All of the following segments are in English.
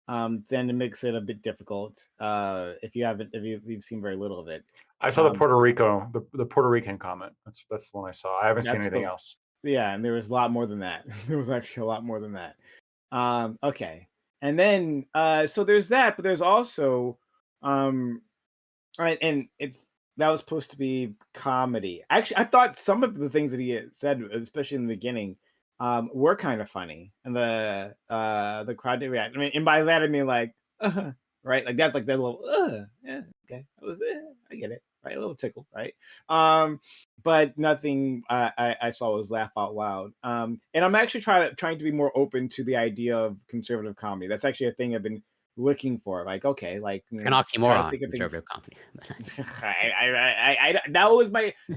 then it makes it a bit difficult. If you've seen very little of it. I saw Um, the Puerto Rican comment. That's the one I saw. I haven't seen that's anything the else. Yeah, and there was a lot more than that. There was actually a lot more than that. Okay. And then so there's that, but there's also um right, and it's that was supposed to be comedy. Actually, I thought some of the things that he had said, especially in the beginning, were kind of funny, and the crowd did react. I mean, and by that I mean like, right, like that's like that little, yeah, okay, that was it. I get it, right, a little tickle, right? Um, but nothing I saw was laugh out loud. And I'm actually trying to be more open to the idea of conservative comedy. That's actually a thing I've been looking for. Like, okay, like An try to oxymoron, think of things. conservative comedy.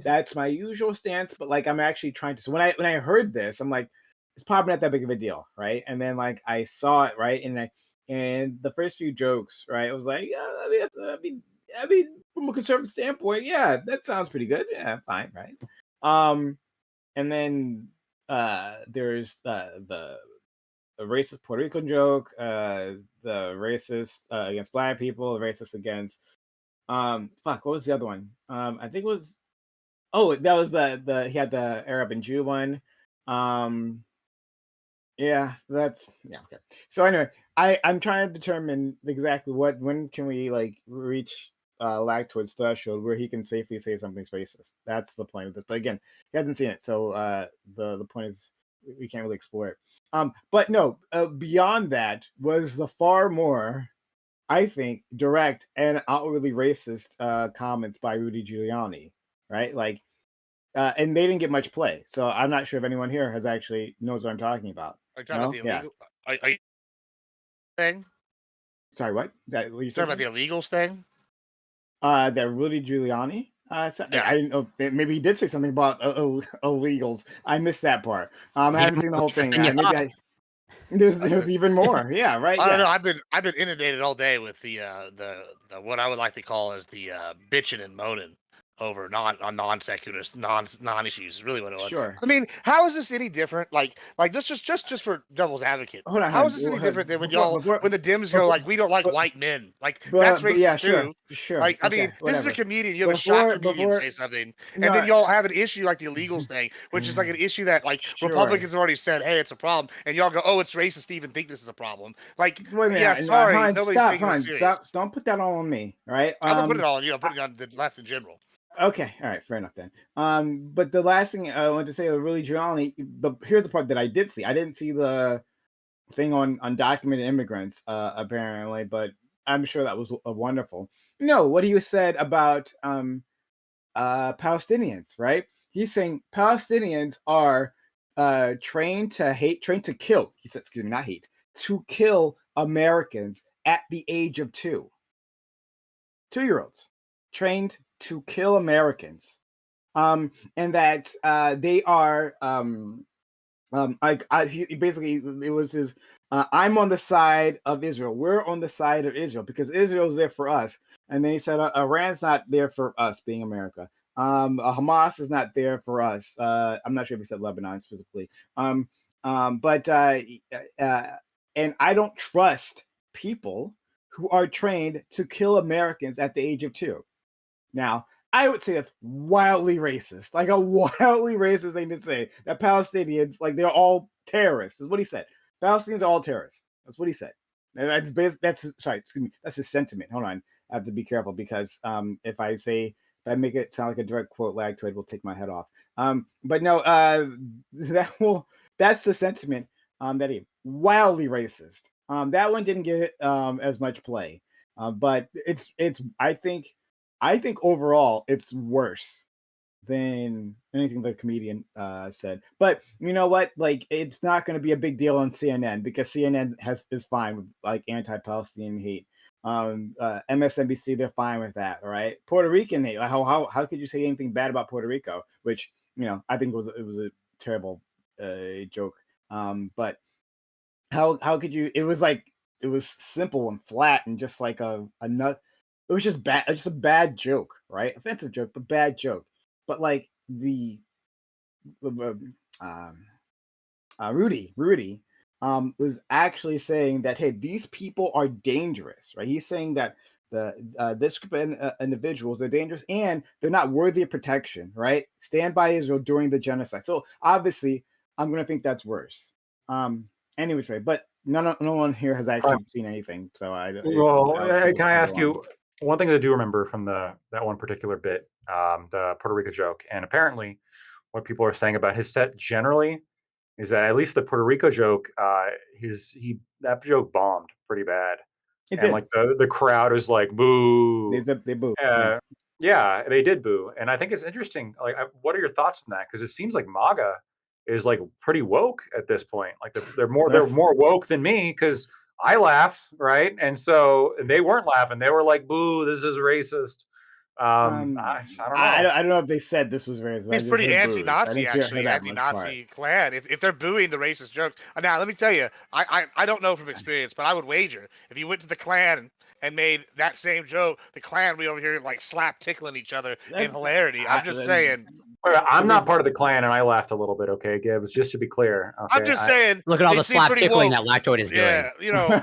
That's my usual stance, but like I'm actually trying to. So when I heard this, I'm like, it's probably not that big of a deal, right? And then like I saw it, right, and the first few jokes, right, I was like, yeah, I mean, from a conservative standpoint, yeah, that sounds pretty good. Yeah, fine, right? Um, and then there's the racist Puerto Rican joke, the racist against black people, the racist against fuck, what was the other one? I think it was that was the he had the Arab and Jew one. Um yeah, okay. So anyway, I'm trying to determine exactly when can we like reach Lactoid's threshold where he can safely say something's racist. That's the point of this. But again, he hasn't seen it, so the point is we can't really explore it. But no, beyond that was the far more, I think, direct and outwardly racist comments by Rudy Giuliani, right? Like, and they didn't get much play, so I'm not sure if anyone here has actually knows what I'm talking about. Are you talking about No, the yeah. illegal? Are you thing? Sorry, what? That what you Talking said, about the James? illegals thing? That Rudy Giuliani. I Yeah. didn't know. Maybe he did say something about illegals. I missed that part. I He's haven't even seen the more whole racist thing. than you Maybe thought. there's even more. Yeah, right. I don't Yeah, know. I've been inundated all day with the what I would like to call as the bitching and moaning over non seculars, non issues. Is really what it was. sure. I mean, how is this any different? Like this just for devil's advocate. Hold on, How is hold this on. any different than Before, before, when the Dems go before, like we don't like but, white men? Like that's yeah, racist sure, too. sure. Like I Okay, mean, this is a whatever. comedian. You have a shot comedian Before, say something, and then no, y'all have an issue like the illegals thing, which is like an issue that like sure. Republicans already said, hey, it's a problem, and y'all go, oh, it's racist to even think this is a problem. Like, Wait a yeah, minute. No, hold sorry, on, nobody's stop. taking Hold this on, serious. stop. Don't put that all on me. All right. I'm gonna put it on you. I'm putting it on the left in general. Okay, all right, fair enough then. But the last thing I wanted to say, really, Giuliani. Here's the part that I did see. I didn't see the thing on undocumented immigrants, apparently, but I'm sure that was wonderful. No, what he said about Palestinians, right? He's saying Palestinians are trained to hate, trained to kill. He said, excuse me, not hate, to kill Americans at the age of 2 year olds, trained to kill Americans, and that they are basically it was his. I'm on the side of Israel. We're on the side of Israel because Israel's there for us. And then he said Iran's not there for us, being America. Hamas is not there for us. I'm not sure if he said Lebanon specifically. But and I don't trust people who are trained to kill Americans at the age of 2. Now, I would say that's wildly racist, like a wildly racist thing to say that Palestinians, like they're all terrorists, is what he said. Palestinians are all terrorists. That's what he said. And excuse me, that's his sentiment. Hold on, I have to be careful because if I make it sound like a direct quote, Lagtrade will take my head off. But no, that's the sentiment that he wildly racist. That one didn't get as much play, but it's I think overall it's worse than anything the comedian said. But you know what? Like, it's not going to be a big deal on CNN because CNN is fine with like anti-Palestinian hate. MSNBC, they're fine with that. All right, Puerto Rican hate. Like, how could you say anything bad about Puerto Rico? Which I think it was a terrible joke. But how could you? It was like it was simple and flat and just like a nut. It was just bad, just a bad joke, right? Offensive joke, but bad joke. But like the um, Rudy was actually saying that, hey, these people are dangerous, right? He's saying that this group of individuals are dangerous and they're not worthy of protection, right? Stand by Israel during the genocide. So obviously, I'm going to think that's worse. Anyways, right? But no one here has actually seen anything. So Well, can can I ask you one thing that I do remember from that one particular bit, the Puerto Rico joke, and apparently what people are saying about his set generally is that at least the Puerto Rico joke, that joke bombed pretty bad, It and did. like the crowd is like boo. They boo. Yeah, they did boo, and I think it's interesting. Like, what are your thoughts on that? Because it seems like MAGA is like pretty woke at this point. Like they're more woke than me because I laugh, right? And so they weren't laughing. They were like, "Boo! This is racist." I don't know. I don't know if they said this was racist. It's pretty anti-Nazi, actually, that much part. anti-Nazi Klan. If they're booing the racist joke, now let me tell you, I don't know from experience, but I would wager if you went to the Klan and made that same joke, the Klan would be over here like slap tickling each other in hilarity. I'm just saying. I'm not part of the Klan, and I laughed a little bit. Okay, Gibbs, just to be clear. Okay? I'm just saying. Look at all they the seem slap pretty tickling woke. that Lactoid is doing. Yeah, you know,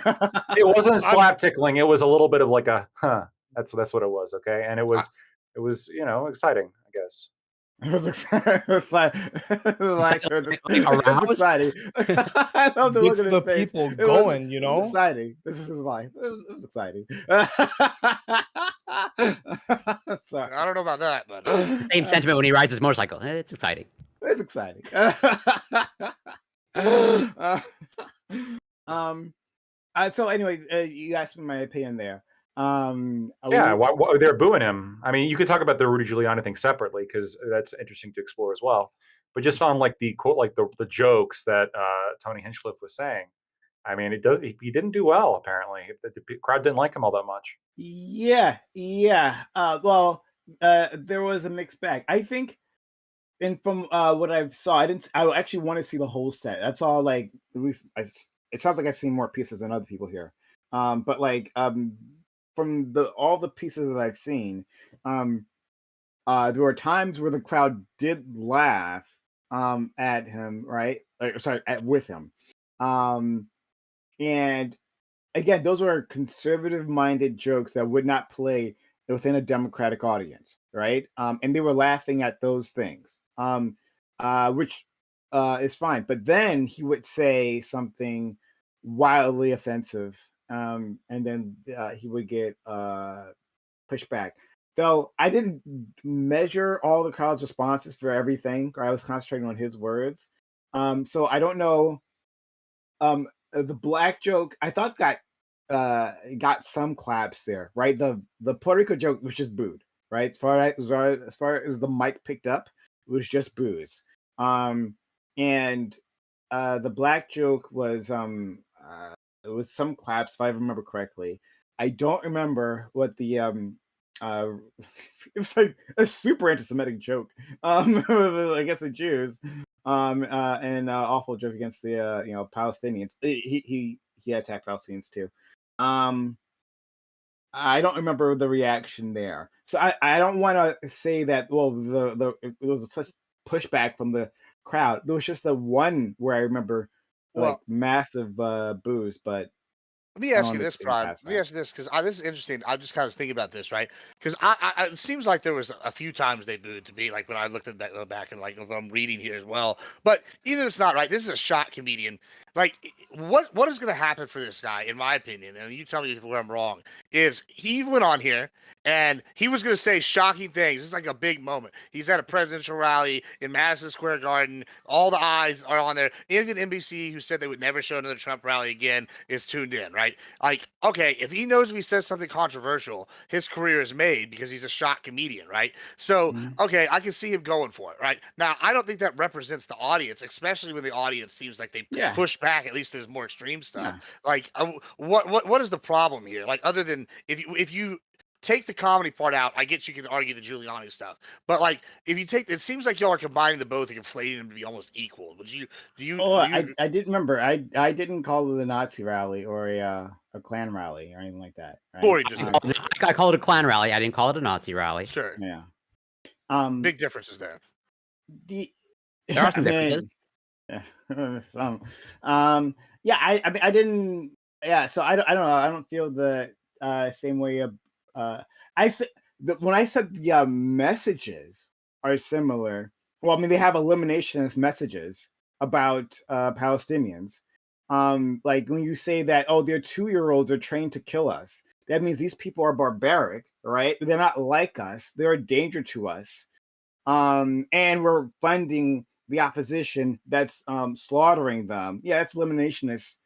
it wasn't slap tickling. It was a little bit of like a huh. That's what it was. Okay, and it was exciting, I guess. It was exciting. It was exciting. I love the look Gets at his the face. people going, It was exciting. This is his life. It was exciting. Sorry. I don't know about that, but The same sentiment when he rides his motorcycle. It's exciting. It's exciting. So anyway, you asked me my opinion there. Why they're booing him. I mean, you could talk about the Rudy Giuliani thing separately because that's interesting to explore as well. But just on like the quote, like the jokes that Tony Hinchcliffe was saying, I mean, he didn't do well. Apparently, the crowd didn't like him all that much. Yeah. There was a mixed bag. I think, and from what I've saw, I actually want to see the whole set. That's all. Like, at least it sounds like I've seen more pieces than other people here. But like from all the pieces that I've seen, there were times where the crowd did laugh at him, right? With him. And again, those were conservative-minded jokes that would not play within a Democratic audience, right? And they were laughing at those things, which is fine. But then he would say something wildly offensive, and then he would get pushed back. Though I didn't measure all the crowd's responses for everything, or I was concentrating on his words. So I don't know. The black joke I thought got some claps there, right? The Puerto Rico joke was just booed, right? As far as the mic picked up, it was just boos. And the black joke was it was some claps if I remember correctly. I don't remember what the it was like a super anti-Semitic joke. I guess the Jews. And awful joke against the Palestinians. He attacked Palestinians too. I don't remember the reaction there, so I don't want to say that. Well, it was such pushback from the crowd. There was just the one where I remember like massive boos, but. Let me ask you this, Prime. Let me ask you this, because this is interesting. I'm just kind of thinking about this, right? Because it seems like there was a few times they booed to me, like when I looked at that back and like I'm reading here as well. But even if it's not right, this is a shot comedian. Like, what is going to happen for this guy, in my opinion? And you tell me where I'm wrong. Is he went on here and he was going to say shocking things. It's like a big moment. He's at a presidential rally in Madison Square Garden. All the eyes are on there. Even NBC, who said they would never show another Trump rally again, is tuned in, right? Like, okay, if he knows if he says something controversial, his career is made because he's a shot comedian, right? So, okay, I can see him going for it, right? Now, I don't think that represents the audience, especially when the audience seems like they push back. At least there's more extreme stuff. Like, what is the problem here? Like, other than if you take the comedy part out, I get you can argue the Giuliani stuff, but like if you take, it seems like y'all are combining the both and conflating them to be almost equal. Would you? I didn't remember. I didn't call it a Nazi rally or a Klan rally or anything like that. Right? I call it a Klan rally. I didn't call it a Nazi rally. Sure. Yeah. Big differences there. There are some differences. Yeah, I mean, I didn't. Yeah, so I don't know. I don't feel the same way. I said when I said the messages are similar. Well, I mean, they have eliminationist messages about Palestinians. Like when you say that, oh, their 2-year-olds are trained to kill us. That means these people are barbaric, right? They're not like us. They're a danger to us. And we're funding the opposition that's slaughtering them. Yeah, it's eliminationist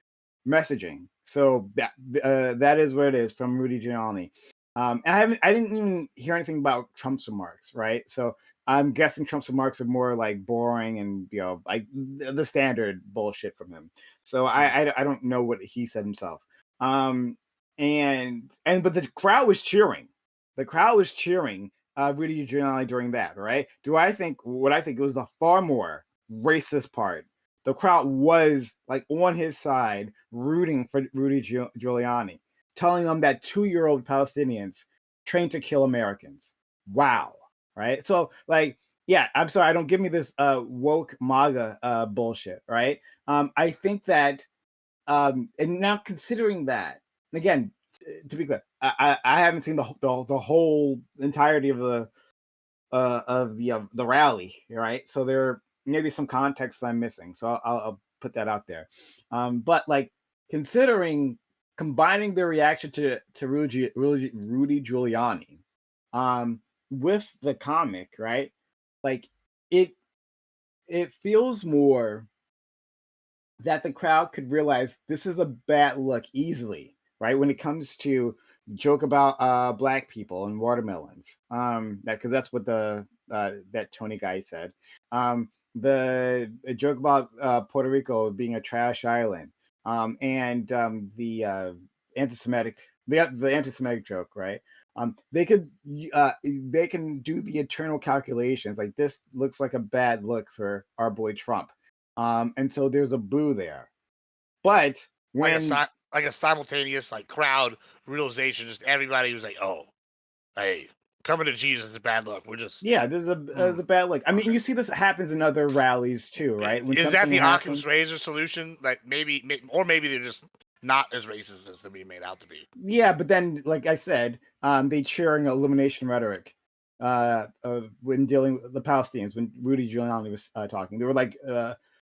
messaging. So that is what it is from Rudy Giuliani. And I didn't even hear anything about Trump's remarks, right? So I'm guessing Trump's remarks are more like boring and like the standard bullshit from him. So I don't know what he said himself. But the crowd was cheering. The crowd was cheering Rudy Giuliani during that, right? I think it was the far more racist part. The crowd was like on his side, rooting for Rudy Giuliani, telling them that 2-year-old Palestinians trained to kill Americans. Wow, right? So like, yeah, I'm sorry, I don't give me this woke MAGA bullshit, right? I think that, and now considering that, again, to be clear, I haven't seen the whole entirety of the rally, right? So there may be some context I'm missing, so I'll put that out there. But like combining the reaction to Rudy Giuliani, with the comic, right? Like it feels more that the crowd could realize this is a bad look easily, right? When it comes to joke about black people and watermelons, because that's what that Tony guy said. The joke about Puerto Rico being a trash island, and the anti-Semitic the anti-Semitic joke, right? They can do the internal calculations. Like this looks like a bad look for our boy Trump. And so there's a boo there. But when like a simultaneous like crowd realization, just everybody was like, "Oh, hey, coming to Jesus is a bad look." We're just there's a bad look. I mean, you see this happens in other rallies too, right? When is that the Occam's razor solution? Like maybe they're just not as racist as they're being made out to be. Yeah, but then, like I said, they cheering elimination rhetoric when dealing with the Palestinians. When Rudy Giuliani was talking, they were like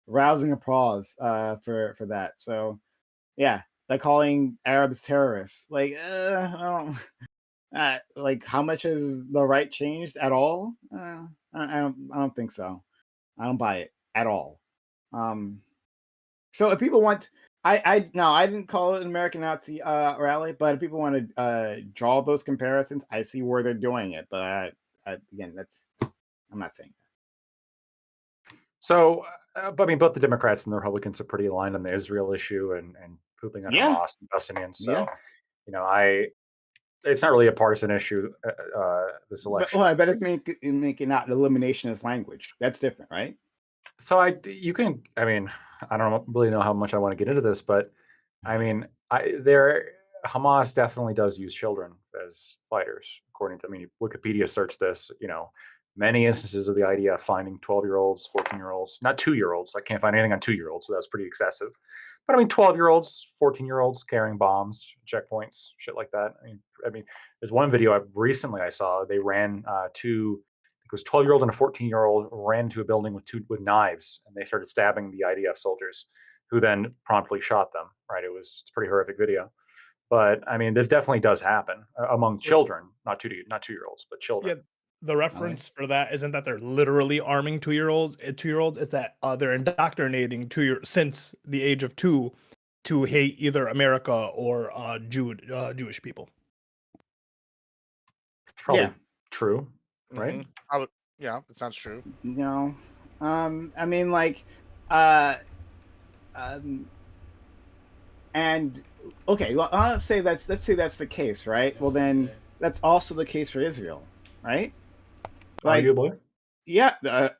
rousing applause for that. So yeah, like calling Arabs terrorists. Like, like how much has the right changed at all? I don't think so. I don't buy it at all. So if people want, I didn't call it an American Nazi rally, but if people want to draw those comparisons, I see where they're doing it. But again, I'm not saying that. So, but I mean, both the Democrats and the Republicans are pretty aligned on the Israel issue and pooping on Hamas and Palestinians. So, it's not really a partisan issue. This election, but it's making not an eliminationist language. That's different, right? So I mean, I don't really know how much I want to get into this, but I mean, Hamas definitely does use children as fighters, according to, I mean, Wikipedia searched this, many instances of the IDF finding 12-year-olds, 14-year-olds, not 2-year-olds. I can't find anything on 2-year-olds, so that's pretty excessive. But I mean, 12-year-olds, 14-year-olds carrying bombs, checkpoints, shit like that. I mean, there's one video I saw. They ran it was 12-year-old and a 14-year-old ran to a building with knives, and they started stabbing the IDF soldiers, who then promptly shot them. Right? It's a pretty horrific video. But I mean, this definitely does happen among children, not 2-year-olds, but children. Yeah, the reference for that isn't that they're literally arming 2-year-olds. It's that they're indoctrinating since the age of 2 to hate either America or Jewish people. It's probably true, right? Mm-hmm. Yeah, it sounds true. No, I mean, like, and okay, well, let's say that's the case, right? Well, then that's also the case for Israel, right? Like, arguably. Yeah,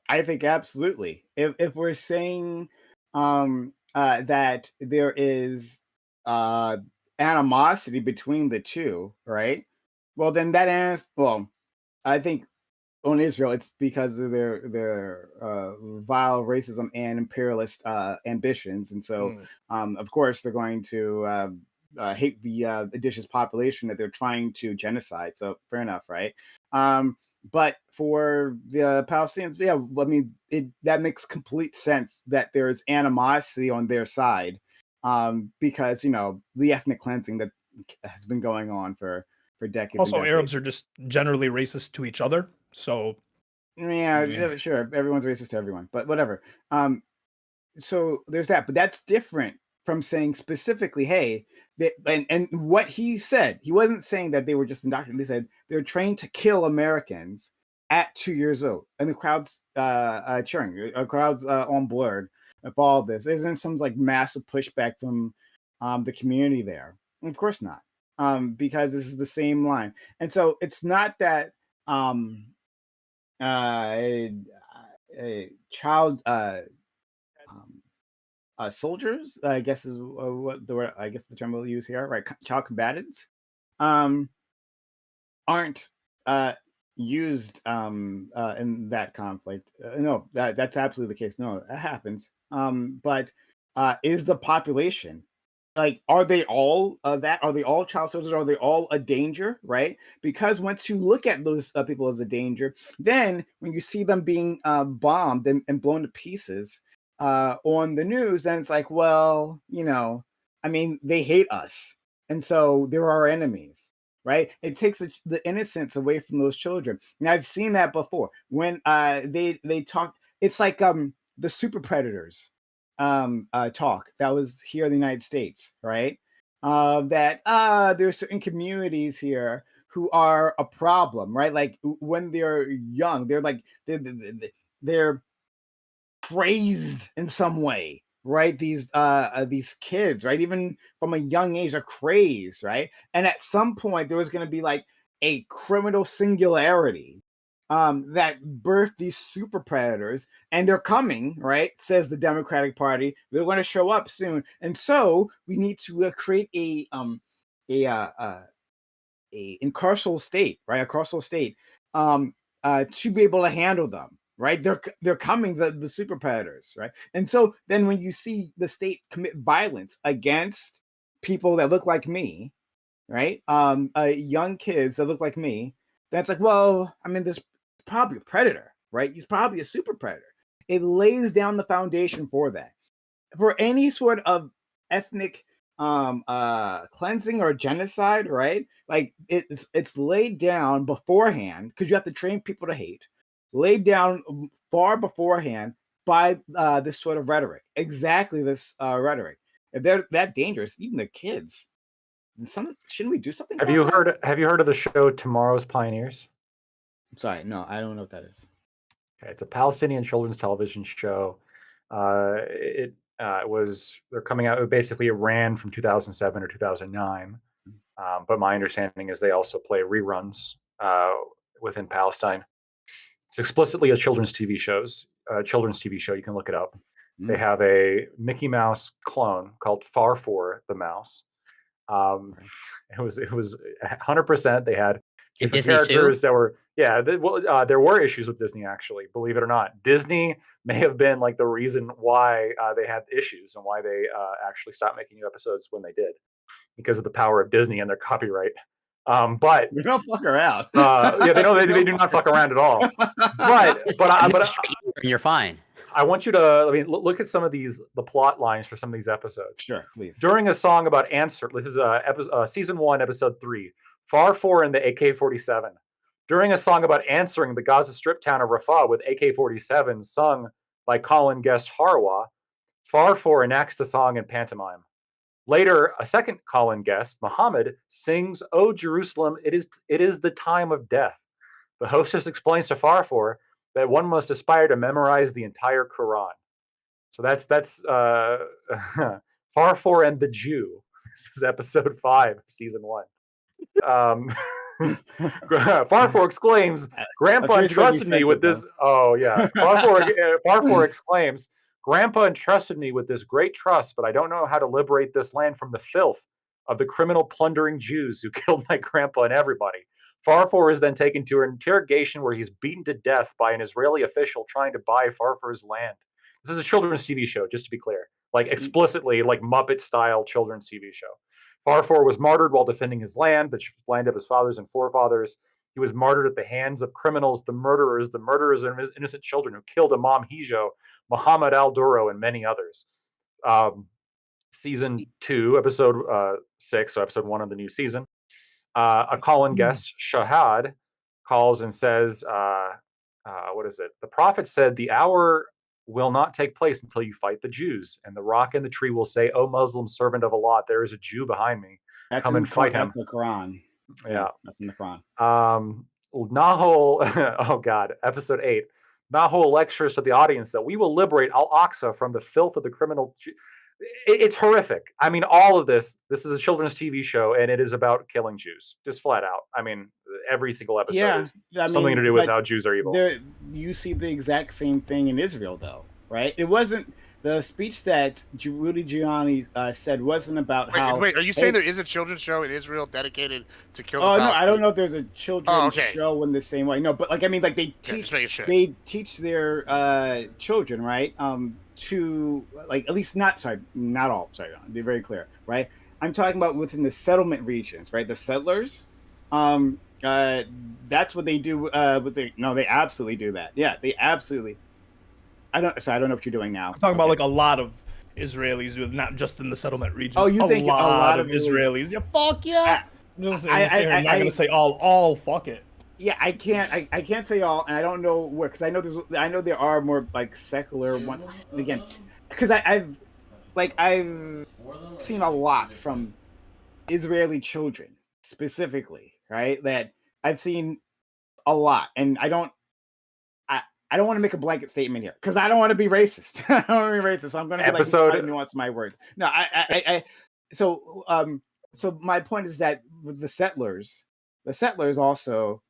I think absolutely. If we're saying that there is animosity between the two, right? Well, then I think on Israel, it's because of their vile racism and imperialist ambitions, and so of course they're going to hate the indigenous population that they're trying to genocide. So fair enough, right? But for the Palestinians, yeah, I mean, that makes complete sense that there's animosity on their side, because the ethnic cleansing that has been going on for decades. Also, and decades. Arabs are just generally racist to each other. So yeah, sure, everyone's racist to everyone, but whatever. So there's that, but that's different from saying specifically, hey, and what he said, he wasn't saying that they were just indoctrinated. They said they're trained to kill Americans at 2 years old, and the crowd's cheering, crowd's on board with all of this. Isn't some like massive pushback from the community there? Of course not, because this is the same line, and so it's not that a child soldiers, I guess is what the word, I guess the term we'll use here, right? Child combatants aren't used in that conflict. No, that's absolutely the case. No, that happens. But is the population, like, are they all are they all child soldiers? Are they all a danger, right? Because once you look at those people as a danger, then when you see them being bombed and blown to pieces on the news, then it's like, well, I mean, they hate us, and so they're our enemies, right? It takes the innocence away from those children. And I've seen that before when they talk. It's like the super predators talk that was here in the United States, right? That there's certain communities here who are a problem, right? Like when they're young, they're like they're crazed in some way, right? These kids, right? Even from a young age, are crazed, right? And at some point, there was going to be like a criminal singularity that birthed these super predators, and they're coming, right? Says the Democratic Party. They're going to show up soon, and so we need to create a carceral state, right? A carceral state to be able to handle them, right? They're coming, the super predators, right? And so then when you see the state commit violence against people that look like me, right? Young kids that look like me, that's like, well, I mean, there's probably a predator, right? He's probably a super predator. It lays down the foundation for that. For any sort of ethnic cleansing or genocide, right? Like it's laid down beforehand, because you have to train people to hate, laid down far beforehand by this sort of rhetoric. Exactly this rhetoric. If they're that dangerous, even the kids, shouldn't we do something? Have you heard of the show Tomorrow's Pioneers? I'm sorry, no, I don't know what that is. Okay, it's a Palestinian children's television show. They're coming out. Basically, it ran from 2007 to 2009. But my understanding is they also play reruns within Palestine. It's explicitly a children's TV show. You can look it up. They have a Mickey Mouse clone called Farfor the Mouse. It was 100%. They had different characters that were there were issues with Disney, actually, believe it or not. Disney may have been like the reason why they had issues and why they actually stopped making new episodes when they did, because of the power of Disney and their copyright. But we don't fuck around. They do not fuck around at all. But you're fine. I want you to look at some of the plot lines for some of these episodes. Sure, please. During a song about answer, this is season 1, episode 3, Farfor and the AK-47. During a song about answering the Gaza Strip town of Rafah with AK-47 sung by Colin Guest Harwa, Farfor enacts the song in pantomime. Later, a second Colin Guest, Muhammad, sings, "O Jerusalem, it is the time of death." The hostess explains to Farfor that one must aspire to memorize the entire Quran. So that's Farfor and the Jew. This is episode 5 of season 1. Farfor exclaims, "Grandpa entrusted me with this." Oh yeah, Farfor exclaims, "Grandpa entrusted me with this great trust, but I don't know how to liberate this land from the filth of the criminal plundering Jews who killed my grandpa and everybody. Farfar is then taken to an interrogation where he's beaten to death by an Israeli official trying to buy Farfar's land. This is a children's TV show, just to be clear, like explicitly like Muppet-style children's TV show. Farfar was martyred while defending his land, the land of his fathers and forefathers. He was martyred at the hands of criminals, the murderers of his innocent children who killed Imam Hijo, Muhammad al-Duro, and many others. Season 2, episode 6, so episode 1 of the new season. A call-in guest, Shahad, calls and says, what is it? The prophet said, the hour will not take place until you fight the Jews. And the rock and the tree will say, O Muslim servant of Allah, there is a Jew behind me. Come and fight him. That's the Quran. Yeah. That's in the Quran. Nahul, oh God, episode 8. Nahul lectures to the audience that we will liberate Al-Aqsa from the filth of the criminal. It's horrific. I mean, all of this is a children's TV show, and it is about killing Jews, just flat out. I mean, every single episode is something to do with how Jews are evil. You see the exact same thing in Israel, though, right? It wasn't the speech that Rudy Giuliani said wasn't about how. Wait, are you saying there is a children's show in Israel dedicated to killing? Oh no, I don't know if there's a children's show in the same way. No, but like I mean, like they teach their children, right? To like at least not all. Sorry, to be very clear, right? I'm talking about within the settlement regions, right? The settlers. That's what they do. They absolutely do that. Yeah, they absolutely. I don't know what you're doing now. I'm talking about like a lot of Israelis, not just in the settlement region. Oh, you think a lot of Israelis? Yeah, fuck yeah. I'm not gonna say all. Fuck it. Yeah, I can't say all, and I don't know where, because I know there are more like secular ones. And again, because I've seen a lot from Israeli children specifically, right? That I've seen a lot, and I don't want to make a blanket statement here because I don't want to be racist. I don't want to be racist. So I'm going to nuance my words. No, So my point is that with the settlers also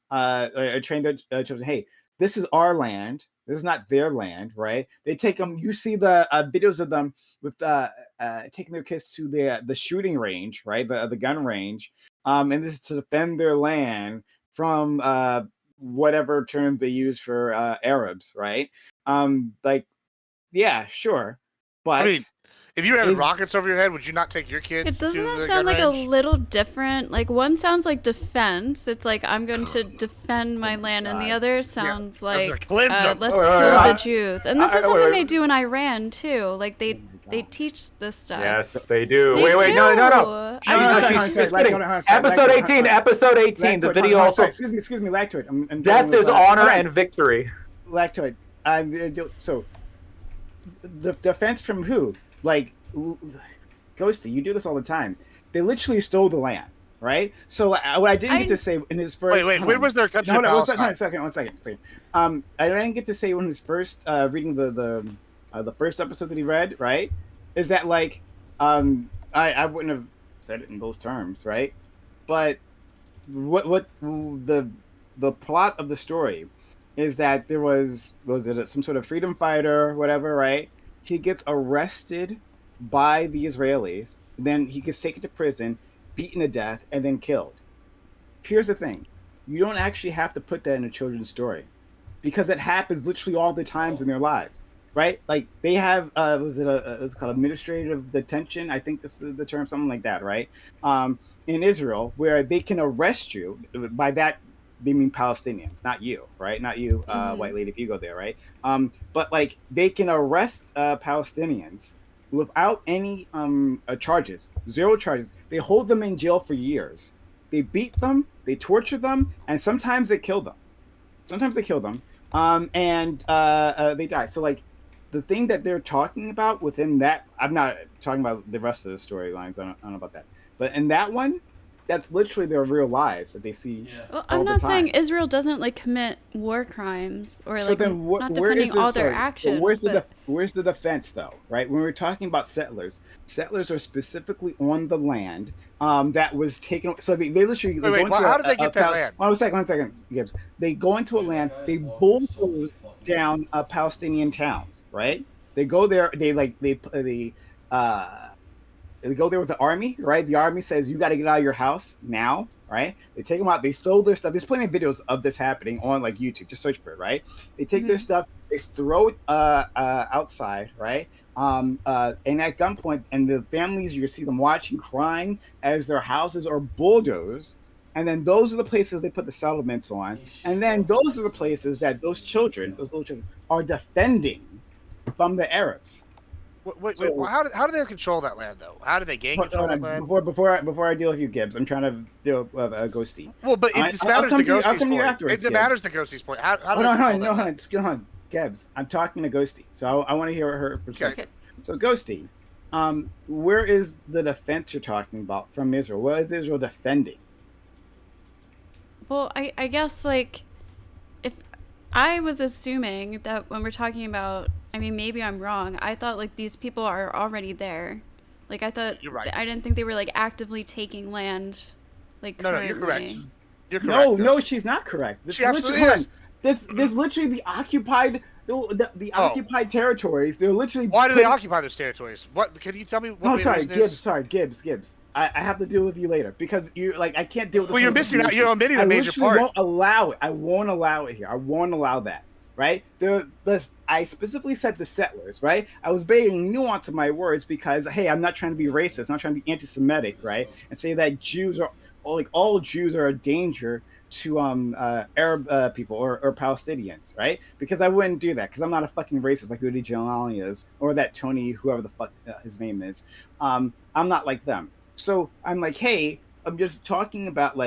train their children. Hey, this is our land. This is not their land, right? They take them. You see the videos of them with taking their kids to the shooting range, right? The gun range, and this is to defend their land from whatever terms they use for Arabs, right? Yeah, sure, but. I mean, if you had rockets over your head, would you not take your kids? Doesn't that sound like a little different? Like one sounds like defense. It's like I'm going to defend my land, and the other sounds like let's kill the Jews. And this is something they do in Iran too. Like they teach this stuff. Yes, they do. Wait, no. Episode 18. The video also. Excuse me, Lactoid. Death is honor and victory. Lactoid. So the defense from who? Like, Ghosty, you do this all the time. They literally stole the land, right? So what I didn't get to say in his first... Wait, where was their country? One second. I didn't get to say when he was first reading the first episode that he read, right? Is that like, I wouldn't have said it in those terms, right? But what the plot of the story is that there was it some sort of freedom fighter or whatever, right? He gets arrested by the Israelis, then he gets taken to prison, beaten to death, and then killed. Here's the thing. You don't actually have to put that in a children's story because it happens literally all the times in their lives, right? Like they have, it's called administrative detention. I think this is the term, something like that, right? In Israel, where they can arrest you. By that, they mean Palestinians, not you, right? Not you, white lady, if you go there, right? But like they can arrest Palestinians without any charges, 0 charges. They hold them in jail for years. They beat them, they torture them, and sometimes they kill them. And they die. So like the thing that they're talking about within that, I'm not talking about the rest of the storylines. I don't know about that. But in that one, that's literally their real lives that they see. Yeah. Well, I'm not saying Israel doesn't like commit war crimes or like not defending all their actions. Where's the defense though, right? When we're talking about settlers are specifically on the land that was taken. So they literally. How did they get that land? One second, Gibbs. They go into a land. They bulldoze down Palestinian towns, right? They go there. They go there with the army, right? The army says you got to get out of your house now, right? They take them out, they throw their stuff. There's plenty of videos of this happening on like YouTube. Just search for it, right? They take their stuff, they throw it outside, right? And at gunpoint, and the families, you see them watching, crying as their houses are bulldozed. And then those are the places they put the settlements on. And then those are the places that those little children, are defending from the Arabs. Wait, how do they control that land though? How do they gain control of that land? Before I deal with you, Gibbs, I'm trying to deal with Ghosty. Well, but it matters to Ghosty's point. It matters to Ghosty's point. How do hold on, Gibbs. I'm talking to Ghosty, so I want to hear her perspective. Okay. So Ghosty, where is the defense you're talking about from Israel? What is Israel defending? Well, I guess, like, if I was assuming that when we're talking about, I mean, maybe I'm wrong. I thought, like, these people are already there. Like, I thought, you're right. I didn't think they were, like, actively taking land, like, No, currently. you're correct. You're correct. No, she's not correct. She absolutely is. There's literally the occupied... The occupied territories. They're literally. Why do they occupy those territories? What can you tell me? What Gibbs. I have to deal with you later because you I can't deal with. Well, you're missing out. You're omitting a major part. I won't allow it. I won't allow it here. I won't allow that. Right? I specifically said the settlers. Right? I was being nuanced in my words because hey, I'm not trying to be racist. I'm not trying to be anti-Semitic. Right? And say that Jews are all Jews are a danger to Arab people or Palestinians, right? Because I wouldn't do that because I'm not a fucking racist like Rudy Giuliani is or that Tony, whoever the fuck his name is. I'm not like them. So I'm like, hey, I'm just talking about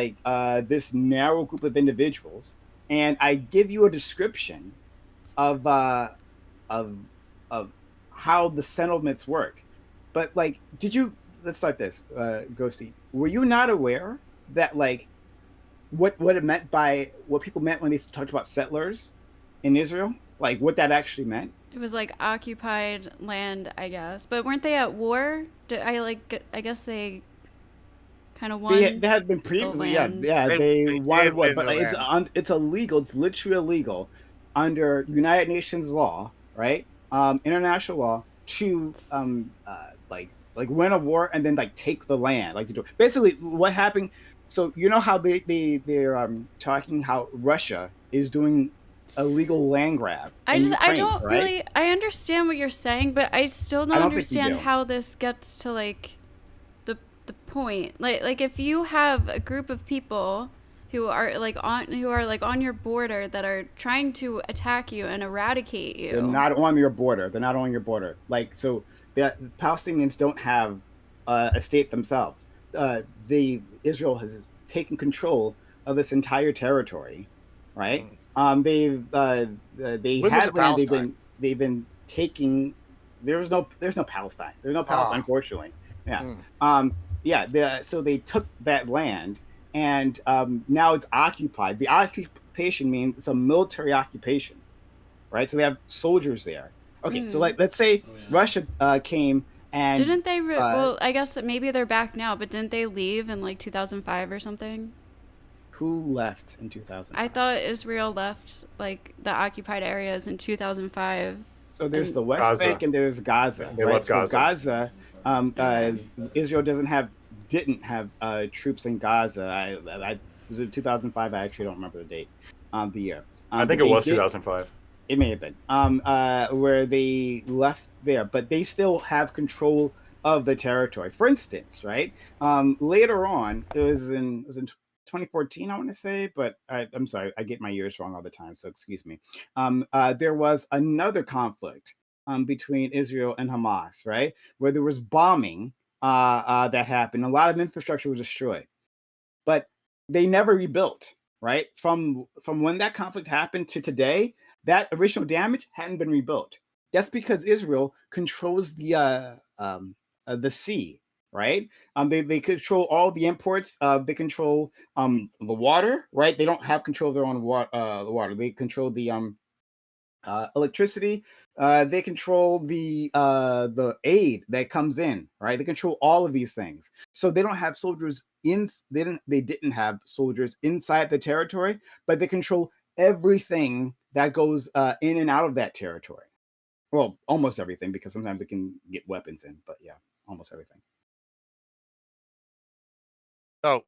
this narrow group of individuals, and I give you a description of how the settlements work. But let's start this, Ghosty. Were you not aware that what it meant by what people meant when they talked about settlers in Israel, what that actually meant? It was occupied land, I guess. But weren't they at war? I guess they kind of won. They had been previously, they won war, but it's illegal. It's literally illegal under United Nations law, right? International law to win a war and then take the land, basically what happened. So you know how they're talking how Russia is doing illegal land grab. I don't really understand what you're saying, but I still don't understand how this gets to the point. Like if you have a group of people who are on your border that are trying to attack you and eradicate you. They're not on your border. So the Palestinians don't have a state themselves. Israel has taken control of this entire territory, right? They've been taking. There's no Palestine. There's no Palestine, unfortunately. Yeah. So they took that land, and now it's occupied. The occupation means it's a military occupation, right? So they have soldiers there. Okay, so let's say Russia came. And, didn't they? Well, I guess maybe they're back now, but didn't they leave in 2005 or something? Who left in 2005? I thought Israel left the occupied areas in 2005. So there's the West Bank and there's Gaza. They left Gaza. Israel didn't have troops in Gaza. I was in 2005. I actually don't remember the date, the year. I think it was 2005. It may have been where they left there, but they still have control of the territory. For instance, right? Later on, it was in 2014, I want to say, but I'm sorry, I get my years wrong all the time, so excuse me. There was another conflict between Israel and Hamas, right? Where there was bombing that happened. A lot of infrastructure was destroyed, but they never rebuilt. Right? From when that conflict happened to today, that original damage hadn't been rebuilt. That's because Israel controls the sea, right? They control all the imports. They control the water, right? They don't have control of their own water. They control the electricity. They control the aid that comes in, right? They control all of these things. So they don't have soldiers they didn't have soldiers inside the territory, but they control everything that goes in and out of that territory. Well, almost everything, because sometimes it can get weapons in, but yeah, almost everything. So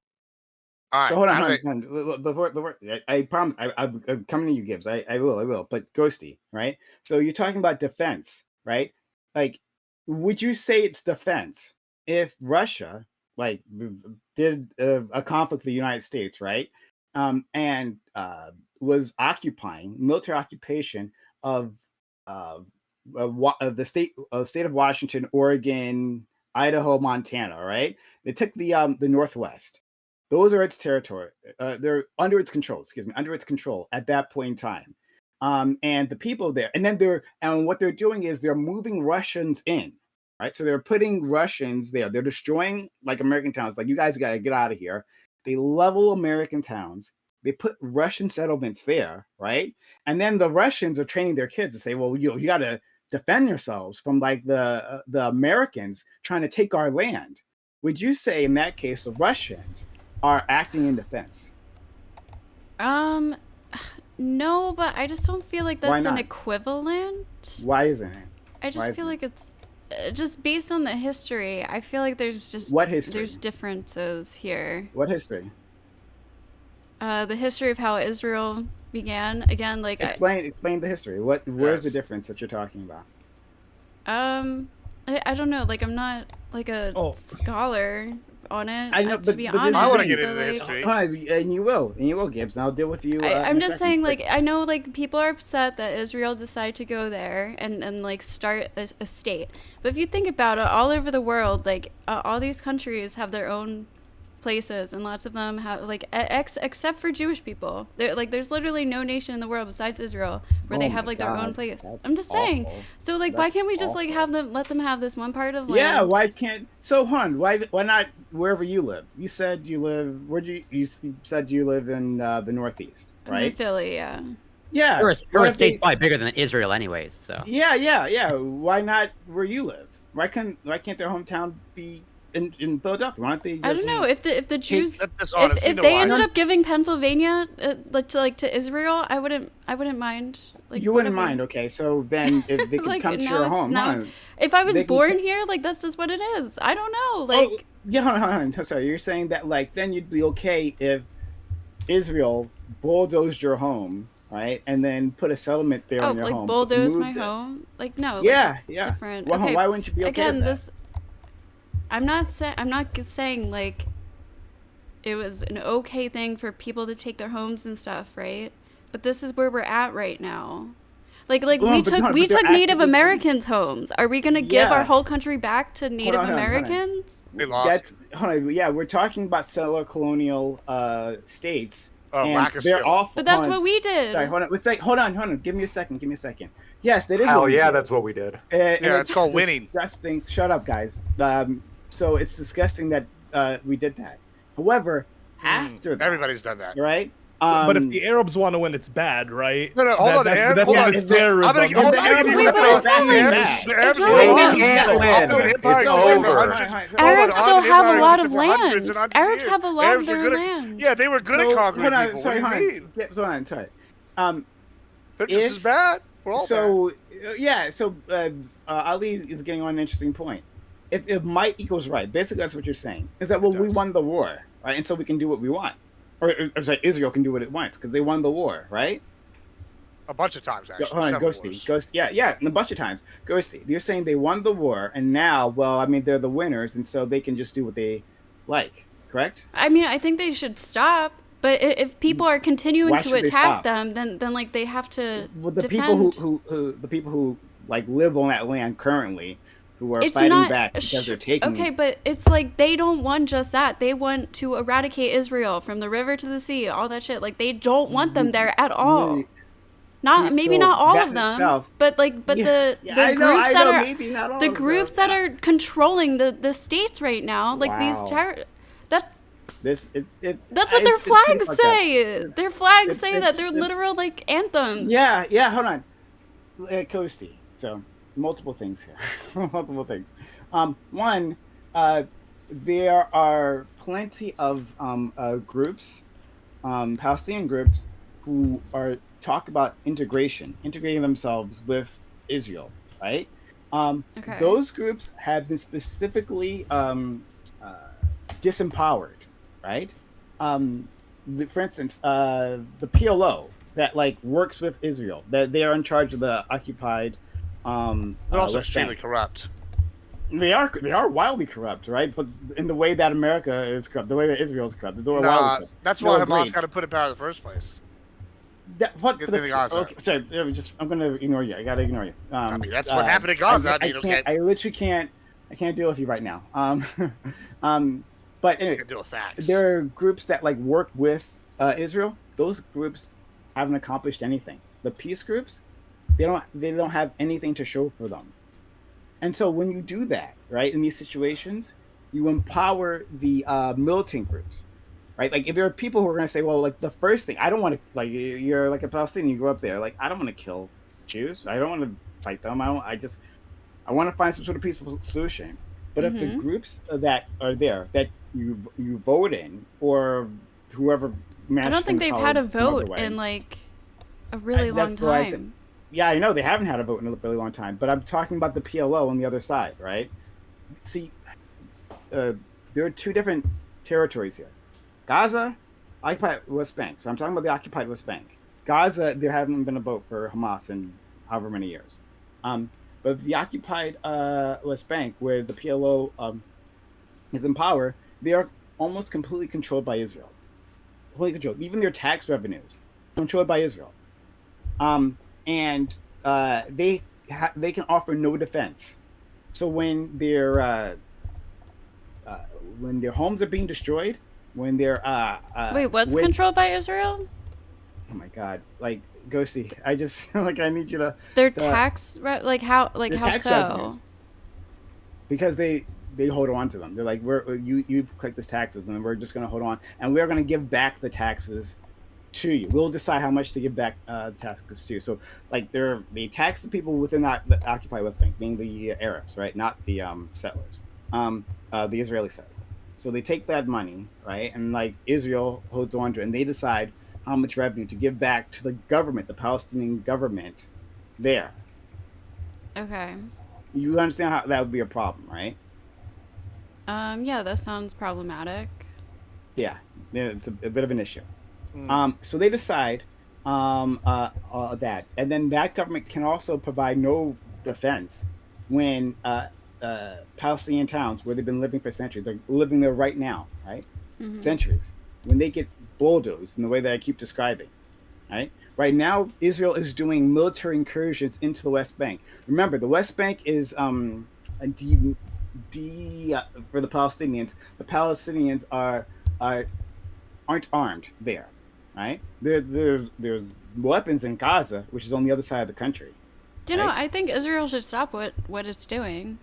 All right. So hold on. Before I promise, I'm coming to you, Gibbs. I will. But Ghosty, right? So you're talking about defense, right? Like, would you say it's defense if Russia like did a conflict with the United States, right? And was occupying military occupation of the state of Washington, Oregon, Idaho, Montana, right? They took the Northwest. Those are its territory. They're under its control. Excuse me, under its control at that point in time. And the people there, and what they're doing is they're moving Russians in, right? So they're putting Russians there. They're destroying like American towns. Like, you guys got to get out of here. They level American towns. They put Russian settlements there, right? And then the Russians are training their kids to say, well, you got to defend yourselves from like the Americans trying to take our land. Would you say in that case the Russians are acting in defense? No, but I just don't feel like that's an equivalent. Why isn't it? I just feel like it's just based on the history. I feel like there's just what history? There's differences here. What history? The history of how Israel began. Again, like explain the history. Where's the difference that you're talking about? I don't know. Like, I'm not like a scholar on it. I know, to be honest, I want to get into the history. And you will, Gibbs. And I'll deal with you. I'm just saying, like, I know, like, people are upset that Israel decided to go there and like start a state. But if you think about it, all over the world, like, all these countries have their own places, and lots of them have like except for Jewish people. There's literally no nation in the world besides Israel where they have like their own place. I'm just saying. So like, why can't we just like let them have this one part of land? Yeah, why can't? So hon, why not wherever you live? You said you live. You said you live in the Northeast, right? In Philly, yeah. Yeah, your state's probably bigger than Israel, anyways. So yeah. Why not where you live? Why can't their hometown be in Philadelphia? Why don't they just, I don't know if the Jews if they ended up giving Pennsylvania to Israel, I wouldn't mind. Like, you wouldn't mind, okay? So then if they can like, come to your home, if I was born here, like that's just what it is. I don't know, like hold on. Sorry, you're saying that like then you'd be okay if Israel bulldozed your home, right, and then put a settlement there in your home. Oh, like bulldoze my home? Like no. Yeah. Different. Well, okay. Why wouldn't you be okay with that? I'm not saying like it was an okay thing for people to take their homes and stuff, right? But this is where we're at right now. Like we took Native Americans' homes. Are we gonna give our whole country back to Native Americans? They lost. We're talking about settler colonial states. Lack of they're skill. awful. But that's what we did. Sorry, hold on. Give me a second. Yes, that is. That's what we did. It's called winning. Disgusting. Shut up, guys. So it's disgusting that we did that. However, after that, everybody's done that, right? But if the Arabs want to win, it's bad, right? No, hold on. It's terrorism. Arabs still have a lot of land. Arabs have a lot of their land. Yeah, they were good at conquering people. Sorry. They're just as bad. We're all bad. So Ali is getting on an interesting point. If might equals right, basically that's what you're saying. Is that we won the war, right? And so we can do what we want. Or sorry, Israel can do what it wants because they won the war, right? A bunch of times, actually. Hold on, Ghosty. Yeah, a bunch of times. Ghosty, you're saying they won the war, and now, they're the winners, and so they can just do what they like, correct? I mean, I think they should stop. But if people are continuing to attack them, then like they have to. Well, the defend. people who like live on that land currently, who are fighting back because they're taking. Okay, but it's like they don't want just that. They want to eradicate Israel from the river to the sea, all that shit. Like they don't want them there at all. Not all of them, but the groups that are controlling the states right now, like these that's what their flags say. Their flags say that they're literal like anthems. Yeah. Hold on, Coasty. So multiple things here. Multiple things. One, there are plenty of groups, Palestinian groups, who talk about integrating themselves with Israel, right? Those groups have been specifically disempowered, right? for instance, the PLO that like works with Israel, that they are in charge of the occupied. They're also West extremely Bank. corrupt. They are wildly corrupt, right? But in the way that America is corrupt, the way that Israel is corrupt, they're wildly corrupt. That's why Hamas got to put in power in the first place. Okay, sorry, I'm gonna ignore you. I gotta ignore you. I mean, that's what happened in Gaza. I literally can't. I can't deal with you right now. But anyway, there are groups that like work with Israel. Those groups haven't accomplished anything. The peace groups, they don't have anything to show for them. And so when you do that, right, in these situations, you empower the militant groups, right? Like if there are people who are going to say, well, like the first thing, I don't want to, like you're like a Palestinian, you go up there, like I don't want to kill Jews. I don't want to fight them. I want to find some sort of peaceful solution. But if the groups that are there that you vote in, or whoever, I don't think they've had a vote in like a really long time. Yeah, I know they haven't had a vote in a really long time, but I'm talking about the PLO on the other side, right? See, there are two different territories here. Gaza, occupied West Bank. So I'm talking about the occupied West Bank. Gaza, there hasn't been a vote for Hamas in however many years. But the occupied West Bank, where the PLO is in power, they are almost completely controlled by Israel. Completely controlled. Even their tax revenues controlled by Israel. And they can offer no defense. So when their homes are being destroyed, when they're wait, what's controlled by Israel? Oh my God! Like, go see. I just like I need you to. Their tax how so? Revenues. Because they hold on to them. They're like, you collect this taxes, and then we're just going to hold on, and we're going to give back the taxes to you. We'll decide how much to give back the taxes to you. So like they tax the people within the occupied West Bank, being the Arabs, right? Not the settlers, the Israeli settlers. So they take that money, right? And like Israel holds on to it, and they decide how much revenue to give back to the government, the Palestinian government there. Okay. You understand how that would be a problem, right? Yeah, that sounds problematic. Yeah, it's a bit of an issue. So they decide that, and then that government can also provide no defense when Palestinian towns where they've been living for centuries, they're living there right now, right? Centuries, when they get bulldozed in the way that I keep describing, right? Right now, Israel is doing military incursions into the West Bank. Remember, the West Bank is for the Palestinians. The Palestinians aren't armed there. Right? There's weapons in Gaza, which is on the other side of the country. You know, I think Israel should stop what it's doing.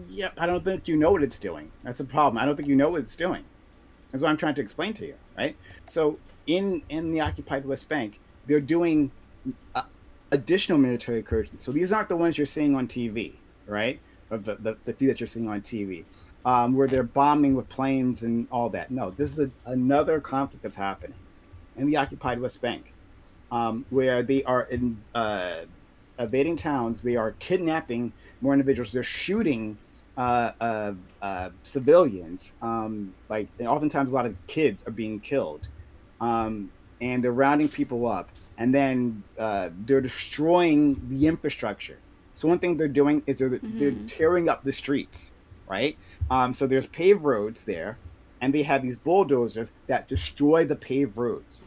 Yep, I don't think you know what it's doing. That's the problem. I don't think you know what it's doing. That's what I'm trying to explain to you, right? So in the occupied West Bank, they're doing additional military incursions. So these aren't the ones you're seeing on TV, right? Of the few that you're seeing on TV, where they're bombing with planes and all that. No, this is another conflict that's happening in the occupied West Bank, where they are invading towns. They are kidnapping more individuals. They're shooting civilians. Like oftentimes, a lot of kids are being killed, and they're rounding people up. And then they're destroying the infrastructure. So one thing they're doing is they're tearing up the streets, right? So there's paved roads there, and they have these bulldozers that destroy the paved roads.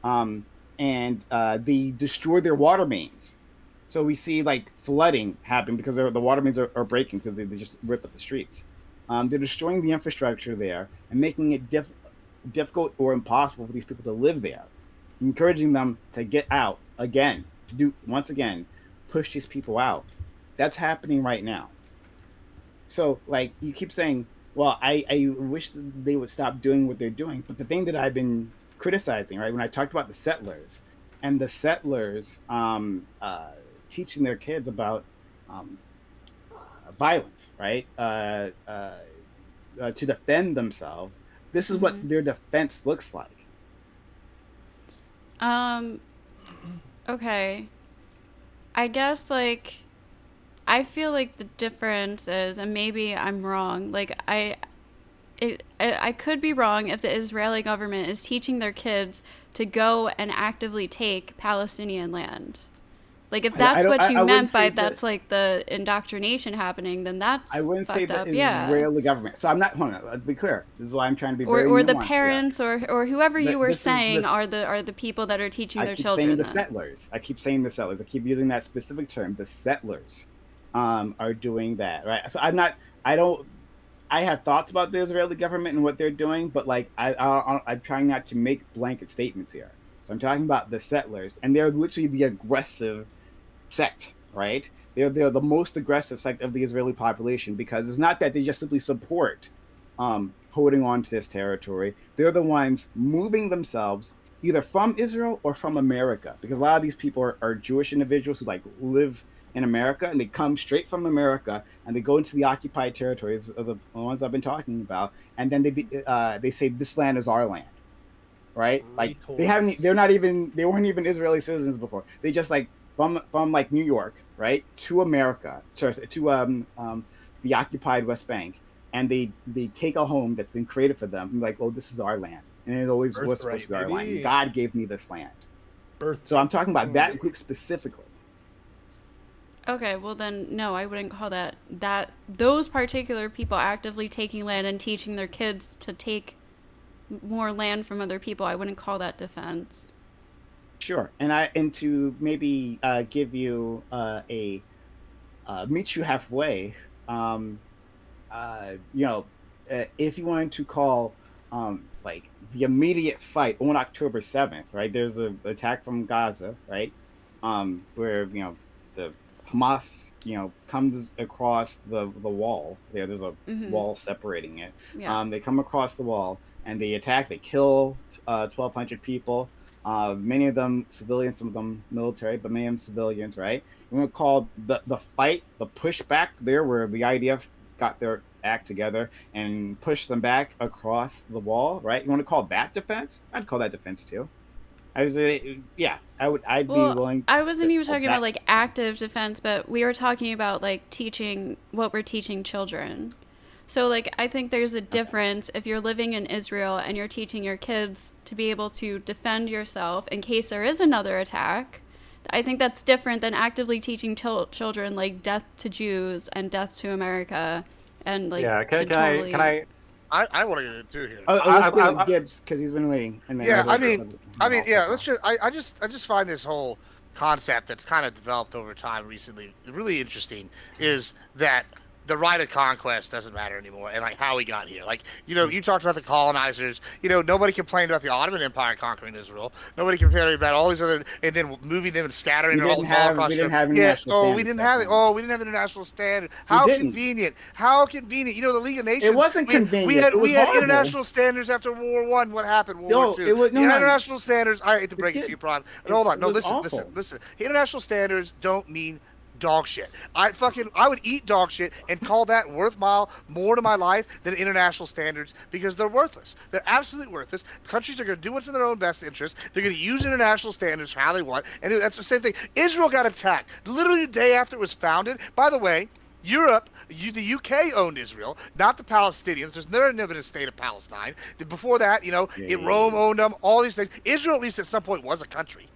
And they destroy their water mains. So we see like flooding happen because the water mains are breaking because they just rip up the streets. They're destroying the infrastructure there and making it difficult or impossible for these people to live there, encouraging them to get out again, push these people out. That's happening right now. So like you keep saying, well, I wish they would stop doing what they're doing. But the thing that I've been criticizing, right, when I talked about the settlers and the settlers teaching their kids about violence, right, to defend themselves, this is what their defense looks like. Okay. I guess, like, I feel like the difference is, and maybe I'm wrong, like, I could be wrong if the Israeli government is teaching their kids to go and actively take Palestinian land. Like, if that's what you meant by that's like the indoctrination happening, then that's I wouldn't say the yeah. Israeli government. So I'm not. Hold on, let's be clear. This is why I'm trying to be very or the nuanced parents here. or whoever you were saying are the people that are teaching their children. I keep saying the settlers. I keep saying the settlers. I keep using that specific term. The settlers are doing that, right? So I'm not. I don't. I have thoughts about the Israeli government and what they're doing, but like I'm trying not to make blanket statements here. So I'm talking about the settlers, and they're literally the aggressive sect, right? They're the most aggressive sect of the Israeli population, because it's not that they just simply support holding on to this territory. They're the ones moving themselves either from Israel or from America, because a lot of these people are Jewish individuals who like live in America, and they come straight from America and they go into the occupied territories of the ones I've been talking about, and then they say this land is our land, right? Like they weren't even Israeli citizens before. They just like from like New York, right, to America, to the occupied West Bank, and they take a home that's been created for them, and like, oh, this is our land, and it always was supposed to be our land. God gave me this land. So I'm talking about that group specifically. Okay, well then, no, I wouldn't call that those particular people actively taking land and teaching their kids to take more land from other people. I wouldn't call that defense. Sure, and to maybe give you meet you halfway. If you wanted to call like the immediate fight on October 7th, right? There's an attack from Gaza, right? Where the Hamas, comes across the wall. There's a wall separating it. Yeah. They come across the wall and they attack. They kill 1,200 people. Many of them civilians, some of them military, but many of them civilians, right? You want to call the fight, the pushback there, where the IDF got their act together and pushed them back across the wall, right? You want to call that defense? I'd call that defense too. I'd be willing. I wasn't even talking about like active defense, but we were talking about like teaching what we're teaching children. So, like, I think there's a difference if you're living in Israel and you're teaching your kids to be able to defend yourself in case there is another attack. I think that's different than actively teaching children, like, death to Jews and death to America. And, like, yeah, can I want to get into here. Let's go to Gibbs, because he's been waiting. And then I just find this whole concept that's kind of developed over time recently really interesting, is that the right of conquest doesn't matter anymore, and like how we got here. Like, you talked about the colonizers. Nobody complained about the Ottoman Empire conquering Israel. Nobody complained about all these other, and then moving them and scattering them all across. We didn't have international standards. How convenient. How convenient. The League of Nations. It wasn't convenient. We had international standards after World War I. What happened? World War II. International standards. I hate to break it to you, Prime. But hold on. No, listen. International standards don't mean dog shit. I would eat dog shit and call that worthwhile more to my life than international standards, because they're worthless. They're absolutely worthless. Countries are going to do what's in their own best interest. They're going to use international standards for how they want, and that's the same thing. Israel got attacked literally the day after it was founded. By the way, Europe, the UK owned Israel, not the Palestinians. There's never been a state of Palestine. Before that, Rome owned them, all these things. Israel, at least at some point, was a country.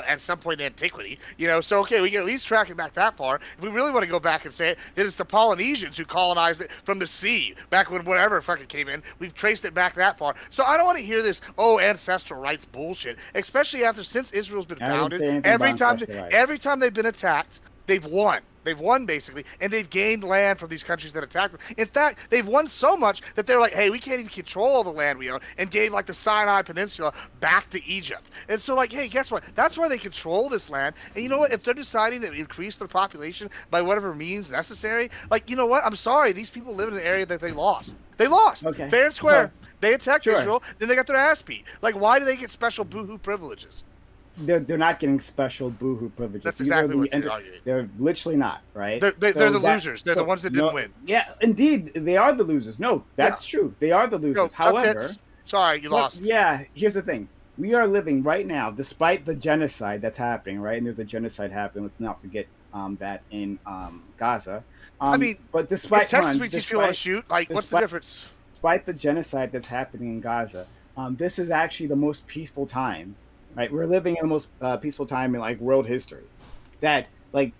At some point in antiquity, so okay, we can at least track it back that far. If we really want to go back and say it, then it's the Polynesians who colonized it from the sea, back when whatever fucking came in. We've traced it back that far. So I don't want to hear this, ancestral rights bullshit, especially since Israel's been founded. Every time they've been attacked, they've won. They've won, basically, and they've gained land from these countries that attacked them. In fact, they've won so much that they're like, hey, we can't even control all the land we own, and gave, like, the Sinai Peninsula back to Egypt. And so, like, hey, guess what? That's why they control this land. And you know what? If they're deciding to increase their population by whatever means necessary, like, you know what? I'm sorry. These people live in an area that they lost. They lost. Okay. Fair and square. Okay. They attacked Israel, then they got their ass beat. Like, why do they get special boohoo privileges? They're not getting special boohoo privileges. That's exactly what you're arguing. They're literally not, right? They're the losers. They're the ones that didn't win. Yeah, indeed, they are the losers. No, that's true. They are the losers. However, sorry, you lost. Yeah, here's the thing. We are living right now, despite the genocide that's happening, right? And there's a genocide happening. Let's not forget that in Gaza. But despite Texas, we teach people how to shoot. Like, what's the difference? despite the genocide that's happening in Gaza, this is actually the most peaceful time, right? We're living in the most peaceful time in like world history. That like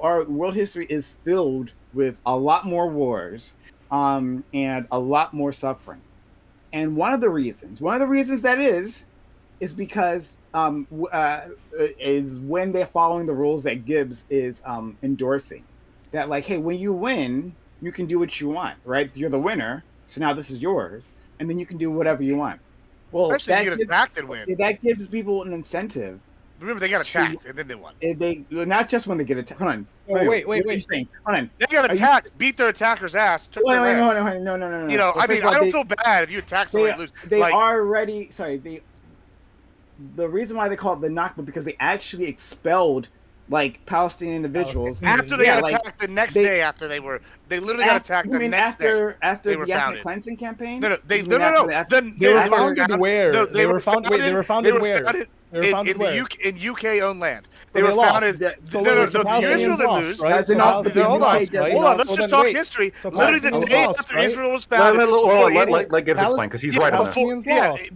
our world history is filled with a lot more wars, and a lot more suffering. And one of the reasons that is because is when they're following the rules that Gibbs is endorsing. That like, hey, when you win, you can do what you want, right? You're the winner, so now this is yours, and then you can do whatever you want. Well, especially if you get attacked and win. That gives people an incentive. Remember, they got attacked and then they won. They not just when they get attacked. Hold on. Wait. Hold on. They got attacked, beat their attacker's ass. No. You know, I mean, I don't feel bad if you attack somebody and lose. They already. Sorry. The reason why they call it the Nakba because they actually expelled like Palestinian individuals after they got attacked the next day. After they literally got attacked the next day. After the ethnic cleansing campaign. No. They were founded where? They were founded where? In UK-owned land. They were founded. Israel didn't lose. Hold on. Let's just talk history. Literally the day after Israel was founded. Let Gibbs explain because he's right on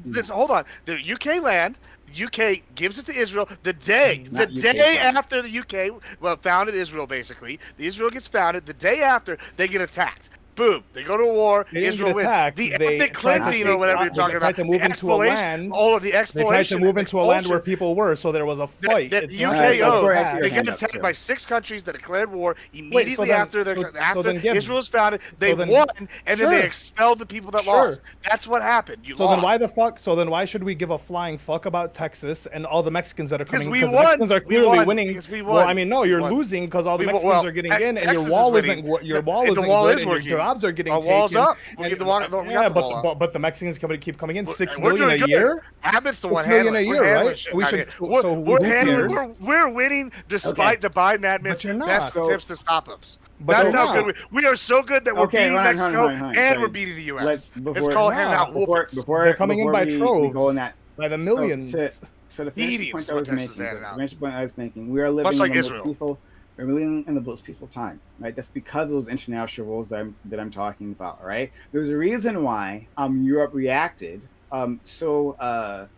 this. Hold on. The UK land. UK gives it to Israel the day after the UK founded Israel. Basically, the Israel gets founded the day after they get attacked. Boom! They go to war. Israel wins. The ethnic cleansing or whatever you're talking about. To move into a land. All of the exploration. They tried to move into a land where people were, so there was a fight. The UK owns. They get attacked by 6 countries that declared war immediately after Israel was founded. They won, and then they expelled the people that lost. That's what happened. Then why the fuck? So then why should we give a flying fuck about Texas and all the Mexicans that are coming? Because the Mexicans are clearly winning. Well, I mean, no, you're losing because all the Mexicans are getting in, and your wall isn't. Your wall isn't good. Jobs are getting taken. Wall's up. We get the wall. But the Mexicans keep coming in. 6 million a year. Abbott's the one 6 million a year, right? We should. We're winning despite the Biden administration's best attempts to stop us. That's how good we are. So good that we're beating Mexico and we're beating the U.S. It's called handing out whoopers. They're coming in by troves, by the millions. So the point I was making, we are living in the most peaceful. We're living in the most peaceful time, right? That's because of those international rules that I'm talking about, right? There's a reason why Europe reacted there's a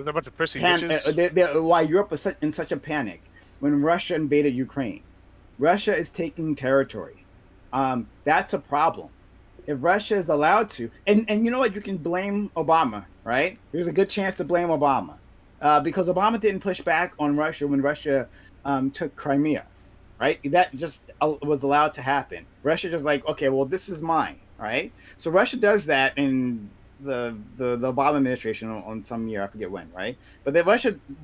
bunch of prissy bitches. Why Europe was in such a panic when Russia invaded Ukraine. Russia is taking territory. That's a problem. If Russia is allowed to, and you know what, you can blame Obama, right? There's a good chance to blame Obama. Because Obama didn't push back on Russia when Russia took Crimea, right? That just was allowed to happen. Russia just like, okay, well, this is mine, right? So Russia does that in the Obama administration on some year, I forget when, right? But then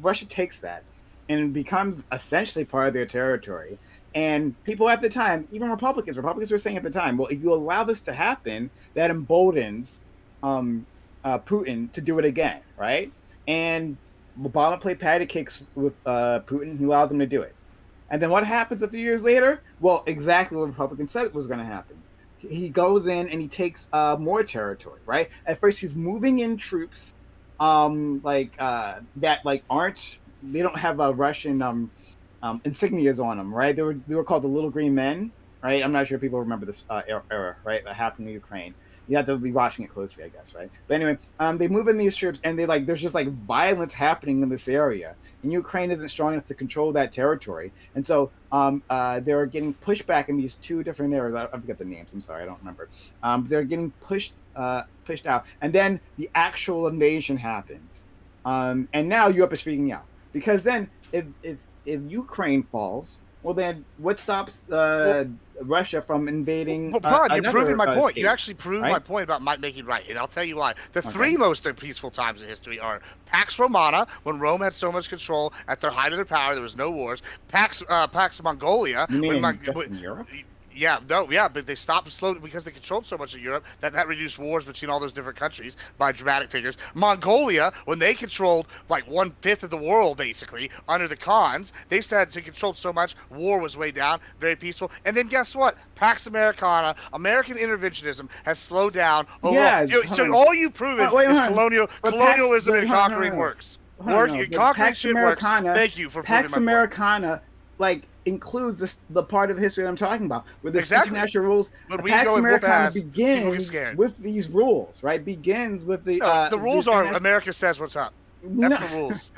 Russia takes that and becomes essentially part of their territory. And people at the time, even Republicans were saying at the time, well, if you allow this to happen, that emboldens Putin to do it again, right? And Obama played patty cakes with Putin. He allowed them to do it. And then what happens a few years later? Well, exactly what Republicans said was going to happen. He goes in and he takes more territory, right? At first, he's moving in troops that aren't. They don't have Russian insignias on them, right? They were called the Little Green Men, right? I'm not sure if people remember this era, right? That happened in Ukraine. You have to be watching it closely, I guess, right? But anyway, they move in these troops, and there's just violence happening in this area, and Ukraine isn't strong enough to control that territory, and so they're getting pushed back in these 2 different areas. I forget the names. I'm sorry, I don't remember. They're getting pushed out, and then the actual invasion happens, and now Europe is freaking out because then if Ukraine falls. Well, then what stops Russia from invading? Well, you're proving my point. You actually proved my point about making right, and I'll tell you why. The 3 most peaceful times in history are Pax Romana, when Rome had so much control at their height of their power, there was no wars. Pax Mongolia. You mean in Europe? But they stopped and slowed because they controlled so much of Europe that reduced wars between all those different countries by dramatic figures. Mongolia, when they controlled 1/5 of the world basically under the Khans, they started to control so much, war was way down, very peaceful. And then guess what? Pax Americana, American interventionism has slowed down overall. So all you've proven is colonialism and conquering works. Conquering shit works. Thank you for Pax proving my Americana, point. includes the part of history that I'm talking about, where this Exactly. international rules. When we Pax go and whoop Americana ass, people get begins scared. with these rules, right? Begins with the the rules are America says what's up. That's the rules.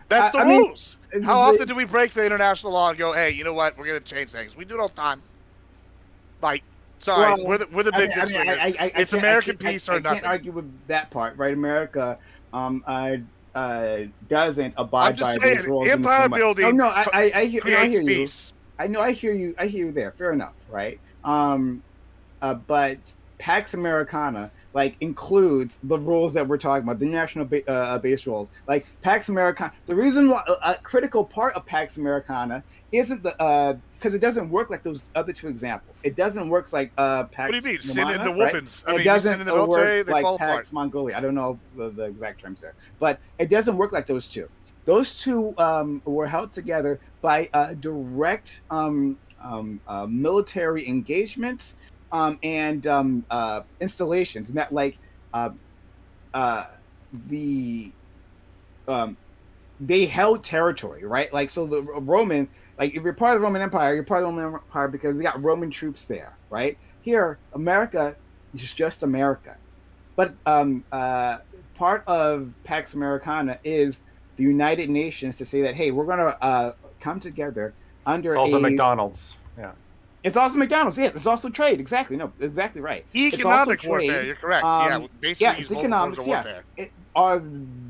That's the I mean, rules. How often do we break the international law and go, hey, you know what? We're going to change things. We do it all the time. Like, sorry, well, we're the big dick It's American peace or nothing. I can't argue with that part, right? America doesn't abide by these rules. Empire building. Oh, no, I hear you. Peace. I hear you there. Fair enough, right? But Pax Americana includes the rules that we're talking about, the national base rules. Like Pax Americana, the reason why a critical part of Pax Americana isn't because it doesn't work like those other two examples. It doesn't work like Pax. What do you mean? Romana, Send in the right? weapons. It doesn't in the military, work they like fall Pax apart. Mongolia. I don't know the exact terms there, but it doesn't work like those two. Those two were held together by direct military engagements and installations, and that they held territory, right? Like, so the Roman, if you're part of the Roman Empire, you're part of the Roman Empire because they got Roman troops there, right? Here, America is just America, but part of Pax Americana is the United Nations to say that, hey, we're going to come together under. It's also McDonald's. Yeah. It's also McDonald's. Yeah, it's also trade. Exactly. No, exactly right. Economic warfare. You're correct. Basically, it's economics. Yeah.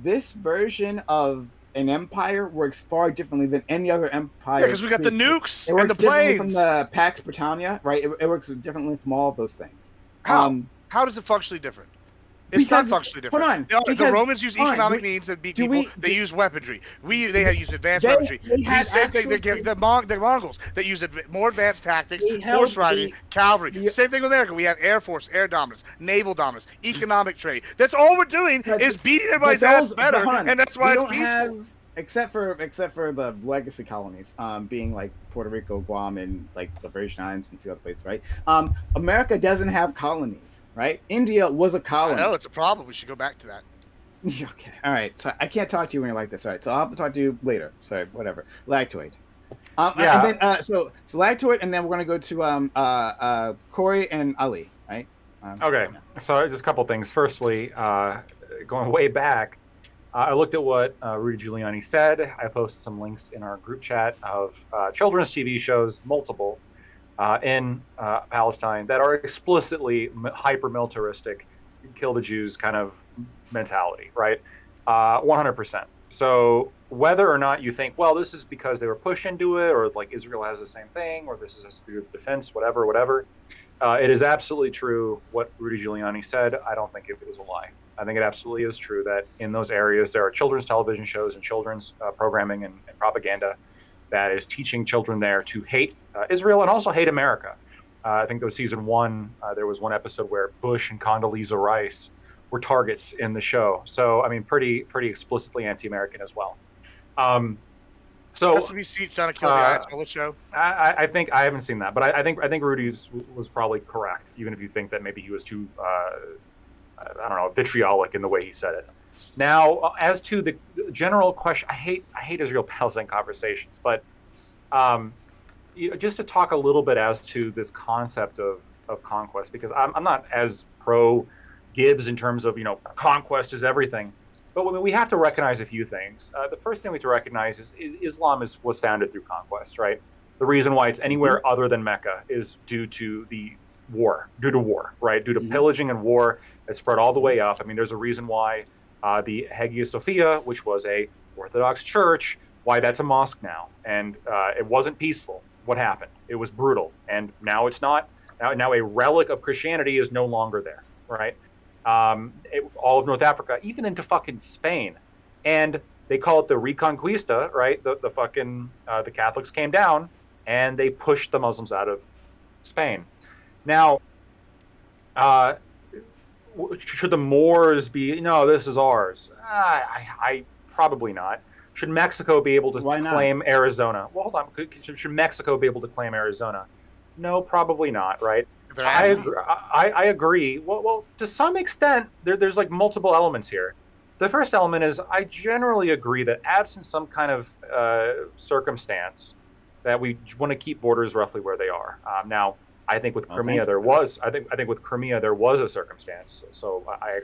This version of an empire works far differently than any other empire. Yeah, because we got the nukes and the planes. From the Pax Britannia, right? It works differently from all of those things. How does it functionally different? It's not functionally different. Hold on. The Romans use economic means to beat people. They use weaponry. They have used advanced weaponry. Same thing. The Mongols that use more advanced tactics, horse riding, cavalry. Same thing with America. We have air force, air dominance, naval dominance, economic trade. That's all we're doing is beating everybody's ass better, and that's why it's peaceful. Except for the legacy colonies, being like Puerto Rico, Guam, and the Virgin Islands and a few other places, right? America doesn't have colonies, right? India was a colony. I know, it's a problem. We should go back to that. Okay, all right. So I can't talk to you when you're like this. All right, so I'll have to talk to you later. So whatever. Lactoid. Yeah. And then, so Lactoid, and then we're gonna go to Corey and Ali, right? Okay. Yeah. So just a couple things. Firstly, going way back. I looked at what Rudy Giuliani said. I posted some links in our group chat of children's TV shows, multiple, in Palestine that are explicitly hyper-militaristic, kill the Jews kind of mentality, right? 100%. So whether or not you think, well, this is because they were pushed into it, or Israel has the same thing, or this has to do with defense, whatever, it is absolutely true what Rudy Giuliani said. I don't think it is a lie. I think it absolutely is true that in those areas there are children's television shows and children's programming and propaganda that is teaching children there to hate Israel and also hate America. I think there was season 1. There was one episode where Bush and Condoleezza Rice were targets in the show. So I mean, pretty explicitly anti-American as well. So has to be siege on a kill the Ayatollah show. I think I haven't seen that, but I think Rudy's was probably correct, even if you think that maybe he was too. I don't know, vitriolic in the way he said it. Now, as to the general question, I hate Israel-Palestine conversations, but just to talk a little bit as to this concept of conquest, because I'm not as pro Gibbs in terms of conquest is everything, but we have to recognize a few things. The first thing we have to recognize is Islam was founded through conquest, right? The reason why it's anywhere other than Mecca is due to war, right? Due to pillaging and war that spread all the way up. I mean, there's a reason why the Hagia Sophia, which was a Orthodox church, why that's a mosque now. And it wasn't peaceful. What happened? It was brutal. And now it's not. Now a relic of Christianity is no longer there, right? All of North Africa, even into fucking Spain. And they call it the Reconquista, right? The Catholics came down and they pushed the Muslims out of Spain. Now, should the Moors be, no, this is ours? I probably not. Should Mexico be able to claim Arizona? Well, hold on. Should Mexico be able to claim Arizona? No, probably not, right? I agree. Well, to some extent, there's multiple elements here. The first element is I generally agree that absent some kind of circumstance that we want to keep borders roughly where they are. Now, I think with Crimea there was I think with Crimea there was a circumstance. So I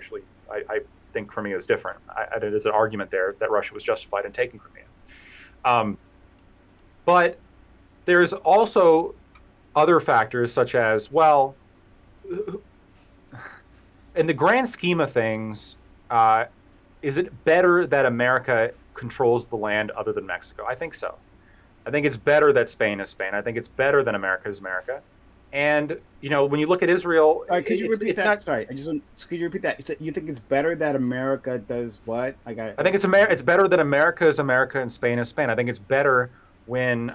think Crimea is different. I think there's an argument there that Russia was justified in taking Crimea. But there's also other factors such as, well, in the grand scheme of things, is it better that America controls the land other than Mexico? I think so. I think it's better that Spain is Spain. I think it's better than America is America. And, you know, when you look at Israel... could you repeat that? Not... Sorry, could you repeat that? You think it's better that America does what? I think it's better that America is America and Spain is Spain. I think it's better when,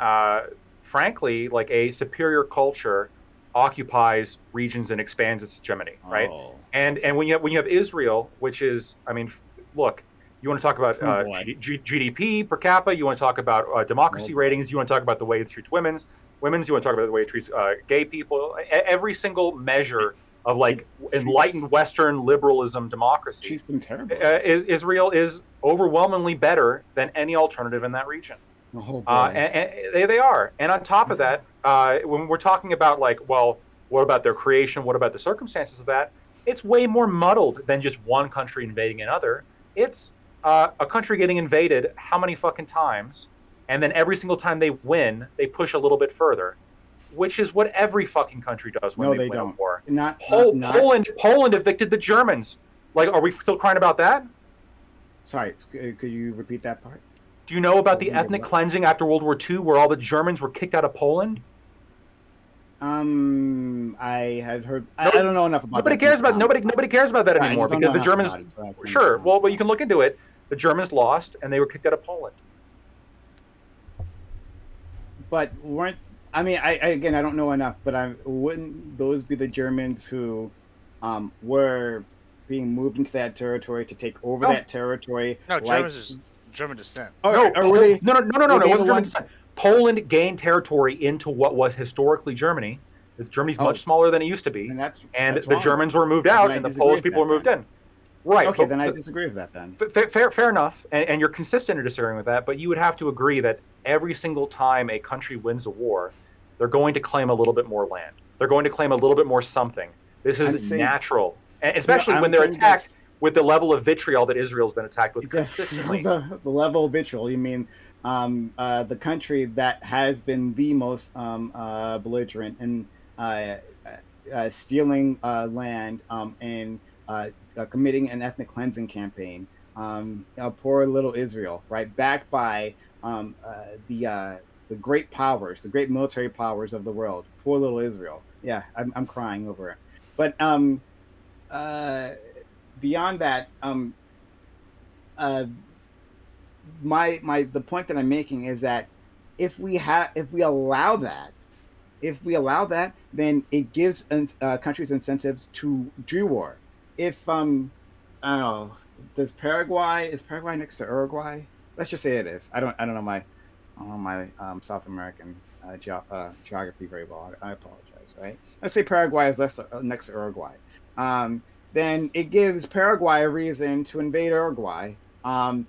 frankly, like a superior culture occupies regions and expands its hegemony, right? And when you have Israel, which is, I mean, look, you want to talk about GDP per capita, you want to talk about democracy ratings, you want to talk about the way it treats women's, you want to talk about the way it treats gay people, every single measure of like enlightened Western liberalism democracy. Treats them terrible. Israel is overwhelmingly better than any alternative in that region. And they are. And on top of that, when we're talking about like, well, what about their creation? What about the circumstances of that? It's way more muddled than just one country invading another. It's a country getting invaded how many fucking times? And then every single time they win, they push a little bit further, which is what every fucking country does when they win a war. Poland evicted the Germans. Like, are we still crying about that? Sorry, could you repeat that part? Do you know about the ethnic cleansing after World War II where all the Germans were kicked out of Poland? I have heard. I don't know enough about. Nobody cares about that anymore because the Germans. Sure, well, you can look into it. The Germans lost and they were kicked out of Poland. But weren't I don't know enough, but wouldn't those be the Germans who were being moved into that territory to take over that territory? No, Germans is German descent. No. It wasn't German descent. Poland gained territory into what was historically Germany. Germany's much smaller than it used to be, and the Germans were moved out, and the Polish people were moved in. Right. Okay, then I disagree with that. Then fair enough, and you're consistent in disagreeing with that. But you would have to agree that every single time a country wins a war, they're going to claim a little bit more land. They're going to claim a little bit more something. This is natural, and especially when they're attacked with the level of vitriol that Israel's been attacked with consistently. The level of vitriol. You mean the country that has been the most belligerent in stealing land and committing an ethnic cleansing campaign. Poor little Israel, right? Backed by the great powers, the great military powers of the world. Poor little Israel. Yeah, I'm crying over it. But beyond that, the point that I'm making is that if we allow that, then it gives countries incentives to do war. If I don't know, is Paraguay next to Uruguay? Let's just say it is. I don't know my South American geography very well. I apologize. Right? Let's say Paraguay is next to Uruguay. Then it gives Paraguay a reason to invade Uruguay and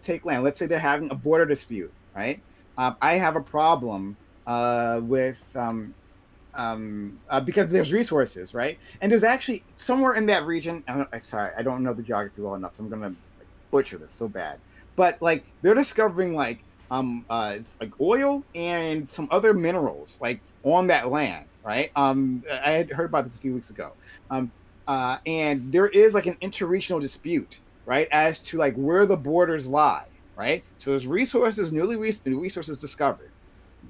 take land. Let's say they're having a border dispute, right? I have a problem with because there's resources, right? And there's actually somewhere in that region. I don't know the geography well enough, so I'm gonna butcher this so bad. But like they're discovering it's like oil and some other minerals like on that land, right? I had heard about this a few weeks ago, and there is like an interregional dispute, right, as to like where the borders lie, right? So there's resources, new resources discovered,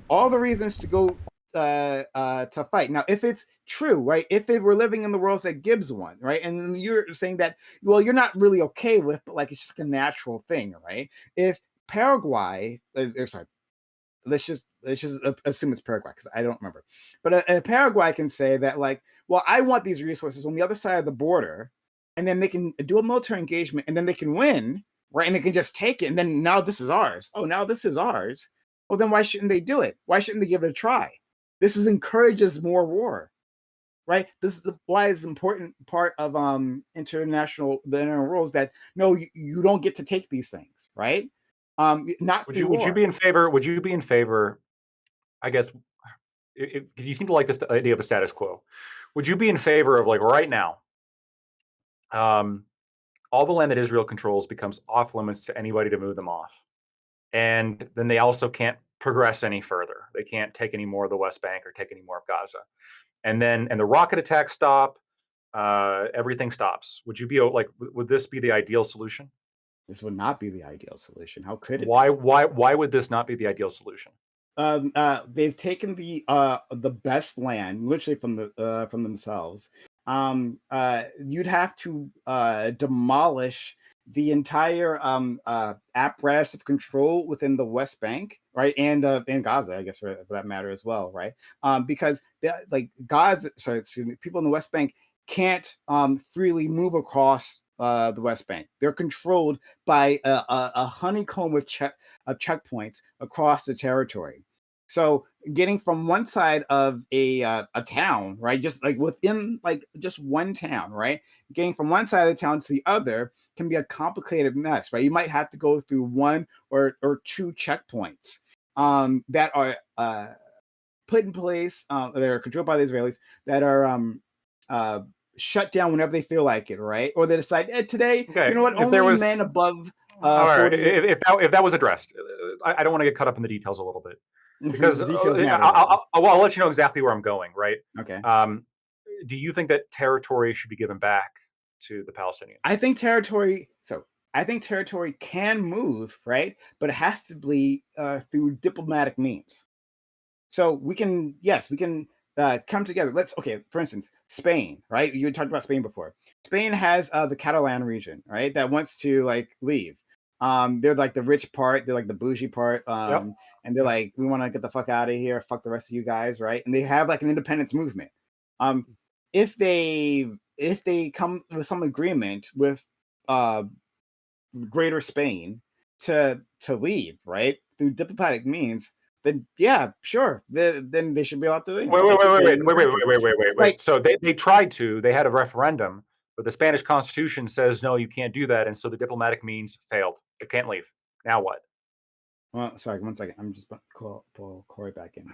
all the reasons to go to fight. Now, if it's true, right, if they were living in the worlds that Gibbs won, right, and you're saying that, well, you're not really okay with, but like it's just a natural thing, right? If Paraguay, let's just assume it's Paraguay because I don't remember, but Paraguay can say that like, well, I want these resources on the other side of the border, and then they can do a military engagement, and then they can win, right, and they can just take it, and then now this is ours. Oh, now this is ours. Well, then why shouldn't they do it? Why shouldn't they give it a try? This encourages more war, right? This is why it's an important part of the international rules that no, you don't get to take these things, right? Not would you be in favor? Would you be in favor? I guess because you seem to like this idea of a status quo. Would you be in favor of like right now? All the land that Israel controls becomes off limits to anybody to move them off, and then they also can't progress any further. They can't take any more of the West Bank or take any more of Gaza, and the rocket attacks stop. Everything stops. Would you be like? Would this be the ideal solution? This would not be the ideal solution. How could it? Why would this not be the ideal solution? They've taken the best land, literally from themselves. You'd have to demolish the entire apparatus of control within the West Bank, right, and Gaza, I guess, for that matter as well, right? Because Gaza, people in the West Bank can't freely move across the West Bank. They're controlled by a honeycomb of checkpoints across the territory. So getting from one side of a town, right, just like within just one town, right, getting from one side of the town to the other can be a complicated mess, right? You might have to go through one or two checkpoints that are put in place, that are controlled by the Israelis, that are shut down whenever they feel like it, right? Or they decide today, you know what, if only men above. All right, if that was addressed, I don't want to get caught up in the details a little bit. Because I'll let you know exactly where I'm going, right? Okay. Do you think that territory should be given back to the Palestinians? I think territory can move, right? But it has to be through diplomatic means. So we can come together. For instance, Spain, right? You talked about Spain before. Spain has the Catalan region, right? That wants to leave. They're like the rich part, they're like the bougie part, and they're like, we want to get the fuck out of here, fuck the rest of you guys, right? And they have like an independence movement. If they come with some agreement with Greater Spain to leave, right, through diplomatic means, then yeah, sure, then they should be allowed to leave. Wait. So they tried to. They had a referendum. But the Spanish Constitution says, no, you can't do that. And so the diplomatic means failed. They can't leave. Now what? Well, sorry, 1 second. I'm just about to pull Corey back in.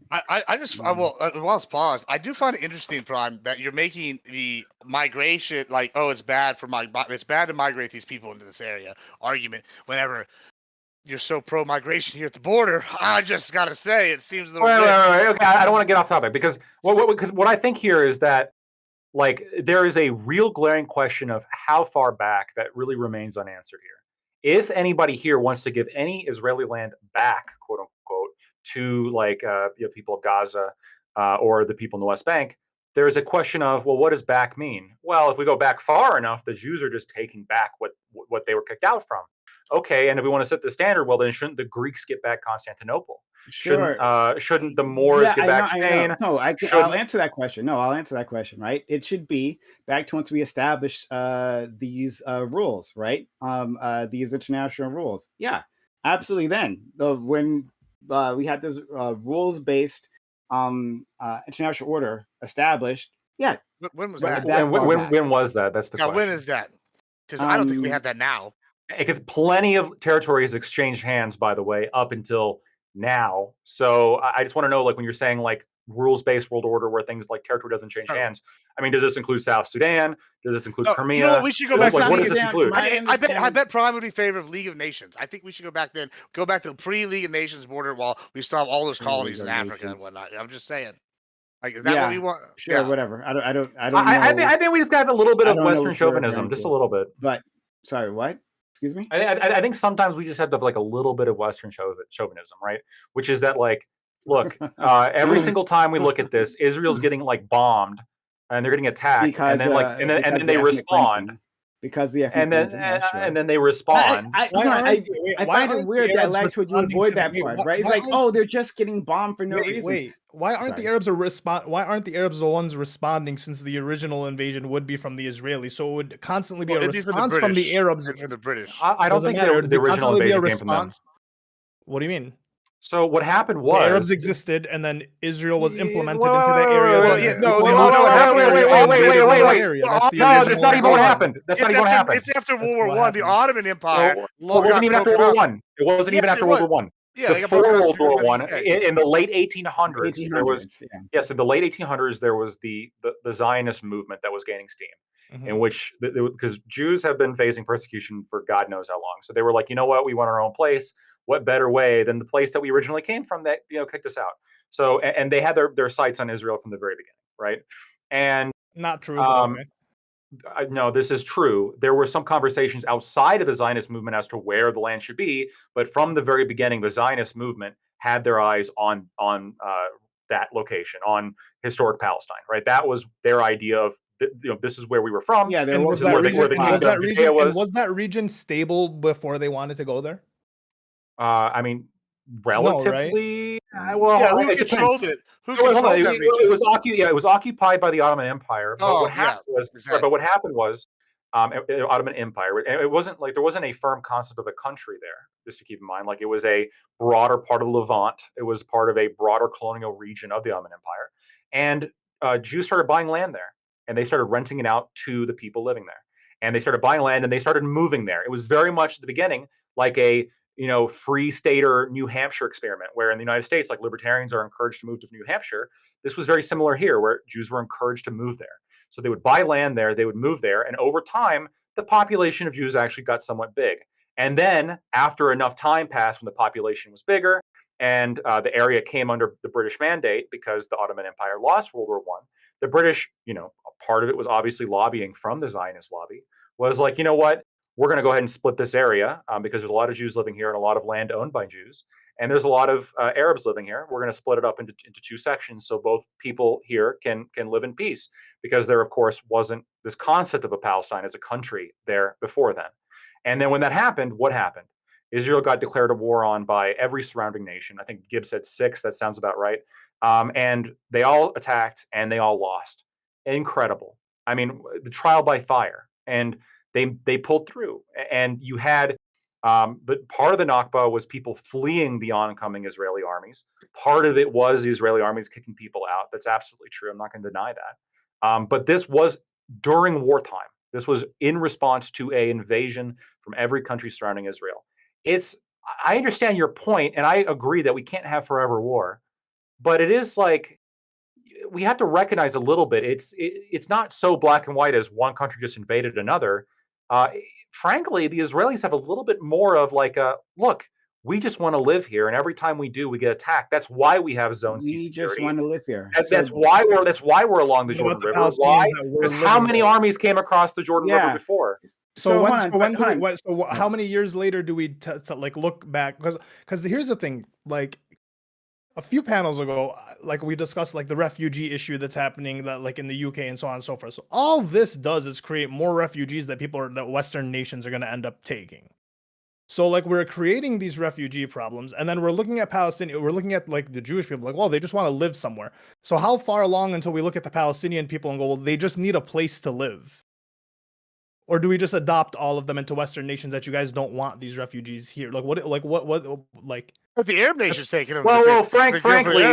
While it's paused, I do find it interesting, Prime, that you're making the migration it's bad to migrate these people into this area argument whenever you're so pro-migration here at the border. I just got to say, it seems a little Wait. Okay, I don't want to get off topic because what I think here is that there is a real glaring question of how far back that really remains unanswered here. If anybody here wants to give any Israeli land back, quote unquote, to people of Gaza or the people in the West Bank, there is a question of, well, what does back mean? Well, if we go back far enough, the Jews are just taking back what they were kicked out from. Okay, and if we want to set the standard, well, then shouldn't the Greeks get back Constantinople? Sure. Shouldn't the Moors get back Spain? No, I'll answer that question. No, I'll answer that question, right? It should be back to once we establish these rules, right? These international rules. Yeah, absolutely. Then when we had this rules-based international order established, yeah. When was that? When was that? That's the question. When is that? Because I don't think we have that now. Because plenty of territory has exchanged hands, by the way, up until now. So I just want to know, when you're saying rules-based world order where things like territory doesn't change hands, I mean, does this include South Sudan? Does this include Crimea? You know what? We should go back. What does this include? I bet Prime would be in favor of League of Nations. I think we should go back to the pre-League of Nations border while we still have all those colonies in Africa and whatnot. I'm just saying. Is that what we want? Sure, whatever. I don't know. I think we just got a little bit of Western chauvinism, just a little bit. But sorry, what? Excuse me? I think sometimes we just have to have a little bit of Western chauvinism, right? Which is that look, every single time we look at this, Israel's getting bombed and they're getting attacked, and then they respond. Because the and then they respond. I find it weird that Lex would avoid that part, right? It's they're just getting bombed for no reason. Wait, why aren't the Arabs the ones responding, since the original invasion would be from the Israelis? So it would constantly be a response from the Arabs. For the British. I don't think the original invasion came from them. What do you mean? So what happened was the Arabs existed, and then Israel was implemented Wait, into that area. Wait. No, that's not even what happened. That's not even what happened. It's after World War I. The Ottoman Empire. It wasn't even after World War I. It wasn't even after World War I. Yeah, before World War I, in the late 1800s, there was in the late 1800s there was the Zionist movement that was gaining steam, in which because Jews have been facing persecution for God knows how long, so they were like, you know what, we want our own place. What better way than the place that we originally came from that kicked us out? So and they had their sights on Israel from the very beginning, right? And not true. No, this is true. There were some conversations outside of the Zionist movement as to where the land should be, but from the very beginning, the Zionist movement had their eyes on that location, on historic Palestine, right? That was their idea of this is where we were from. Yeah, there was where that region stable before they wanted to go there? I mean, relatively. No, right? Who controlled it? It was occupied by the Ottoman Empire. But what happened was, Ottoman Empire. And it wasn't like there wasn't a firm concept of a country there. Just to keep in mind, like it was a broader part of Levant. It was part of a broader colonial region of the Ottoman Empire, and Jews started buying land there, and they started renting it out to the people living there. And they started buying land, and they started moving there. It was very much at the beginning like a free stater New Hampshire experiment, where in the United States, like libertarians are encouraged to move to New Hampshire. This was very similar here, where Jews were encouraged to move there. So they would buy land there, they would move there, and over time, the population of Jews actually got somewhat big. And then, after enough time passed, when the population was bigger and the area came under the British mandate because the Ottoman Empire lost World War I, the British, part of it was obviously lobbying from the Zionist lobby, was like, you know what? We're going to go ahead and split this area because there's a lot of Jews living here and a lot of land owned by Jews. And there's a lot of Arabs living here. We're going to split it up into two sections so both people here can live in peace, because there, of course, wasn't this concept of a Palestine as a country there before then. And then when that happened, what happened? Israel got declared a war on by every surrounding nation. I think Gibbs said 6. That sounds about right. And they all attacked and they all lost. Incredible. I mean, the trial by fire. And they pulled through, and you had but part of the Nakba was people fleeing the oncoming Israeli armies. Part of it was the Israeli armies kicking people out. That's absolutely true. I'm not going to deny that. But this was during wartime. This was in response to an invasion from every country surrounding Israel. I understand your point, and I agree that we can't have forever war, but it is like we have to recognize a little bit. It's not so black and white as one country just invaded another. Frankly, the Israelis have a little bit more of like look, we just want to live here, and every time we do, we get attacked. That's why we have Zone C security. We just want to live here. That's why we're along the Jordan River. Why? Because how many armies came across the Jordan River before? So how many years later do we like look back? Because here's the thing, like a few panels ago, like we discussed like the refugee issue that's happening that like in the UK and so on and so forth. So all this does is create more refugees that Western nations are going to end up taking. So like we're creating these refugee problems, and then we're looking at Palestinian, we're looking at like the Jewish people, like, well, they just want to live somewhere. So how far along until we look at the Palestinian people and go, well, they just need a place to live? Or do we just adopt all of them into Western nations that you guys don't want these refugees here? Like what? But the Arab nations taking them. Well, frankly,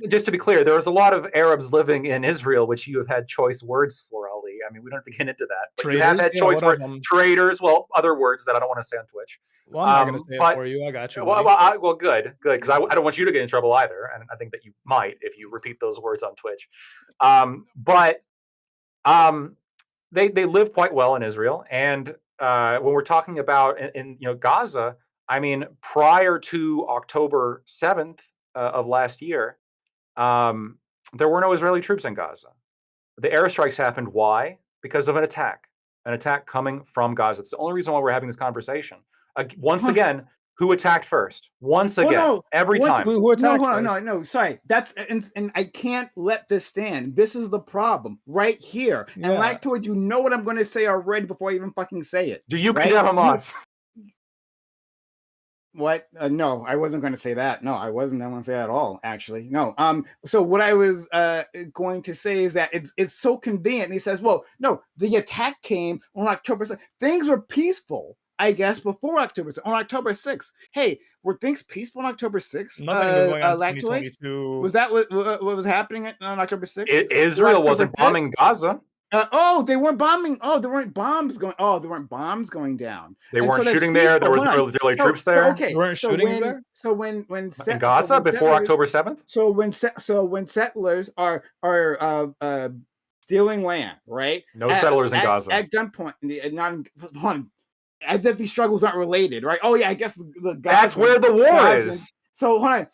just to be clear, there was a lot of Arabs living in Israel, which you have had choice words for, Ali. I mean, we don't have to get into that. But traitors, you have had choice words. Traitors, well, other words that I don't want to say on Twitch. Well, I'm not going to say it for you. I got you. Well, good, because I don't want you to get in trouble either, and I think that you might if you repeat those words on Twitch. They live quite well in Israel, and when we're talking about in Gaza, I mean, prior to October 7th of last year, there were no Israeli troops in Gaza. The airstrikes happened. Why? Because of an attack coming from Gaza. It's the only reason why we're having this conversation. Once again, who attacked first? Every time. Who attacked first? No. Sorry. That's and I can't let this stand. This is the problem right here. Yeah. And Lactoid, you know what I'm going to say already before I even fucking say it. Do you condemn Hamas? What? No, I wasn't going to say that. No, I wasn't going to say that at all, actually. No. So what I was going to say is that it's so convenient. And he says, well, no, the attack came on October 7th. Things were peaceful I guess before October 6th, on October 6th. Hey, were things peaceful on October 6th? Nothing was going on in 2022. Was that what was happening on October 6th? Israel wasn't bombing Gaza. They weren't bombing. There weren't bombs going. There weren't bombs going down. They weren't shooting there. There was no Israeli troops there. Okay, they weren't shooting there. So when in Gaza before October 7th. So when settlers are stealing land, right? No settlers in Gaza at gunpoint. Not as if these struggles aren't related, right? Oh yeah, I guess that's where the war is. So hold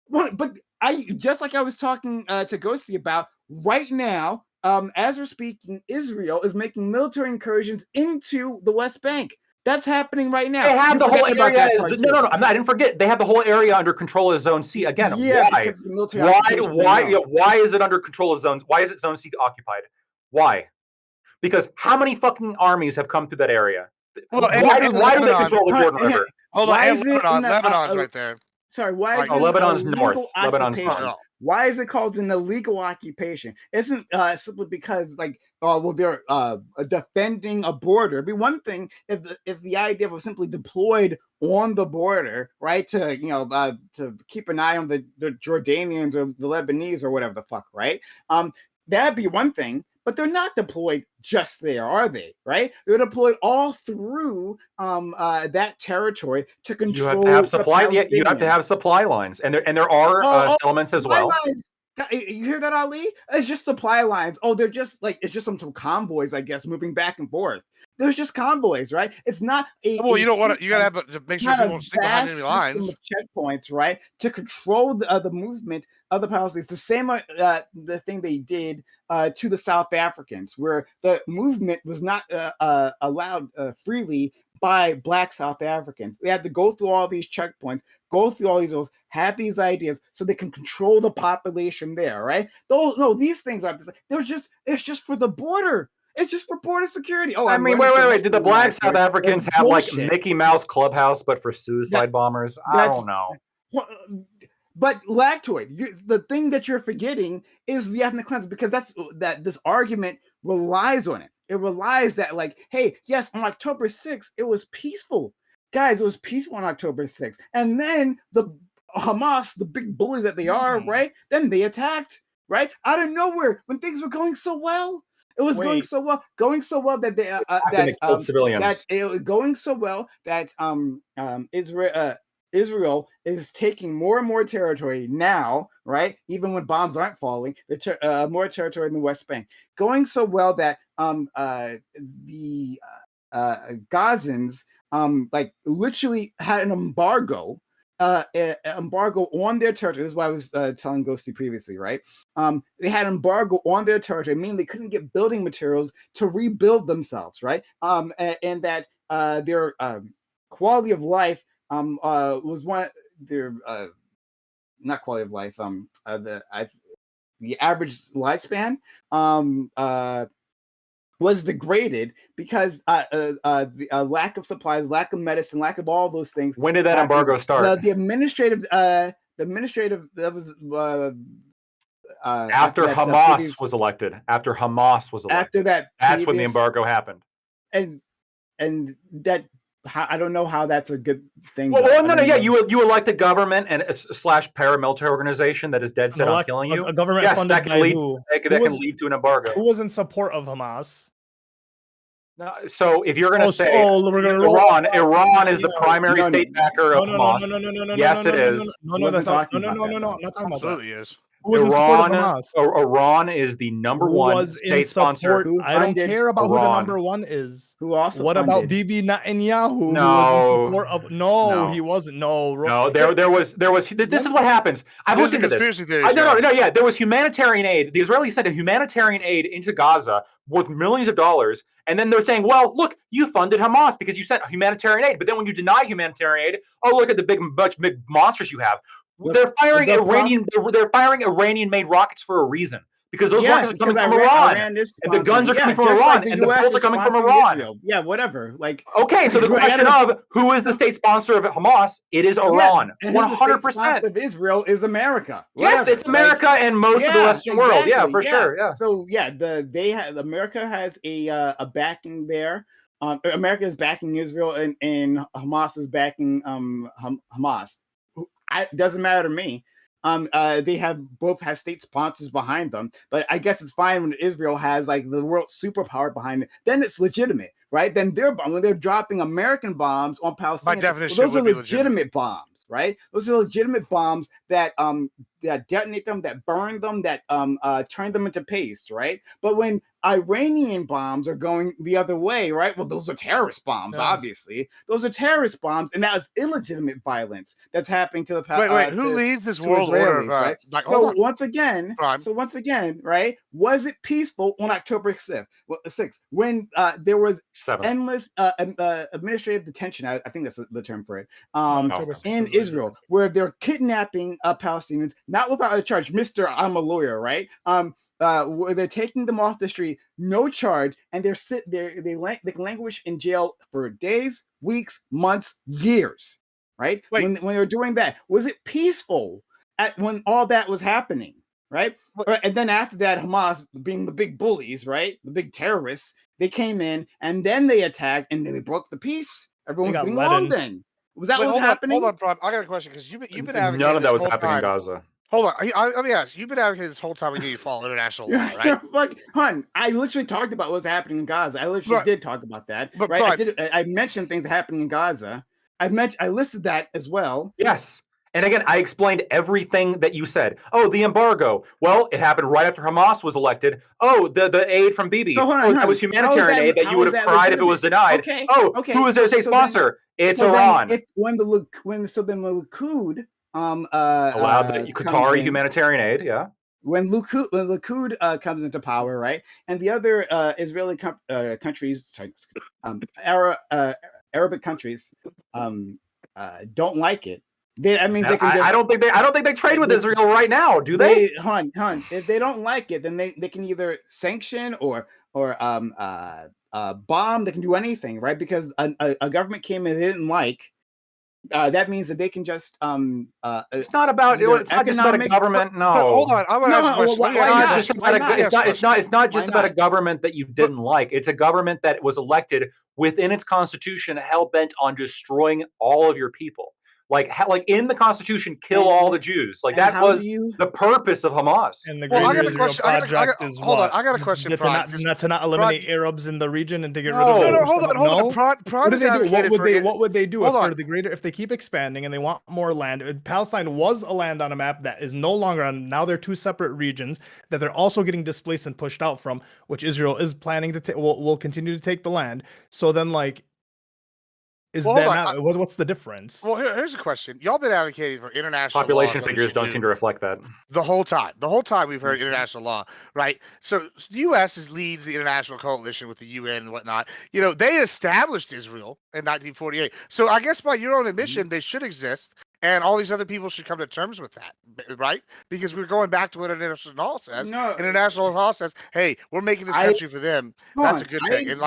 on, but I just like I was talking to Ghosty about right now. As we're speaking, Israel is making military incursions into the West Bank. That's happening right now. They have the whole area. No. I didn't forget. They have the whole area under control of Zone C. Again, yeah, why is it under control of Zone? Why is it Zone C occupied? Why? Because how many fucking armies have come through that area? Well, why do they control the Jordan River? Hold on, Lebanon's right there. Sorry, why is it Lebanon's north? Lebanon's north. Why is it called an illegal occupation? Isn't simply because they're defending a border. It'd be one thing if the idea was simply deployed on the border, right? To keep an eye on the Jordanians or the Lebanese or whatever the fuck, right? That'd be one thing. But they're not deployed just there, are they? Right? They're deployed all through that territory to control. You have to have supply. Yeah, you have to have supply lines, and there are settlements as well. Lines. You hear that, Ali? It's just supply lines. They're just it's just some convoys, I guess, moving back and forth. There's just convoys, right? It's not you don't want to. You gotta have to make sure people don't stick behind any lines. Of checkpoints, right, to control the movement of the Palestinians. The same the thing they did to the South Africans, where the movement was not allowed freely by Black South Africans. They had to go through all these checkpoints, go through all these rules, have these ideas, so they can control the population there, right? These things aren't. It's just for the border. It's just for border security. I mean, wait. Did the Black South Africans have bullshit. Like Mickey Mouse Clubhouse, but for suicide bombers? I don't know. But Lactoid, the thing that you're forgetting is the ethnic cleansing, because this argument relies on it. It relies that, hey, yes, on October 6th, it was peaceful. Guys, it was peaceful on October 6th. And then the Hamas, the big bullies that they are, right? Then they attacked, right? Out of nowhere, when things were going so well. It was going so well that they civilians. Israel is taking more and more territory now, right? Even when bombs aren't falling, more territory in the West Bank. Going so well that the Gazans literally had an embargo. Embargo on their territory. This is why I was telling Ghosty previously, right? They had embargo on their territory, meaning they couldn't get building materials to rebuild themselves, right? And that their quality of life was one. Their not quality of life. The average lifespan was degraded because the lack of supplies, lack of medicine, lack of all those things. When did that embargo start? The administrative that was after Hamas was elected. After Hamas was elected. After that, that's when the embargo happened. And that I don't know how that's a good thing. Well, no, yeah, you elect a government and / paramilitary organization that is dead set on killing you. A government funded by who? That can lead to an embargo. Who was in support of Hamas? No, so if you're going to say Iran is the primary state backer of Hamas, yes, it is. No, that's not. No, not talking about that. Is. Who was in support of Hamas? Iran is the number one state sponsor. I don't care about who the number one is. Who also? What about Bibi Netanyahu? No, he wasn't. No, there was. This is what happens. I've looked into this. No. Yeah, there was humanitarian aid. The Israelis sent a humanitarian aid into Gaza worth millions of dollars, and then they're saying, "Well, look, you funded Hamas because you sent humanitarian aid." But then when you deny humanitarian aid, look at the big monsters you have. They're firing Iranian-made rockets for a reason, because those rockets are coming from Iran, and the guns are coming from Iran, and the bullets are coming from Iran. Israel. Yeah, whatever. Okay, so the question of who is the state sponsor of Hamas? It is Iran, 100%. Of Israel is America. Whatever. Yes, it's America and most of the Western world. Yeah, for sure. Yeah. So America has a backing there. America is backing Israel, and Hamas is backing Hamas. It doesn't matter to me. They both have state sponsors behind them, but I guess it's fine when Israel has like the world's superpower behind it. Then it's legitimate, right? Then when they're dropping American bombs on Palestine, those are legitimate bombs, right? Those are legitimate bombs that detonate them, that burn them, that turn them into paste, right? But when Iranian bombs are going the other way, right? Well, those are terrorist bombs, obviously. Those are terrorist bombs, and that is illegitimate violence that's happening to the Wait, who leads this world order? Right? Once again, right? Was it peaceful on October 6th when there was endless administrative detention? I think that's the term for it. In Israel, where they're kidnapping Palestinians, not without a charge. Mister, I'm a lawyer, right? Where they're taking them off the street, no charge, and they languish in jail for days, weeks, months, years, right? When they're doing that, was it peaceful when all that was happening, right? And then after that, Hamas being the big bullies, right, the big terrorists, they came in and then they attacked and then they broke the peace. Everyone's getting along then. Was that what was happening? Hold on, Bron. I got a question because you've been advocating. None of that was happening in Gaza. Hold on. Let me ask. You've been advocating this whole time you follow international law, right? Fuck, hun, I literally talked about what's happening in Gaza. I literally did talk about that. But right? I mentioned things happening in Gaza. I listed that as well. Yes. And again, I explained everything that you said. Oh, the embargo. Well, it happened right after Hamas was elected. Oh, the aid from Bibi. That was humanitarian aid that you would have cried if it was denied. Okay. Who is their state sponsor? It's Iran. When the Likud allowed the Qatari humanitarian aid, yeah. When Likud comes into power, right, and the other Israeli countries, Arabic countries, don't like it. That means they can just. I don't think they trade with Israel right now, do they? Hun, if they don't like it, then they can either sanction or bomb. They can do anything, right? Because a government came in they didn't like. That means that they can just. It's not about. It's not just about a government. No. But hold on. I want to ask a question. It's not just about a government that you didn't like. It's a government that was elected within its constitution, hell bent on destroying all of your people. Like in the Constitution, kill all the Jews. Like that was the purpose of Hamas. And the Greater Israel Project is hold on, I got a question. To not eliminate Arabs in the region and to get rid of them. Hold on. What would they do if they keep expanding and they want more land? Palestine was a land on a map that is no longer on. Now they're two separate regions that they're also getting displaced and pushed out from, which Israel is planning to will continue to take the land. So then, like. What's the difference? Well, here's a question. Y'all been advocating for international population figures don't seem to reflect that. The whole time we've heard international law, right? So the U.S. leads the international coalition with the UN and whatnot. You know, they established Israel in 1948. So I guess by your own admission, they should exist. And all these other people should come to terms with that, right? Because we're going back to what international law says. No, international law says, "Hey, we're making this country for them." That's a good thing. And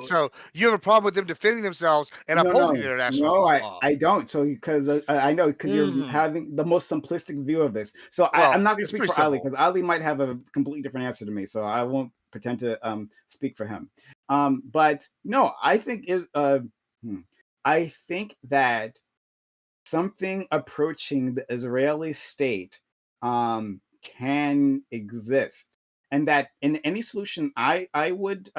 so you have a problem with them defending themselves and upholding the international law. I don't. So because I know because you're having the most simplistic view of this. So I'm not going to speak for Ali because Ali might have a completely different answer to me. So I won't pretend to speak for him. But no, I think I think that. Something approaching the Israeli state can exist, and that in any solution I would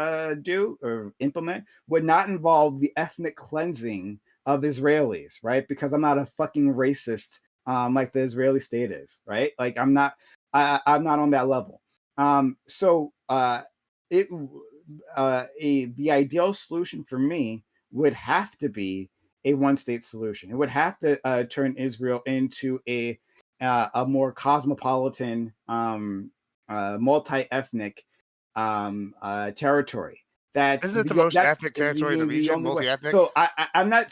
do or implement would not involve the ethnic cleansing of Israelis, right? Because I'm not a fucking racist like the Israeli state is, right? Like I'm not on that level. So the ideal solution for me would have to be a one-state solution. It would have to turn Israel into a more cosmopolitan, multi-ethnic territory. That isn't it the most ethnic territory in the region, multi-ethnic. So I'm not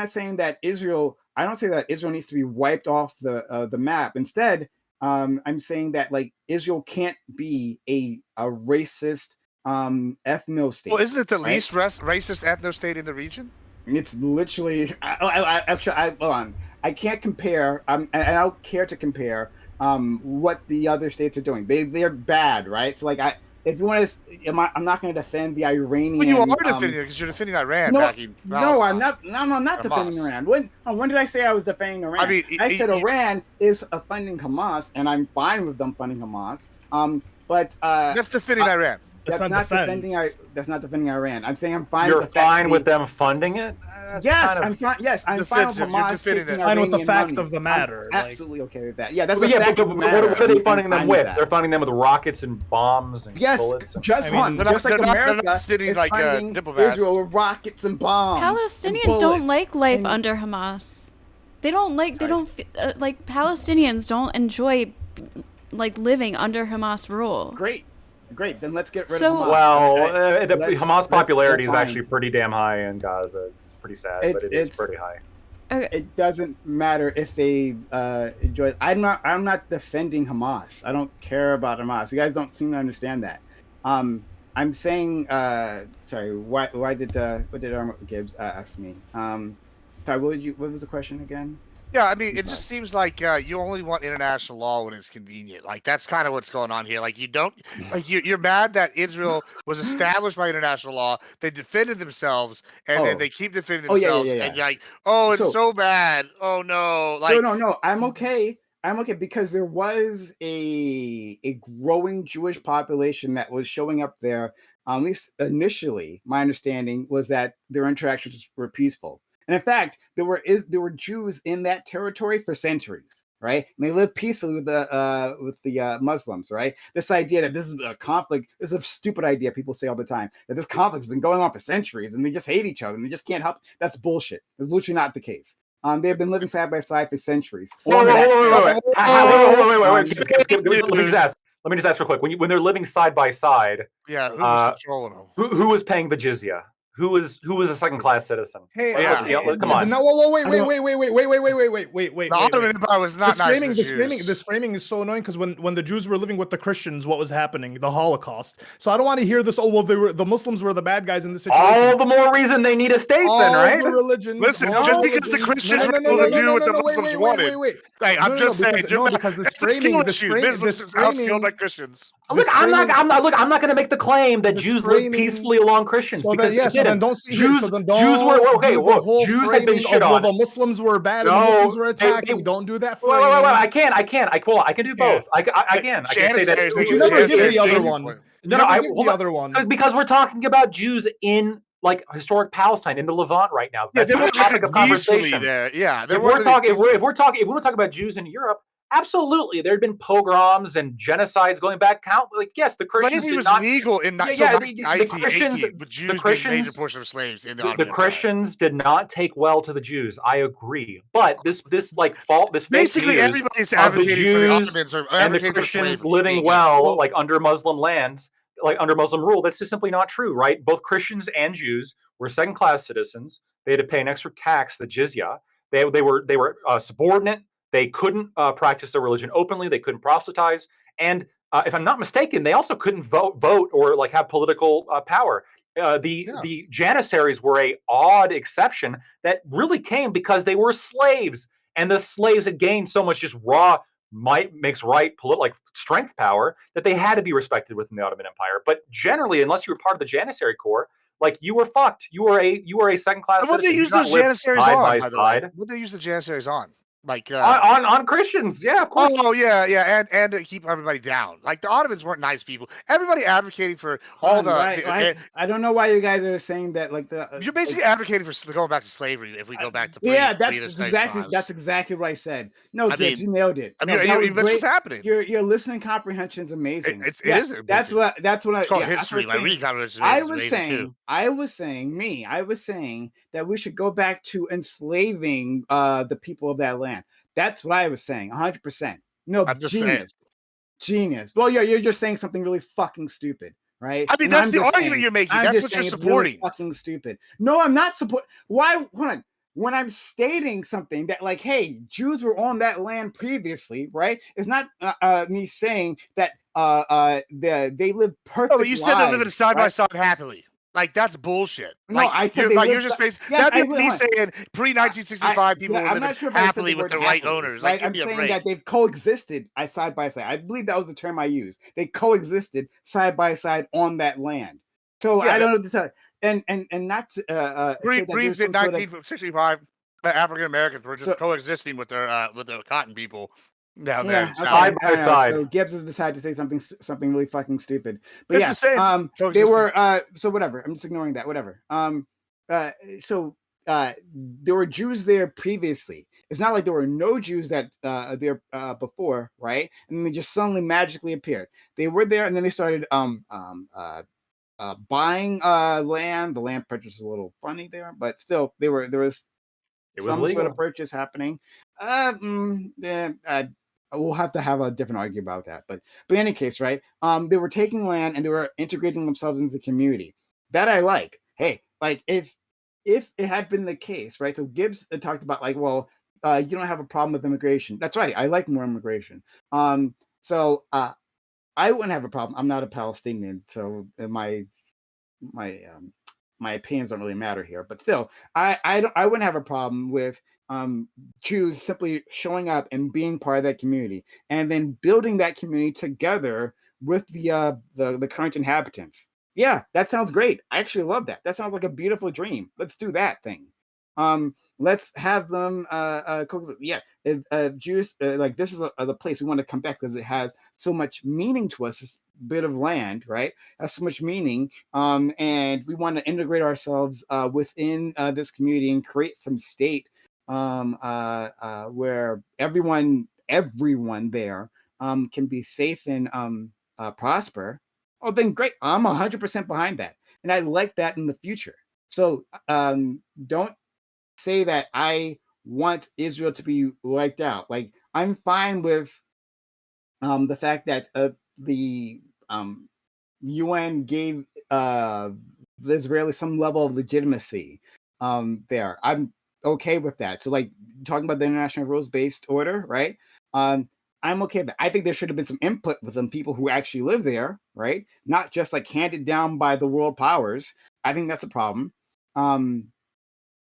saying that Israel. I don't say that Israel needs to be wiped off the map. Instead, I'm saying that like Israel can't be a racist ethno state. Well, isn't it the least racist ethno state in the region? It's literally. Hold on. I can't compare. And I don't care to compare. What the other states are doing. They're bad, right? So like if you want to, I'm not going to defend the Iranian. Well, you are defending it because you're defending Iran. No, I'm not. No, I'm not defending Iran. When did I say I was defending Iran? I mean, I said Iran is funding Hamas, and I'm fine with them funding Hamas. But that's defending Iran. That's not defending. That's not defending Iran. I'm saying I'm fine. You're fine with them funding it. Yes, I'm fine. Yes, I'm fine with Hamas. Fine with the fact of the matter. I'm absolutely okay with that. Yeah, that's the fact of the matter. What are they funding them with? They're funding them with rockets and bombs and bullets. Just like America, they're not sitting like diplomats. Israel with rockets and bombs. Palestinians don't like life under Hamas. They don't like. They don't like. Palestinians don't enjoy like living under Hamas rule. Great, then let's get rid of Hamas. Well, Hamas popularity is actually pretty damn high in Gaza. It's pretty sad, but it is pretty high. Okay. It doesn't matter if they enjoy it. I'm not defending Hamas. I don't care about Hamas. You guys don't seem to understand that. I'm saying sorry, what did Armor Gibbs ask me? Sorry, what was the question again? Yeah, I mean, it just seems like you only want international law when it's convenient. Like that's kind of what's going on here. Like you don't, like you're mad that Israel was established by international law. They defended themselves, and then they keep defending themselves. Yeah. And you're like, oh, it's so bad. Oh no, like no. I'm okay. Because there was a growing Jewish population that was showing up there. At least initially, my understanding was that their interactions were peaceful. And in fact, there were Jews in that territory for centuries, right? And they lived peacefully with the Muslims, right? This idea that this is a conflict, this is a stupid idea people say all the time, that this conflict's been going on for centuries and they just hate each other and they just can't help. That's bullshit. It's literally not the case. They've been living side by side for centuries. Wait. Let me just ask real quick. When they're living side by side, who's controlling them? Who was paying the jizya? Who was a second-class citizen? Hey, come on. No, wait. The Ottoman Empire was not nice. This framing is so annoying because when the Jews were living with the Christians, what was happening? The Holocaust. So I don't want to hear this. Oh well, the Muslims were the bad guys in this situation. All the more reason they need a state, then, right? The religions. Listen, just because the Christians were able to do what the Muslims wanted. Hey, I'm just saying. Because this framing, killed by Christians. Look, I'm not going to make the claim that Jews lived peacefully along Christians because then don't see Jews had been shit on. The Muslims were bad and the Muslims were attacking. Don't do that. Wait, I can do both. I can say that. You never give the other one. The other one because we're talking about Jews in like historic Palestine in the Levant right now. That's the topic of conversation. If we're talking about Jews in Europe. Absolutely, there had been pogroms and genocides going back. Yes, the Christians did not legal in the Christians. But Jews made a major portion of slaves in the Christians did not take well to the Jews. I agree, but this basically everybody's advocating for the Ottomans and the Christians living well like under Muslim lands, like under Muslim rule. That's just simply not true, right? Both Christians and Jews were second-class citizens. They had to pay an extra tax, the jizya. They were subordinate. They couldn't practice their religion openly. They couldn't proselytize. And if I'm not mistaken, they also couldn't vote or like have political power. The Janissaries were an odd exception that really came because they were slaves. And the slaves had gained so much just raw might makes right strength power that they had to be respected within the Ottoman Empire. But generally, unless you were part of the Janissary Corps, like you were fucked. You were a second-class citizen. What they use those Janissaries on? What they use the Janissaries on? Like on Christians, yeah, of course. Oh yeah, and to keep everybody down. Like the Ottomans weren't nice people. Everybody advocating for all I don't know why you guys are saying that. Like you're basically advocating for going back to slavery. If we go back to that's exactly what I said. No, Gibbs, you nailed it. I mean, that's what's happening. Your listening comprehension is amazing. It is. That's what it's called history. My reading comprehension is amazing too. I was saying that we should go back to enslaving the people of that land. That's what I was saying, 100%. No, I'm just genius. Well, you're just saying something really fucking stupid, right? I mean, that's the argument you're making. That's what you're supporting. Really fucking stupid. No, I'm not supporting. Why? When I'm stating something that, like, hey, Jews were on that land previously, right? It's not me saying that they lived perfect. No, but you said they're living side by side happily. Like that's bullshit. No, like, I said you're just that'd be me saying pre-1965 people were living happily with their white owners. Like, I'm saying that they've coexisted side by side. I believe that was the term I used. They coexisted side by side on that land. So I don't know what to tell you. And not say that there's some 1965 African Americans were just coexisting with their cotton people. Down there, side by side. So Gibbs has decided to say something really fucking stupid. But it's the same. They were so whatever. I'm just ignoring that. Whatever. There were Jews there previously. It's not like there were no Jews that there before, right? And then they just suddenly magically appeared. They were there, and then they started buying land. The land purchase is a little funny there, but still, there was some legal. sort of purchase happening. We'll have to have a different argument about that. But in any case, right? They were taking land and they were integrating themselves into the community. That I like. Hey, like if it had been the case, right? So Gibbs talked about like, well, you don't have a problem with immigration. That's right. I like more immigration. So I wouldn't have a problem. I'm not a Palestinian, so my opinions don't really matter here. But still, I wouldn't have a problem with Jews simply showing up and being part of that community, and then building that community together with the current inhabitants. Yeah, that sounds great. I actually love that. That sounds like a beautiful dream. Let's do that thing. Let's have them if Jews like this is the place we want to come back because it has so much meaning to us. This bit of land, right, has so much meaning, and we want to integrate ourselves within this community and create some state where everyone there can be safe and prosper. Oh, then great. I'm 100% behind that, and I like that in the future. So don't say that I want Israel to be wiped out. Like I'm fine with the fact that the UN gave the Israelis some level of legitimacy there. I'm okay with that. So like talking about the international rules-based order, right? I'm okay with that. I think there should have been some input with some people who actually live there, right? Not just like handed down by the world powers. I think that's a problem.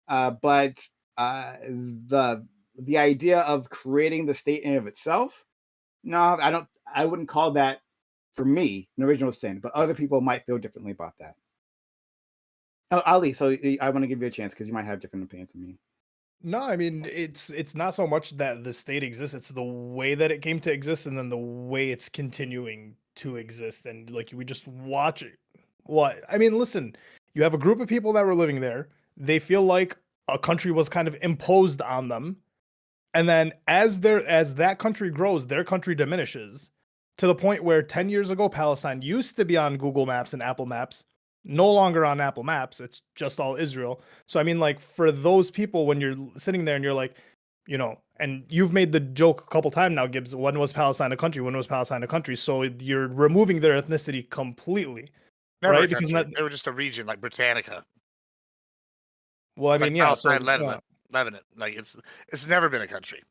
But the idea of creating the state in and of itself, no, I wouldn't call that, for me, an original sin. But other people might feel differently about that. Oh, Ali, so I want to give you a chance because you might have different opinions than me. No, I mean it's not so much that the state exists; it's the way that it came to exist, and then the way it's continuing to exist. And like we just watch it. What I mean, listen, you have a group of people that were living there. They feel like a country was kind of imposed on them, and then as that country grows, their country diminishes to the point where 10 years ago, Palestine used to be on Google Maps and Apple Maps. No longer on Apple Maps, it's just all Israel. So I mean, like for those people, when you're sitting there and you're like, and you've made the joke a couple times now, Gibbs, when was Palestine a country? When was Palestine a country? So you're removing their ethnicity completely, right? Because they were just a region like Britannica. Well, I mean, yeah, Palestine, Lebanon, like it's never been a country.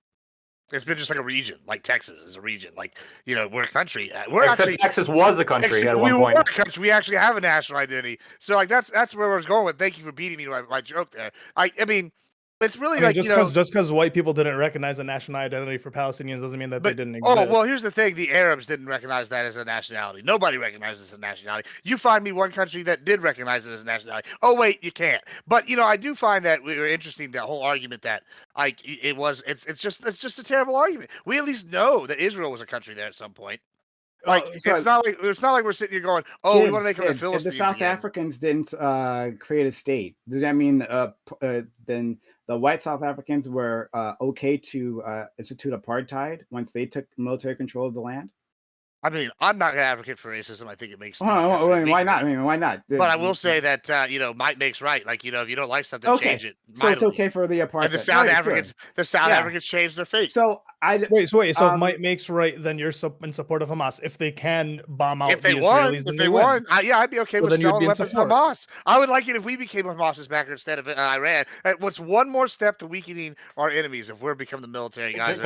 It's been just like a region, like Texas is a region. Like, we're a country. Except Texas was a country at one point. We were a country. We actually have a national identity. So, like, that's where I was going with. Thank you for beating me to my joke there. I mean, it's really just because white people didn't recognize a national identity for Palestinians doesn't mean that they didn't exist. Oh, well, here's the thing. The Arabs didn't recognize that as a nationality. Nobody recognizes it as a nationality. You find me one country that did recognize it as a nationality. Oh, wait, you can't. But, I do find that we were interesting, that whole argument that it's just a terrible argument. We at least know that Israel was a country there at some point. Like it's not like we're sitting here going, oh, we want to make them the Philistines. If the South Africans didn't create a state, does that mean then the white South Africans were okay to institute apartheid once they took military control of the land? I mean, I'm not an advocate for racism. I think it makes. Why not? I mean, why not? But I will say that might makes right. Like if you don't like something, change it. So it's okay for the apartheid. And the South Africans changed their fate. So wait. So if might makes right, then you're in support of Hamas. If they can bomb out the Israelis, if they won, I'd be okay with selling weapons to Hamas. I would like it if we became Hamas's backer instead of Iran. What's one more step to weakening our enemies if we're become the military guys?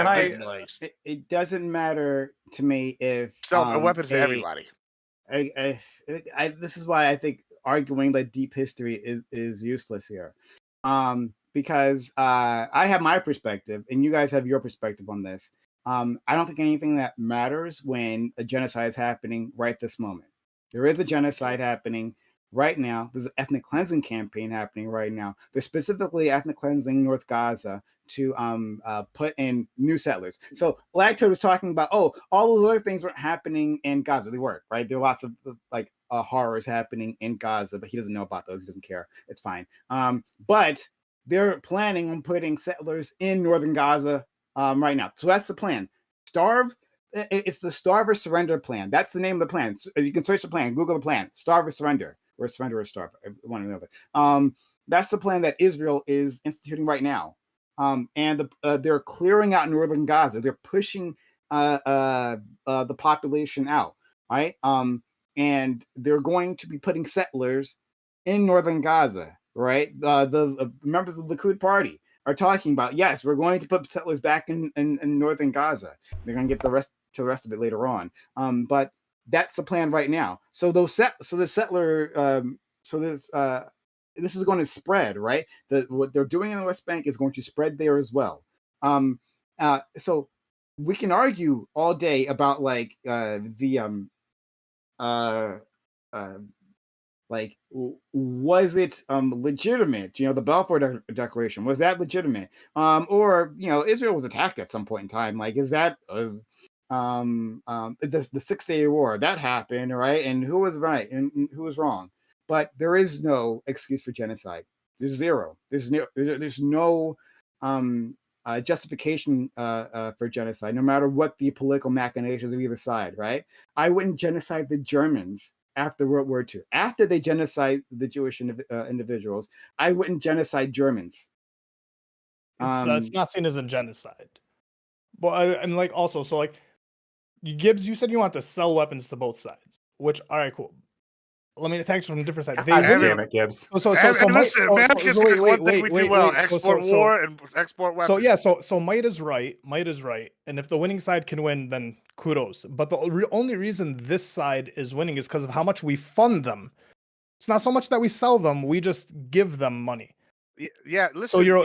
It doesn't matter to me if sell weapons to everybody. This is why I think arguing that deep history is useless here, because I have my perspective and you guys have your perspective on this. I don't think anything that matters when a genocide is happening right this moment. There is a genocide happening right now. There's an ethnic cleansing campaign happening right now. There's specifically ethnic cleansing North Gaza to put in new settlers. So Lacto was talking about, all those other things weren't happening in Gaza. They weren't, right? There are lots of like horrors happening in Gaza, but he doesn't know about those. He doesn't care. It's fine. But they're planning on putting settlers in northern Gaza right now. So that's the plan. It's the Starve or Surrender plan. That's the name of the plan. So you can search the plan, Google the plan, Starve or Surrender, or Surrender or Starve, one or the other. That's the plan that Israel is instituting right now. And they're clearing out northern Gaza. They're pushing the population out, right? And they're going to be putting settlers in northern Gaza, right? The members of the Likud party are talking about, yes, we're going to put settlers back in northern Gaza. They're going to get the rest of it later on. But that's the plan right now. So this is going to spread, right? What they're doing in the West Bank is going to spread there as well. So we can argue all day about like like, was it legitimate? The Balfour Declaration, was that legitimate? Or Israel was attacked at some point in time. Like, is that the 6-Day War that happened, right? And who was right and who was wrong? But there is no excuse for genocide. There's zero. There's no justification for genocide, no matter what the political machinations of either side, right? I wouldn't genocide the Germans after World War II. After they genocide the Jewish individuals, I wouldn't genocide Germans. It's not seen as a genocide. But and like also, so like Gibbs, you said you want to sell weapons to both sides, which all right, cool. Let me thanks from a different side. Damn it, Gibbs. Export war and export weapons. So might is right, and if the winning side can win, then kudos. But the only reason this side is winning is because of how much we fund them. It's not so much that we sell them; we just give them money. Yeah, listen. You're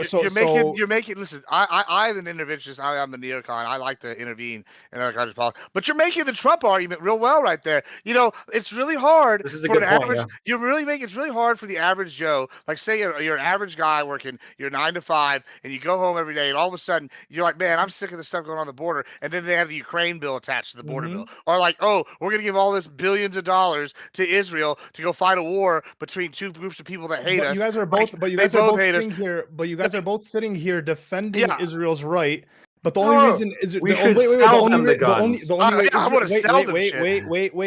making. Listen, I'm an interventionist. I'm a neocon. I like to intervene in other countries' politics. But you're making the Trump argument real well right there. It's really hard. This is a good point. It's really hard for the average Joe. Like, say you're an average guy working your 9 to 5, and you go home every day, and all of a sudden you're like, man, I'm sick of the stuff going on the border. And then they have the Ukraine bill attached to the border bill, or like, we're gonna give all this billions of dollars to Israel to go fight a war between two groups of people that hate us. You guys are both. You guys are both sitting here defending Israel's right. But the only reason is we should sell them the guns. The only way I want to sell them. Wait.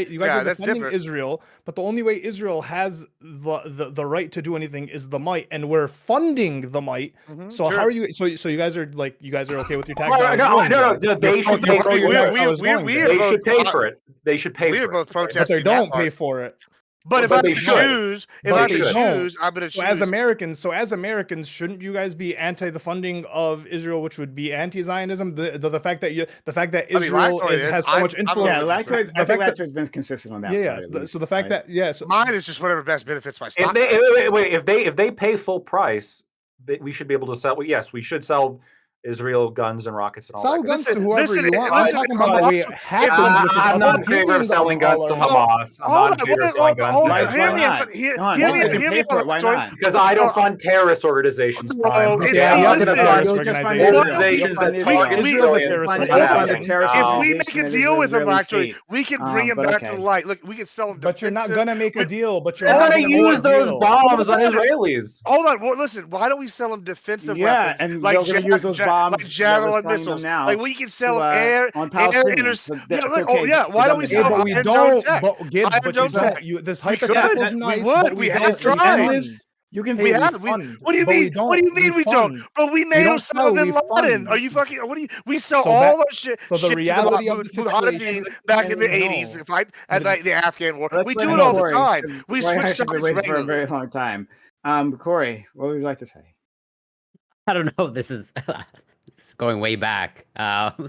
You guys are defending Israel, but the only way Israel has the right to do anything is the might, and we're funding the might. So how are you? So you guys are okay with your tax? No. They should pay for it. They should pay for it. They should pay for it. We are both protesting. But they don't pay for it. But if I could choose, I'm going to choose. As Americans, shouldn't you guys be anti the funding of Israel, which would be anti-Zionism? The fact that Israel has so much influence. I think Lacto's been consistent on that. Yeah. So the fact that mine is just whatever best benefits my stock. If they pay full price, we should be able to sell. Well, yes, we should sell Israel guns and rockets and all sell that. Guns to whoever you want. I'm talking about the way it happens. I'm not in favor of selling guns to Hamas. I'm not in favor of selling guns. Hear me out. Because I don't fund terrorist organizations. Organizations that target civilians. If we make a deal with them, actually, we can bring them back to light. Look, we can sell them. But you're not gonna make a deal. But you're going to use those bombs on Israelis. Hold on. Well, listen. Why don't we sell them defensive weapons? And they're going to use those bombs. Like javelin missiles. Now like we can sell air interceptors. Why don't we sell them? We don't. This hypothetical is nice. We have tried. You can. We have. What do you mean? What do you mean we don't? But we made Osama bin Laden. Are you fucking? What do you? We sell all our shit. So the reality of the situation back in the 80s, at the Afghan war, we do it all the time. We switch sides for a very long time. Corey, what would you like to say? I don't know. This is going way back. I'm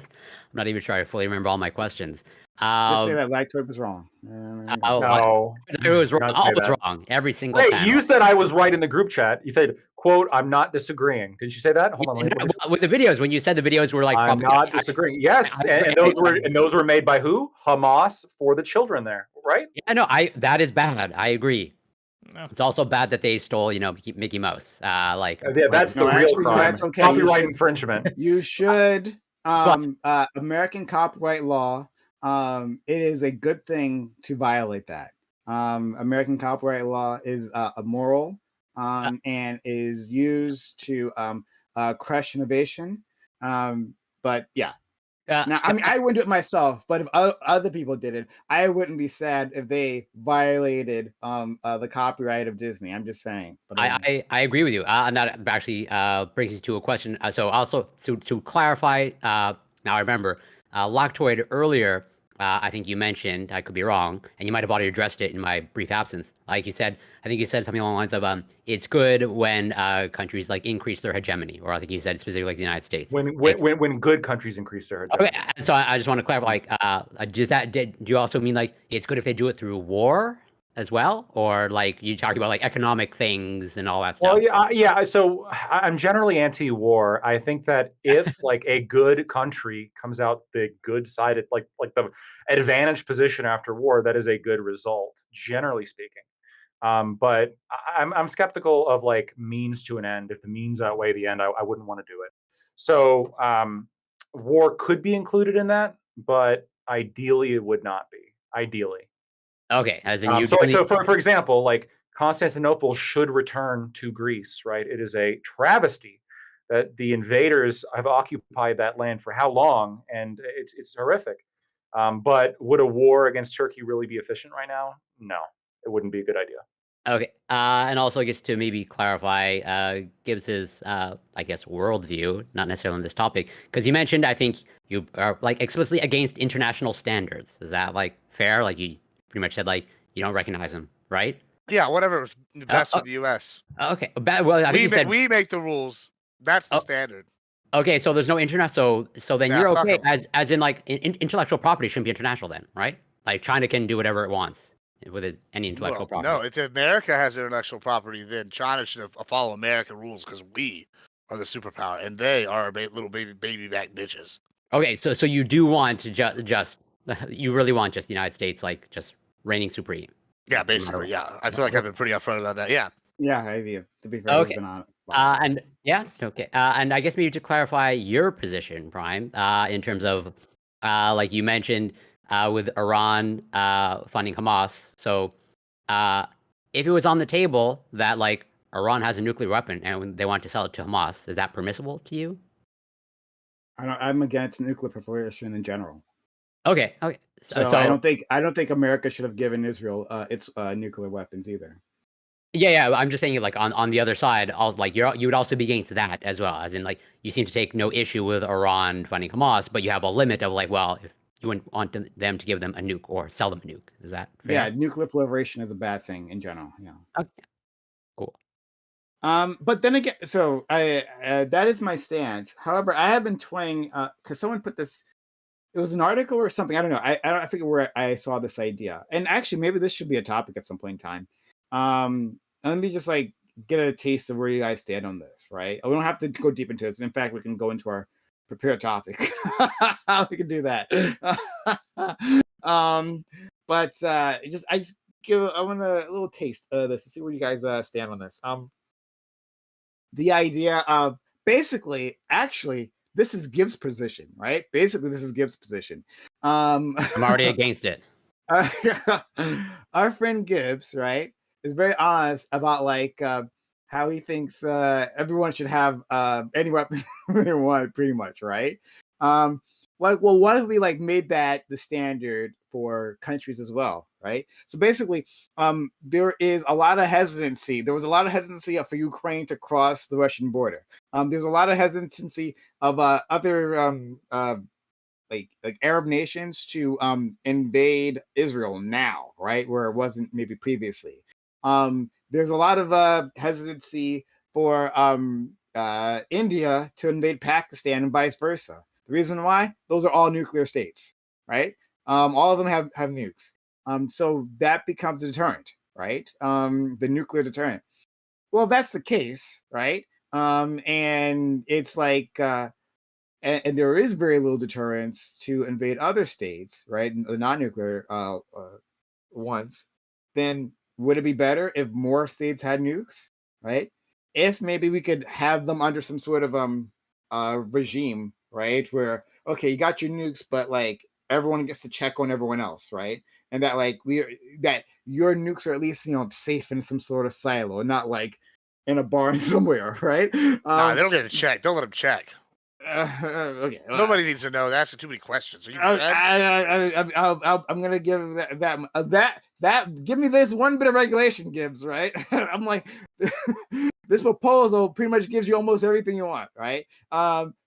not even sure I fully remember all my questions. Just say that Lactoid was wrong. No, it was wrong. All was wrong. Every single time. You said I was right in the group chat. You said, "quote I'm not disagreeing." Didn't you say that? Hold on. With the videos, when you said the videos were like, I'm not disagreeing. Yes, and those were made by who? Hamas for the children there, right? Yeah, no, that is bad. I agree. No. It's also bad that they stole, Mickey Mouse. That's the real crime. That's okay. Copyright infringement. You should. American copyright law. It is a good thing to violate that. American copyright law is immoral and is used to crush innovation. But yeah. Now, I mean, I wouldn't do it myself, but if other people did it, I wouldn't be sad if they violated the copyright of Disney. I'm just saying. But I agree with you, and that actually brings us to a question. So also to clarify, now I remember Lactoid earlier. I think you mentioned, I could be wrong, and you might have already addressed it in my brief absence. Like you said, I think you said something along the lines of, it's good when countries like increase their hegemony, or I think you said specifically like the United States. When good countries increase their hegemony. Okay, so I just want to clarify, do you also mean like it's good if they do it through war as well, or like you talking about like economic things and all that stuff? Well, yeah. So I'm generally anti-war. I think that if like a good country comes out the good side, like the advantage position after war, that is a good result, generally speaking. But I'm skeptical of like means to an end. If the means outweigh the end, I wouldn't want to do it. So war could be included in that, but ideally it would not be. Ideally. Okay, as in so for example, like Constantinople should return to Greece, right? It is a travesty that the invaders have occupied that land for how long, and it's horrific. But would a war against Turkey really be efficient right now? No, it wouldn't be a good idea. Okay, and also I guess to maybe clarify Gibbs's, I guess, worldview, not necessarily on this topic, because you mentioned, I think you are like explicitly against international standards. Is that like fair? Like you pretty much said like you don't recognize them, right? Yeah, whatever is best for the U.S. Okay, well, I think we make the rules. That's the standard. Okay, so there's no international. So then you're okay, as in like intellectual property shouldn't be international then, right? Like China can do whatever it wants with any intellectual property. No, if America has intellectual property, then China should follow American rules because we are the superpower and they are little baby back bitches. Okay, so you do want to just you really want just the United States like just reigning supreme. Yeah, basically, yeah. I feel like I've been pretty upfront about that. Yeah. Yeah, I do. To be fair, okay. And I guess maybe to clarify your position, Prime, in terms of like you mentioned with Iran funding Hamas. So if it was on the table that like Iran has a nuclear weapon and they want to sell it to Hamas, is that permissible to you? I'm against nuclear proliferation in general. Okay. So I don't think America should have given Israel its nuclear weapons either. Yeah. I'm just saying, like on the other side, also like you would also be against that as well, as in like you seem to take no issue with Iran funding Hamas, but you have a limit of like, well, if you wouldn't want them to give them a nuke or sell them a nuke, is that fair? Yeah, nuclear proliferation is a bad thing in general. Yeah. Okay. Cool. But then again, so I that is my stance. However, I have been toying because someone put this. It was an article or something. I don't know. I forget where I saw this idea. And actually, maybe this should be a topic at some point in time. Let me just like get a taste of where you guys stand on this, right? We don't have to go deep into this. In fact, we can go into our prepared topic. We can do that. But I want a little taste of this to see where you guys stand on this. The idea of basically, actually, this is Gibbs' position, right? Basically, this is Gibbs' position. I'm already against it. Our friend Gibbs, right, is very honest about like how he thinks everyone should have any weapon they want, pretty much, right? Like, well, what if we like made that the standard for countries as well, right? So basically, there is a lot of hesitancy. There was a lot of hesitancy for Ukraine to cross the Russian border. There's a lot of hesitancy of other like Arab nations to invade Israel now, right? Where it wasn't maybe previously. There's a lot of hesitancy for India to invade Pakistan and vice versa. The reason why? Those are all nuclear states, right? All of them have nukes. So that becomes a deterrent, right? The nuclear deterrent. Well, if that's the case, right? And it's like, and there is very little deterrence to invade other states, right? The non-nuclear ones. Then would it be better if more states had nukes, right? If maybe we could have them under some sort of regime, right? Where okay, you got your nukes, but like everyone gets to check on everyone else, right? And that like that your nukes are at least safe in some sort of silo, not like in a barn somewhere, right? Nah, they don't get to check. Don't let them check. Okay. Nobody needs to know. They're asking too many questions. Are you I'm gonna give that. Give me this one bit of regulation, Gibbs. Right? I'm like, this proposal pretty much gives you almost everything you want, right?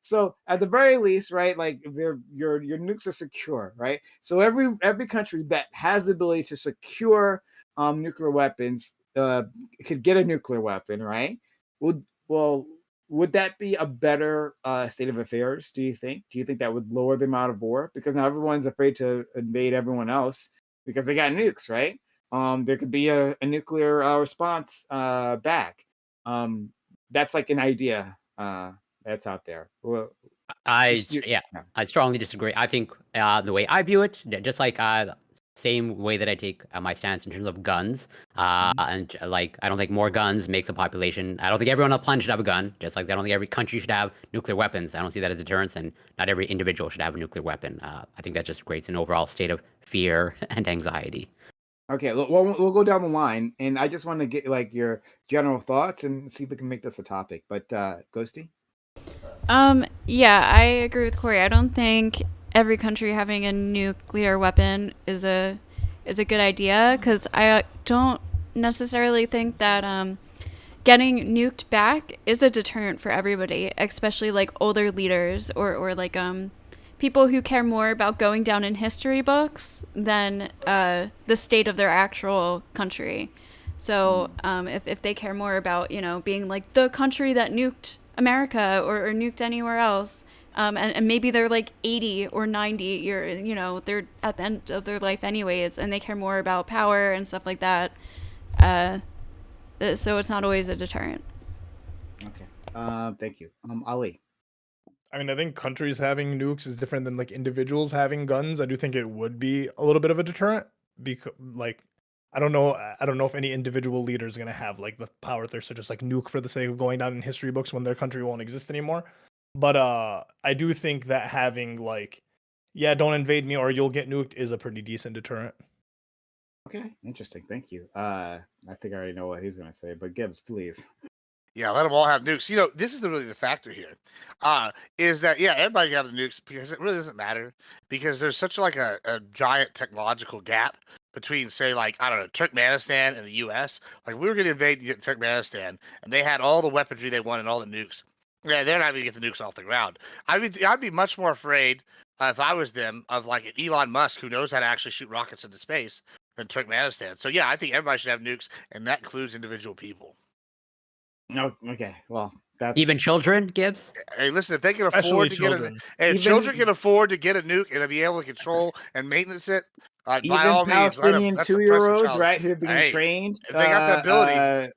So at the very least, right, like your nukes are secure, right? So every country that has the ability to secure nuclear weapons could get a nuclear weapon, right? Would that be a better state of affairs, do you think? Do you think that would lower the amount of war? Because now everyone's afraid to invade everyone else because they got nukes, right? There could be a nuclear response back. That's like an idea that's out there. Well, I strongly disagree. I think the way I view it, just like same way that I take my stance in terms of guns, and like I don't think more guns makes a population. I don't think everyone on the planet should have a gun. Just like I don't think every country should have nuclear weapons. I don't see that as a deterrence, and not every individual should have a nuclear weapon. I think that just creates an overall state of fear and anxiety. Okay, well, we'll go down the line, and I just want to get like your general thoughts and see if we can make this a topic. But Ghosty? Yeah, I agree with Corey. I don't think every country having a nuclear weapon is a good idea, because I don't necessarily think that getting nuked back is a deterrent for everybody, especially like older leaders or like people who care more about going down in history books than the state of their actual country. So if they care more about, being like the country that nuked America or nuked anywhere else, and maybe they're like 80 or 90, they're at the end of their life anyways, and they care more about power and stuff like that. So it's not always a deterrent. Okay. Thank you. Ali? I mean, I think countries having nukes is different than like individuals having guns. I do think it would be a little bit of a deterrent, because like I don't know if any individual leader is going to have like the power thirst to just like nuke for the sake of going down in history books when their country won't exist anymore. But I do think that having like, don't invade me or you'll get nuked is a pretty decent deterrent. Okay, interesting. Thank you. I think I already know what he's going to say, but Gibbs, please. Yeah, let them all have nukes. This is really the factor here. Is that everybody can have the nukes, because it really doesn't matter, because there's such like a giant technological gap between, say, like, I don't know, Turkmenistan and the U.S. Like, we were going to invade Turkmenistan, and they had all the weaponry they wanted, all the nukes. Yeah, they're not going to get the nukes off the ground. I'd be much more afraid, if I was them, of like an Elon Musk who knows how to actually shoot rockets into space than Turkmenistan. So yeah, I think everybody should have nukes, and that includes individual people. No, okay. Well, that's even children, Gibbs. Hey, listen, if they can afford to if children can afford to get a nuke and be able to control and maintenance it, by all means, Palestinian 2-year-olds, right, who are being trained, if they got the ability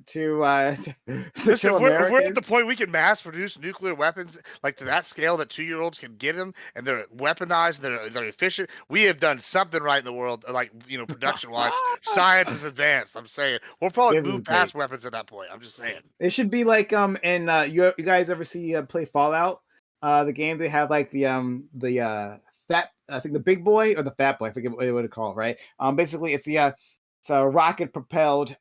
to listen, if we're at the point we can mass produce nuclear weapons like to that scale that 2-year-olds can get them, and they're weaponized, they're efficient, we have done something right in the world, like production wise. Science is advanced. I'm saying we'll probably move past weapons at that point. I'm just saying it should be like in you guys ever see play Fallout, the game? They have like the fat, I think the big boy or the fat boy, I forget what to call it, right? Basically it's a rocket propelled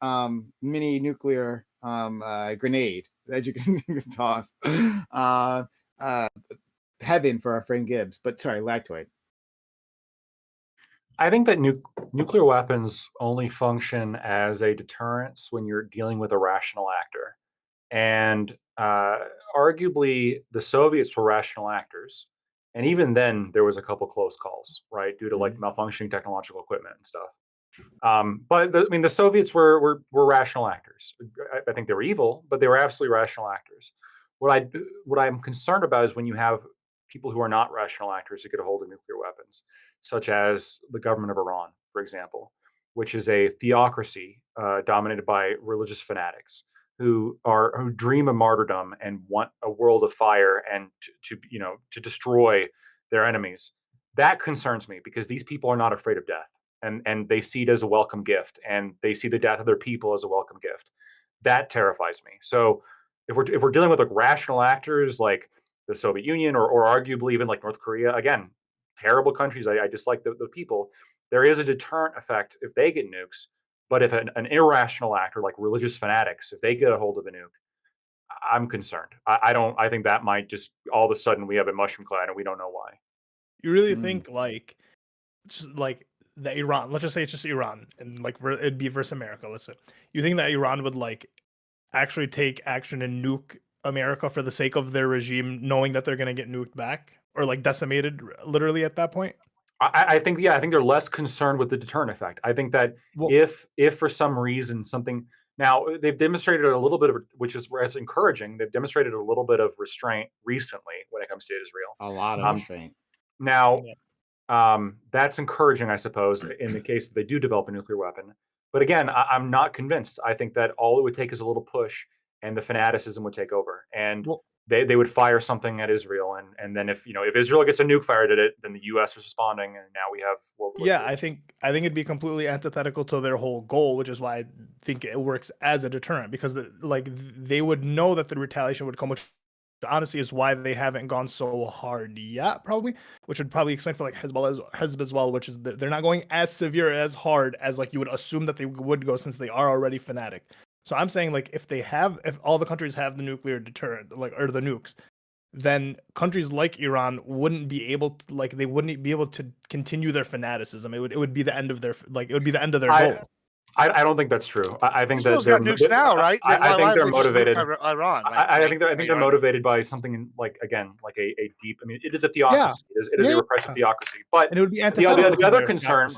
mini nuclear grenade that you can toss. Heaven for our friend Gibbs, but sorry, Lactoid. I think that nuclear weapons only function as a deterrence when you're dealing with a rational actor. And arguably the Soviets were rational actors. And even then, there was a couple close calls, right, due to like malfunctioning technological equipment and stuff. But the Soviets were rational actors. I think they were evil, but they were absolutely rational actors. What I'm concerned about is when you have people who are not rational actors to get a hold of nuclear weapons, such as the government of Iran, for example, which is a theocracy dominated by religious fanatics who dream of martyrdom and want a world of fire and to destroy their enemies. That concerns me because these people are not afraid of death, and they see it as a welcome gift, and they see the death of their people as a welcome gift. That terrifies me. So if we're dealing with like rational actors like the Soviet Union or arguably even like North Korea, again, terrible countries, I dislike the people. There is a deterrent effect if they get nukes, but if an irrational actor like religious fanatics, if they get a hold of a nuke, I'm concerned. I think that might just all of a sudden we have a mushroom cloud and we don't know why. You really think just like the Iran, let's just say it's just Iran and like it'd be versus America, let's say. You think that Iran would like actually take action and nuke America for the sake of their regime, knowing that they're going to get nuked back or like decimated literally at that point? I think they're less concerned with the deterrent effect. I think that if for some reason something, now they've demonstrated a little bit of, which is where it's encouraging, they've demonstrated a little bit of restraint recently when it comes to Israel. A lot of restraint. Now, that's encouraging, I suppose, in the case that they do develop a nuclear weapon. But again, I'm not convinced. I think that all it would take is a little push, and the fanaticism would take over, and they would fire something at Israel, and then if Israel gets a nuke fired at it, then the U.S. is responding, and now we have World War II. I think it'd be completely antithetical to their whole goal, which is why I think it works as a deterrent, because like they would know that the retaliation would come, which honestly is why they haven't gone so hard yet, probably, which would probably explain for like Hezbollah as well, which is they're not going as severe, as hard as like you would assume that they would go, since they are already fanatic. So I'm saying, like, if all the countries have the nuclear deterrent, like, or the nukes, then countries like Iran wouldn't be able to continue their fanaticism. It would be the end of their goal. I don't think that's true. I think that they're nukes now, right? I think they're motivated. Iran. I think they're motivated by something like a deep. I mean, it is a theocracy. It is a repressive theocracy. But and it would be the other concern,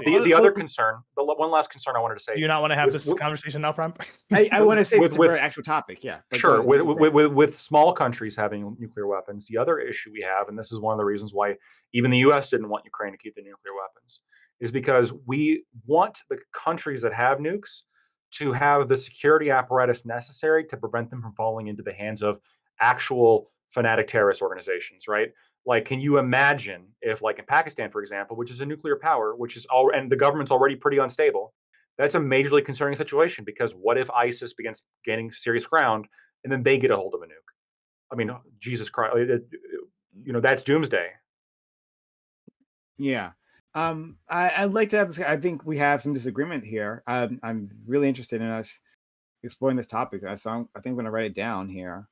the one last concern I wanted to say. Do you not want to have this conversation now, Prime? I want to say with the actual topic. Yeah. Sure. With small countries having nuclear weapons, the other issue we have, and this is one of the reasons why even the U.S. didn't want Ukraine to keep the nuclear weapons, is because we want the countries that have nukes to have the security apparatus necessary to prevent them from falling into the hands of actual fanatic terrorist organizations, right? Like, can you imagine if, like in Pakistan, for example, which is a nuclear power, and the government's already pretty unstable, that's a majorly concerning situation, because what if ISIS begins gaining serious ground and then they get a hold of a nuke? I mean, Jesus Christ, that's doomsday. Yeah. I'd like to have this. I think we have some disagreement here. I'm really interested in us exploring this topic. I think I'm going to write it down here.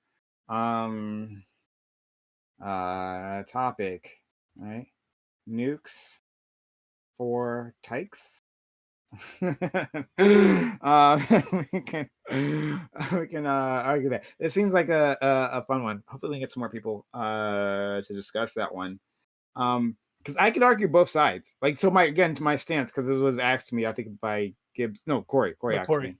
Topic, right? Nukes for tykes. We can argue that. It seems like a fun one. Hopefully we can get some more people to discuss that one. Because I could argue both sides. Like, so to my stance, because it was asked to me, I think by Gibbs. No, Corey asked me.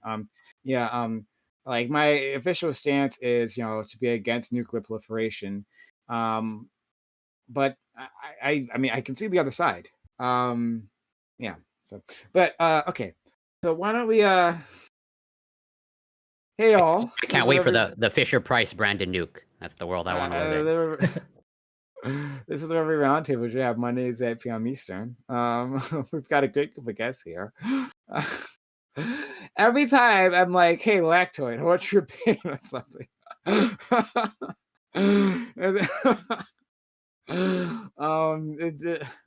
Like, my official stance is, to be against nuclear proliferation. But I mean, I can see the other side. Yeah. So, but okay. So why don't we? Hey all! I can't wait for the Fisher Price branded nuke. That's the world I want to live in. This is every roundtable, which we have Mondays at 8 p.m. Eastern. We've got a great group of guests here. Every time I'm like, "Hey, Lactoid, what's your opinion on something?"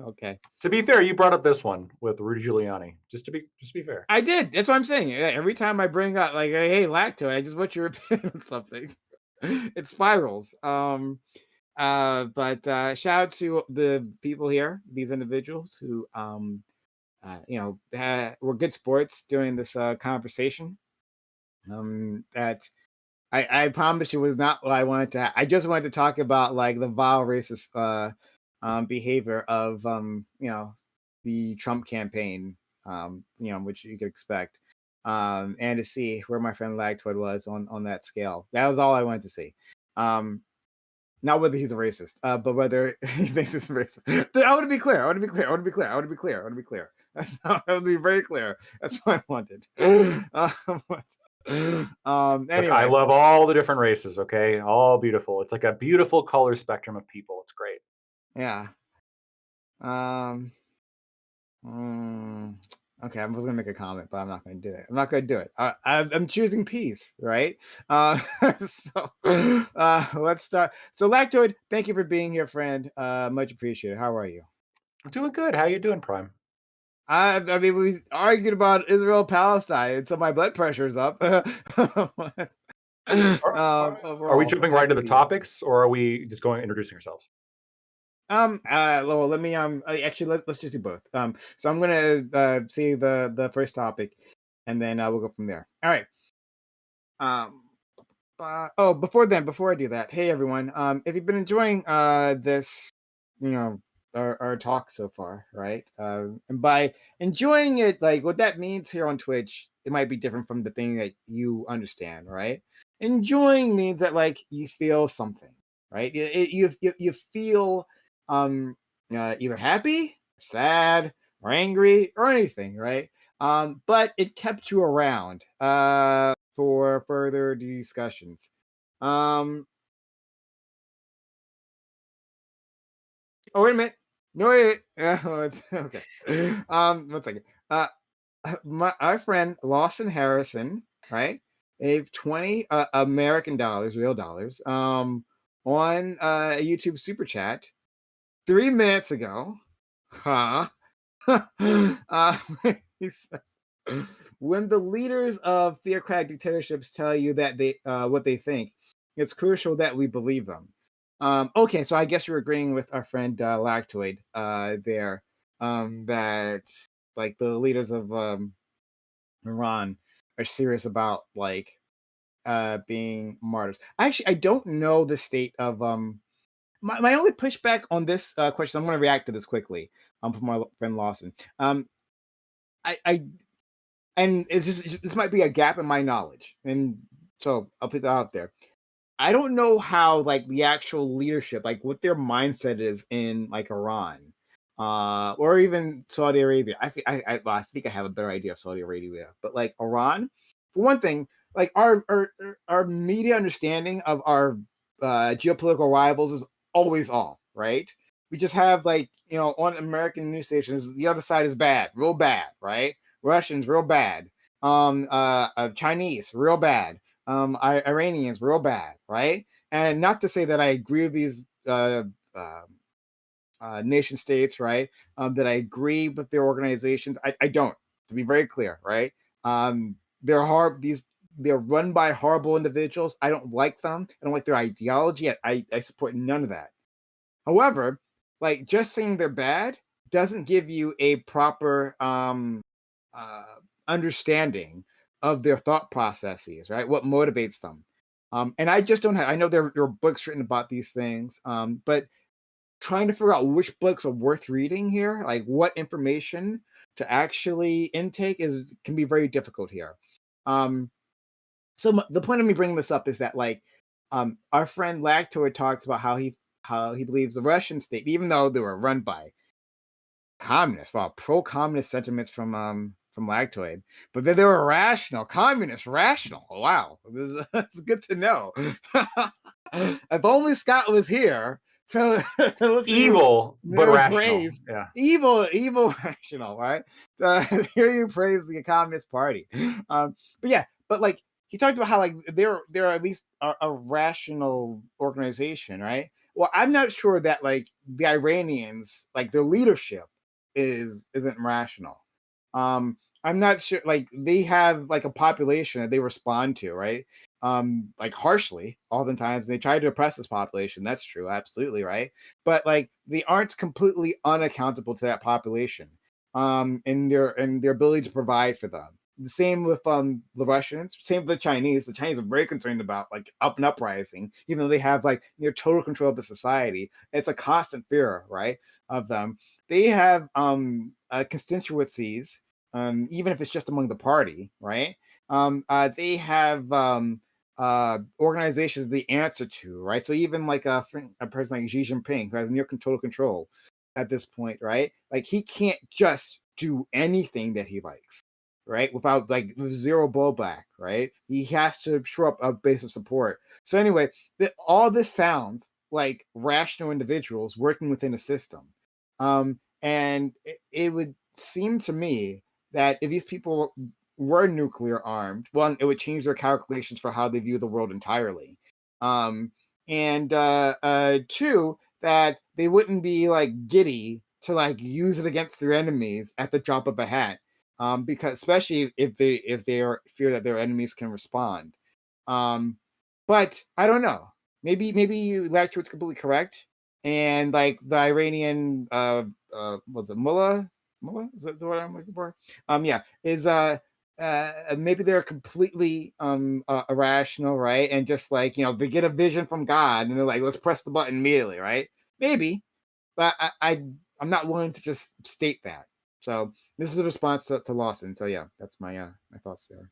Okay. To be fair, you brought up this one with Rudy Giuliani. Just to be fair, I did. That's what I'm saying. Every time I bring up like, "Hey, Lactoid," I just want your opinion on something. It spirals. But shout out to the people here, these individuals who, were good sports during this conversation. That I promise you was not what I wanted to. I just wanted to talk about like the vile racist behavior of the Trump campaign, which you could expect, and to see where my friend Lactoid was on that scale. That was all I wanted to see. Not whether he's a racist, but whether he thinks he's racist. I want to be clear. That's I want to be very clear. That's what I wanted. Anyway. Look, I love all the different races. Okay, all beautiful. It's like a beautiful color spectrum of people. It's great. Yeah. Okay, I was gonna make a comment, but I'm not gonna do it. I'm choosing peace, right? So let's start. So Lactoid, thank you for being here, friend. Much appreciated. How are you? I'm doing good. How you doing, Prime? I mean, we argued about Israel, Palestine, so my blood pressure is up. Are we jumping right into the topics, or are we just introducing ourselves? Well, let me actually let's just do both. So I'm gonna see the first topic, and then we'll go from there. All right. Before I do that, hey everyone. If you've been enjoying this, our talk so far, right? And by enjoying it, like what that means here on Twitch, it might be different from the thing that you understand, right? Enjoying means that like you feel something, right? You feel either happy, sad, or angry, or anything, right? But it kept you around for further discussions. Oh, wait a minute. No, wait. Okay. 1 second. Our friend Lawson Harrison, right, gave 20 American dollars, real dollars, on a YouTube super chat 3 minutes ago. Huh? He says, when the leaders of theocratic dictatorships tell you that they what they think, it's crucial that we believe them. Okay, so I guess you're agreeing with our friend Lactoid there, that like the leaders of Iran are serious about like being martyrs. Actually, I don't know the state of my only pushback on this question. I'm going to react to this quickly. From my friend Lawson. And this might be a gap in my knowledge, and so I'll put that out there. I don't know how like the actual leadership, like what their mindset is in like Iran, or even Saudi Arabia. I think I have a better idea of Saudi Arabia, but like Iran, for one thing, like our media understanding of our geopolitical rivals is always off, right? We just have like on American news stations, the other side is bad, real bad, right? Russians, real bad. Chinese, real bad. Iranians, real bad, right? And not to say that I agree with these nation states, right? That I agree with their organizations. I don't. To be very clear, right? They're run by horrible individuals. I don't like them. I don't like their ideology. I support none of that. However, like just saying they're bad doesn't give you a proper understanding of their thought processes, right? What motivates them. And I just don't have, I know there are books written about these things, but trying to figure out which books are worth reading here, like what information to actually intake can be very difficult here. So the point of me bringing this up is that like our friend Lactoid talks about how he believes the Russian state, even though they were run by communists, pro-communist sentiments from Lactoid, but they were rational, communist rational. Wow, that's good to know. If only Scott was here. So evil but rational. Praise. Yeah. Evil rational, right? Here you praise the Communist Party. But like he talked about how like they're at least a rational organization, right? Well, I'm not sure that like the Iranians, like their leadership isn't rational. I'm not sure, like they have like a population that they respond to, right? Like harshly oftentimes, and they try to oppress this population. That's true, absolutely, right? But like they aren't completely unaccountable to that population, in their ability to provide for them. The same with the Russians, same with the Chinese. The Chinese are very concerned about like an uprising, even though they have like near total control of the society. It's a constant fear, right, of them. They have constituencies, even if it's just among the party, right? They have organizations the answer to, right? So even like a person like Xi Jinping, who has near total control at this point, right? Like he can't just do anything that he likes, right? Without like zero blowback, right? He has to shore up a base of support. So anyway, all this sounds like rational individuals working within a system. And it would seem to me that if these people were nuclear armed, one, it would change their calculations for how they view the world entirely. And two, that they wouldn't be like giddy to like use it against their enemies at the drop of a hat. Because especially if they are fear that their enemies can respond. But I don't know. Maybe Lecture's completely correct. And like the Iranian what's it, Mullah? Is that the word I'm looking for? Yeah, is maybe they're completely irrational, right? And just like, you know, they get a vision from God and they're like, let's press the button immediately, right? Maybe, but I'm not willing to just state that. So this is a response to Lawson. So yeah, that's my my thoughts there.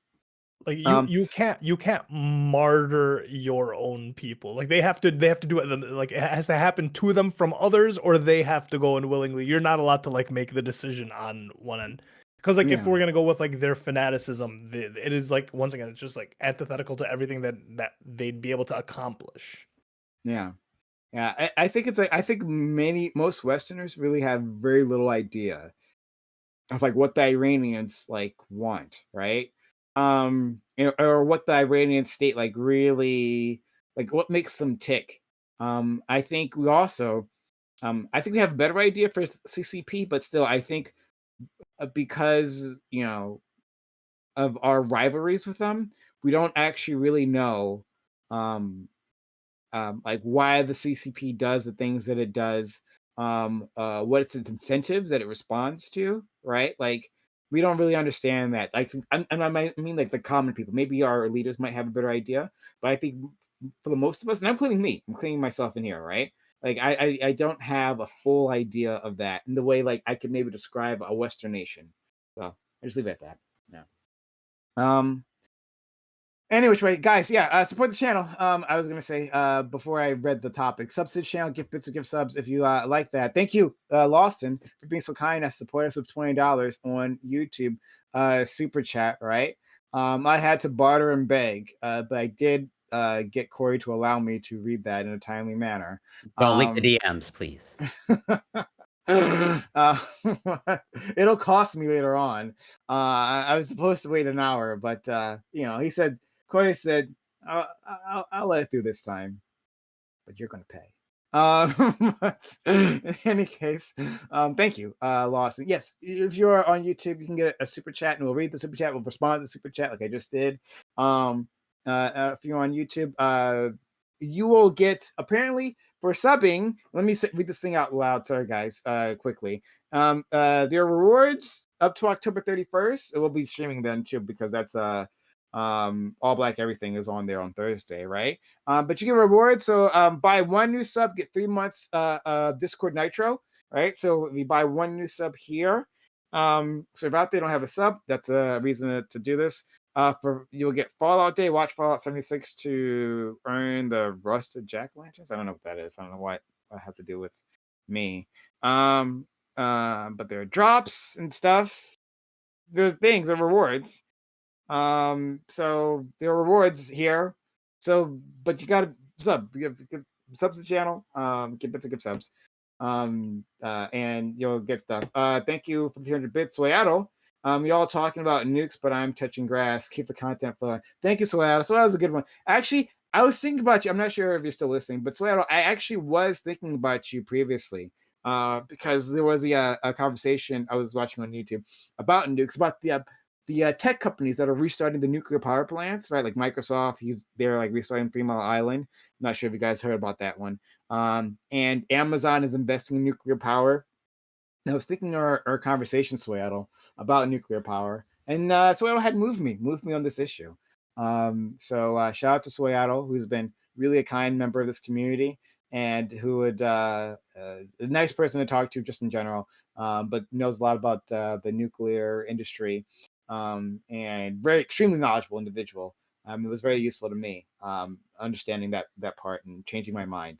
Like you can't martyr your own people. Like they have to do it. Like it has to happen to them from others, or they have to go and willingly. You're not allowed to like make the decision on one end. Because like if we're gonna go with like their fanaticism, it is like, once again, it's just like antithetical to everything that they'd be able to accomplish. Yeah. I think it's like, I think most Westerners really have very little idea of like what the Iranians like want, right? Or what the Iranian state like really like, what makes them tick. I think we also I think we have a better idea for CCP, but still I think because, you know, of our rivalries with them, we don't actually really know like why the CCP does the things that it does, what its incentives that it responds to, right? Like we don't really understand that. Like, and I mean like the common people. Maybe our leaders might have a better idea, but I think for the most of us, and I'm including myself in here, right? Like I don't have a full idea of that in the way like I could maybe describe a Western nation. So I just leave it at that. Yeah. Anyway, guys, yeah, support the channel. I was gonna say before I read the topic, sub to the channel, gift bits or gift subs if you like that. Thank you, Lawson, for being so kind as to support us with $20 on YouTube super chat. Right, I had to barter and beg, but I did get Corey to allow me to read that in a timely manner. Well, link the DMs, please. It'll cost me later on. I was supposed to wait an hour, but you know, Corey said, I'll let it through this time, but you're going to pay. But in any case, thank you, Lawson. Yes, if you're on YouTube, you can get a super chat and we'll read the super chat. We'll respond to the super chat like I just did. If you're on YouTube, you will get, apparently, for subbing, let me read this thing out loud. Sorry, guys, quickly. There are rewards up to October 31st. It will be streaming then, too, because that's All Black Everything is on there on Thursday, right? But you get rewards. So buy one new sub, get 3 months Discord Nitro, right? So if you buy one new sub here, so if out there don't have a sub, that's a reason to do this. You'll get Fallout Day, watch Fallout 76 to earn the Rusted Jack-o'-lanterns. I don't know what that is. I don't know what that has to do with me. But there are drops and stuff. There are things, there are rewards. So there are rewards here. So, but you gotta sub. Give subs to the channel. Give bits and give subs. And you'll get stuff. Thank you for the 300 bits, Soyato. Y'all talking about nukes, but I'm touching grass. Keep the content flowing. Thank you, Soyato. So that was a good one. Actually, I was thinking about you. I'm not sure if you're still listening, but Soyato, I actually was thinking about you previously. Because there was a conversation I was watching on YouTube about nukes, about the tech companies that are restarting the nuclear power plants, right? Like Microsoft, they're like restarting 3 Mile Island. I'm not sure if you guys heard about that one. And Amazon is investing in nuclear power. And I was thinking our conversation, Soyato, about nuclear power, and Soyato had moved me on this issue. So shout out to Soyato, who's been really a kind member of this community and who would a nice person to talk to just in general, but knows a lot about the nuclear industry, and very extremely knowledgeable individual. It was very useful to me, understanding that part and changing my mind.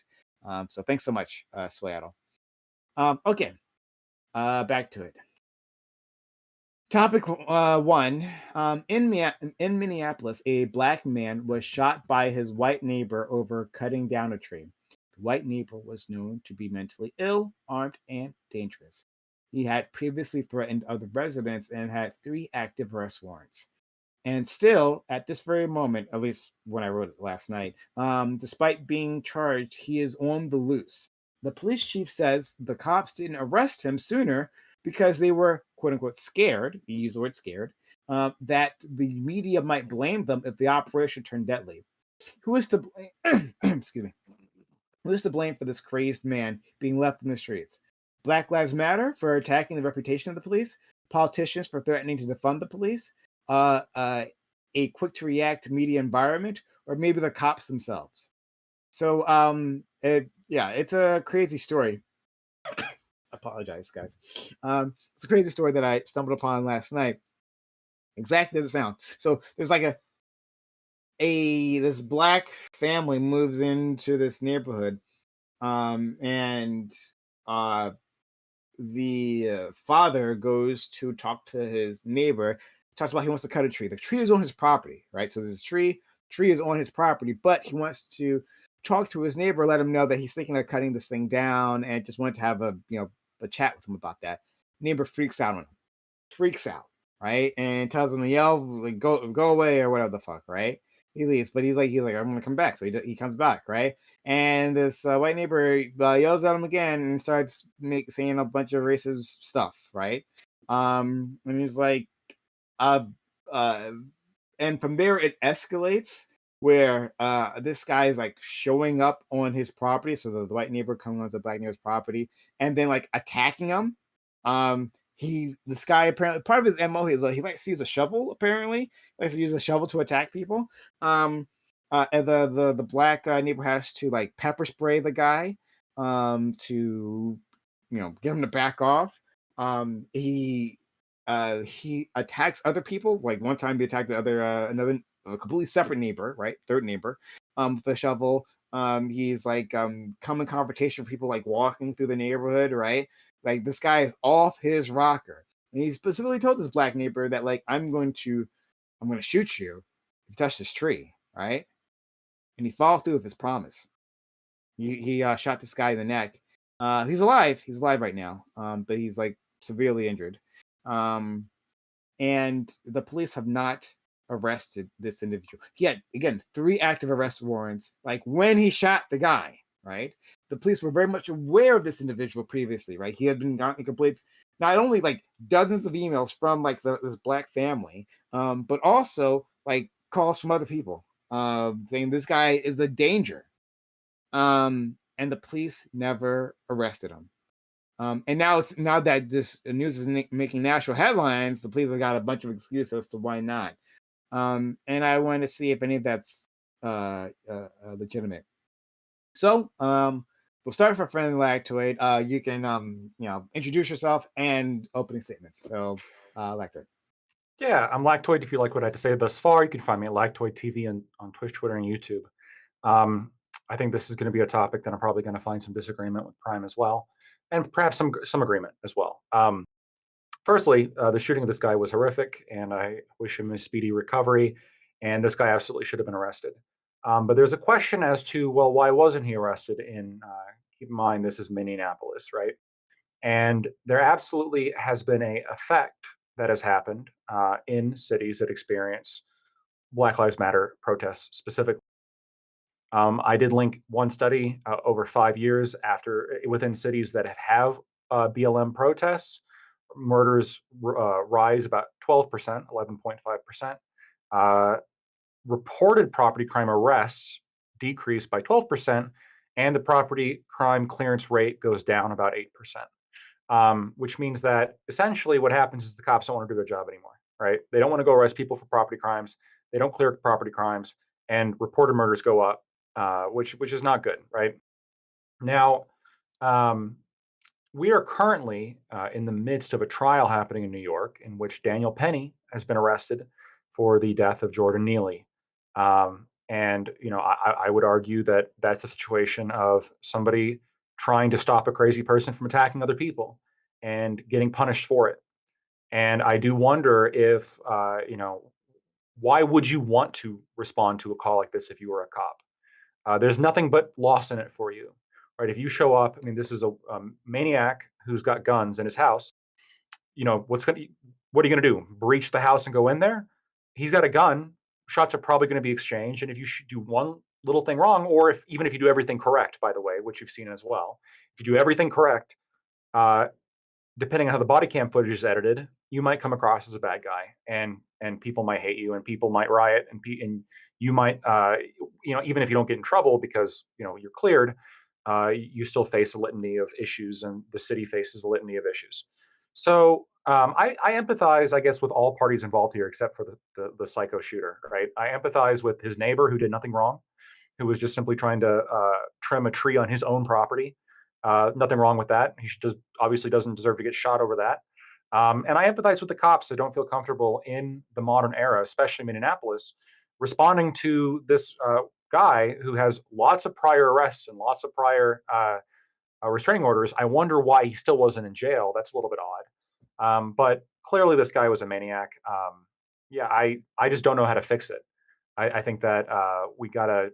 So thanks so much, Seattle. Okay, back to it. Topic 1. In Minneapolis, a black man was shot by his white neighbor over cutting down a tree. The white neighbor was known to be mentally ill, armed, and dangerous. He had previously threatened other residents and had 3 active arrest warrants. And still, at this very moment, at least when I wrote it last night, despite being charged, he is on the loose. The police chief says the cops didn't arrest him sooner because they were, quote unquote, scared. He used the word scared, that the media might blame them if the operation turned deadly. Who is to blame? Excuse me. Who is to blame for this crazed man being left in the streets? Black Lives Matter for attacking the reputation of the police, politicians for threatening to defund the police, a quick to react media environment, or maybe the cops themselves. So it's a crazy story. Apologize, guys. It's a crazy story that I stumbled upon last night. Exactly as it sounds. So there's like this black family moves into this neighborhood, and the father goes to talk to his neighbor. Talks about he wants to cut a tree. The tree is on his property, right? So this tree is on his property, but he wants to talk to his neighbor, let him know that he's thinking of cutting this thing down, and just wanted to have a chat with him about that. Neighbor freaks out on him, right? And tells him to yell, like, go away or whatever the fuck, right? He leaves, but he's like, I'm gonna come back. So he comes back, right? And this white neighbor yells at him again and starts saying a bunch of racist stuff, right? And he's like, and from there it escalates where this guy is like showing up on his property. So the white neighbor comes onto the black neighbor's property and then like attacking him. This guy apparently, part of his MO is like he likes to use a shovel. Apparently, he likes to use a shovel to attack people. And the black neighbor has to like pepper spray the guy to get him to back off. He attacks other people. Like one time, he attacked another completely separate neighbor, right? Third neighbor, with a shovel. He's like coming confrontation with people like walking through the neighborhood, right? Like this guy is off his rocker, and he specifically told this black neighbor that like I'm going to shoot you if you touch this tree, right? And he followed through with his promise. He shot this guy in the neck. He's alive. He's alive right now, but he's like severely injured. And the police have not arrested this individual. He had, again, 3 active arrest warrants, like when he shot the guy, right? The police were very much aware of this individual previously, right? He had been gotten complaints, not only like dozens of emails from like this black family, but also like calls from other people saying this guy is a danger. And the police never arrested him. And now that this news is making national headlines, the police have got a bunch of excuses as to why not. And I want to see if any of that's legitimate. So we'll start for friendly Lactoid. You can introduce yourself and opening statements. So Lactoid. Yeah, I'm Lactoid. If you like what I had to say thus far, you can find me at Lactoid TV on Twitch, Twitter, and YouTube. I think this is going to be a topic that I'm probably going to find some disagreement with Prime as well, and perhaps some agreement as well. Firstly, the shooting of this guy was horrific, and I wish him a speedy recovery. And this guy absolutely should have been arrested. But there's a question as to, well, why wasn't he arrested? Keep in mind, this is Minneapolis, right? And there absolutely has been a effect that has happened in cities that experience Black Lives Matter protests specifically. I did link one study over 5 years within cities that have BLM protests. Murders rise about 12%, 11.5%. Reported property crime arrests decrease by 12%, and the property crime clearance rate goes down about 8%. Which means that essentially what happens is the cops don't want to do their job anymore, right? They don't want to go arrest people for property crimes. They don't clear property crimes, and reported murders go up, which is not good, right? Now, we are currently in the midst of a trial happening in New York in which Daniel Penny has been arrested for the death of Jordan Neely. And I would argue that that's a situation of somebody trying to stop a crazy person from attacking other people and getting punished for it. And I do wonder if why would you want to respond to a call like this if you were a cop? There's nothing but loss in it for you, right? If you show up, I mean, this is a maniac who's got guns in his house. What are you going to do? Breach the house and go in there? He's got a gun. Shots are probably going to be exchanged, and if you do one little thing wrong, or even if you do everything correct, by the way, which you've seen as well, if you do everything correct, depending on how the body cam footage is edited, you might come across as a bad guy, and people might hate you, and people might riot, and you might, even if you don't get in trouble because you're cleared, you still face a litany of issues, and the city faces a litany of issues. So I empathize, I guess, with all parties involved here, except for the psycho shooter, right? I empathize with his neighbor who did nothing wrong, who was just simply trying to trim a tree on his own property. Nothing wrong with that. He obviously doesn't deserve to get shot over that. And I empathize with the cops that don't feel comfortable in the modern era, especially Minneapolis, responding to this guy who has lots of prior arrests and lots of prior restraining orders. I wonder why he still wasn't in jail. That's a little bit odd. But clearly this guy was a maniac. I just don't know how to fix it. I think that we got to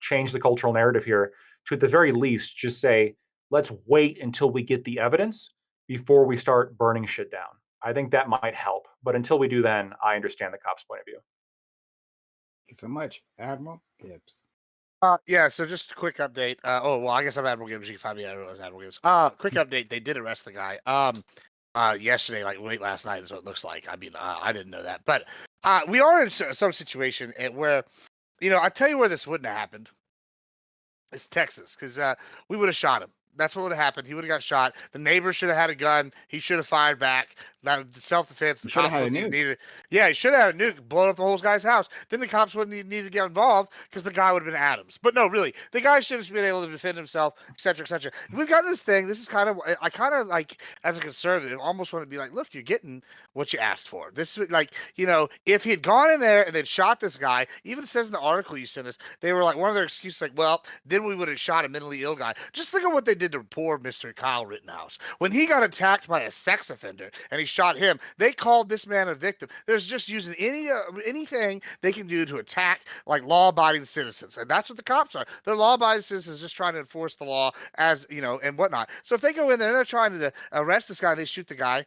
change the cultural narrative here to, at the very least, just say, let's wait until we get the evidence before we start burning shit down. I think that might help. But until we do, then I understand the cops' point of view. Thank you so much, Admiral Gibbs. So just a quick update. I guess I'm Admiral Gibbs. You can find me at Admiral Gibbs. Quick update. They did arrest the guy. Yesterday, like late last night, is what it looks like. I mean, I didn't know that, but we are in some situation where, I tell you where this wouldn't have happened. It's Texas, because we would have shot him. That's what would have happened. He would have got shot. The neighbor should have had a gun. He should have fired back. That self-defense. Should have had a nuke. He should have had a nuke, blown up the whole guy's house. Then the cops wouldn't need to get involved because the guy would have been Adams. But no, really, the guy should have been able to defend himself, etc., etc. We've got this thing. This is I kind of like, as a conservative, almost want to be like, look, you're getting what you asked for. This is like, if he had gone in there and they'd shot this guy, even it says in the article you sent us, they were like, one of their excuses, like, well, then we would have shot a mentally ill guy. Just think of what they did to poor Mr. Kyle Rittenhouse. When he got attacked by a sex offender and he shot him, they called this man a victim. There's just using anything they can do to attack like law-abiding citizens, and that's what the cops are. They're law-abiding citizens just trying to enforce the law, as and whatnot. So if they go in there and they're trying to arrest this guy, they shoot the guy.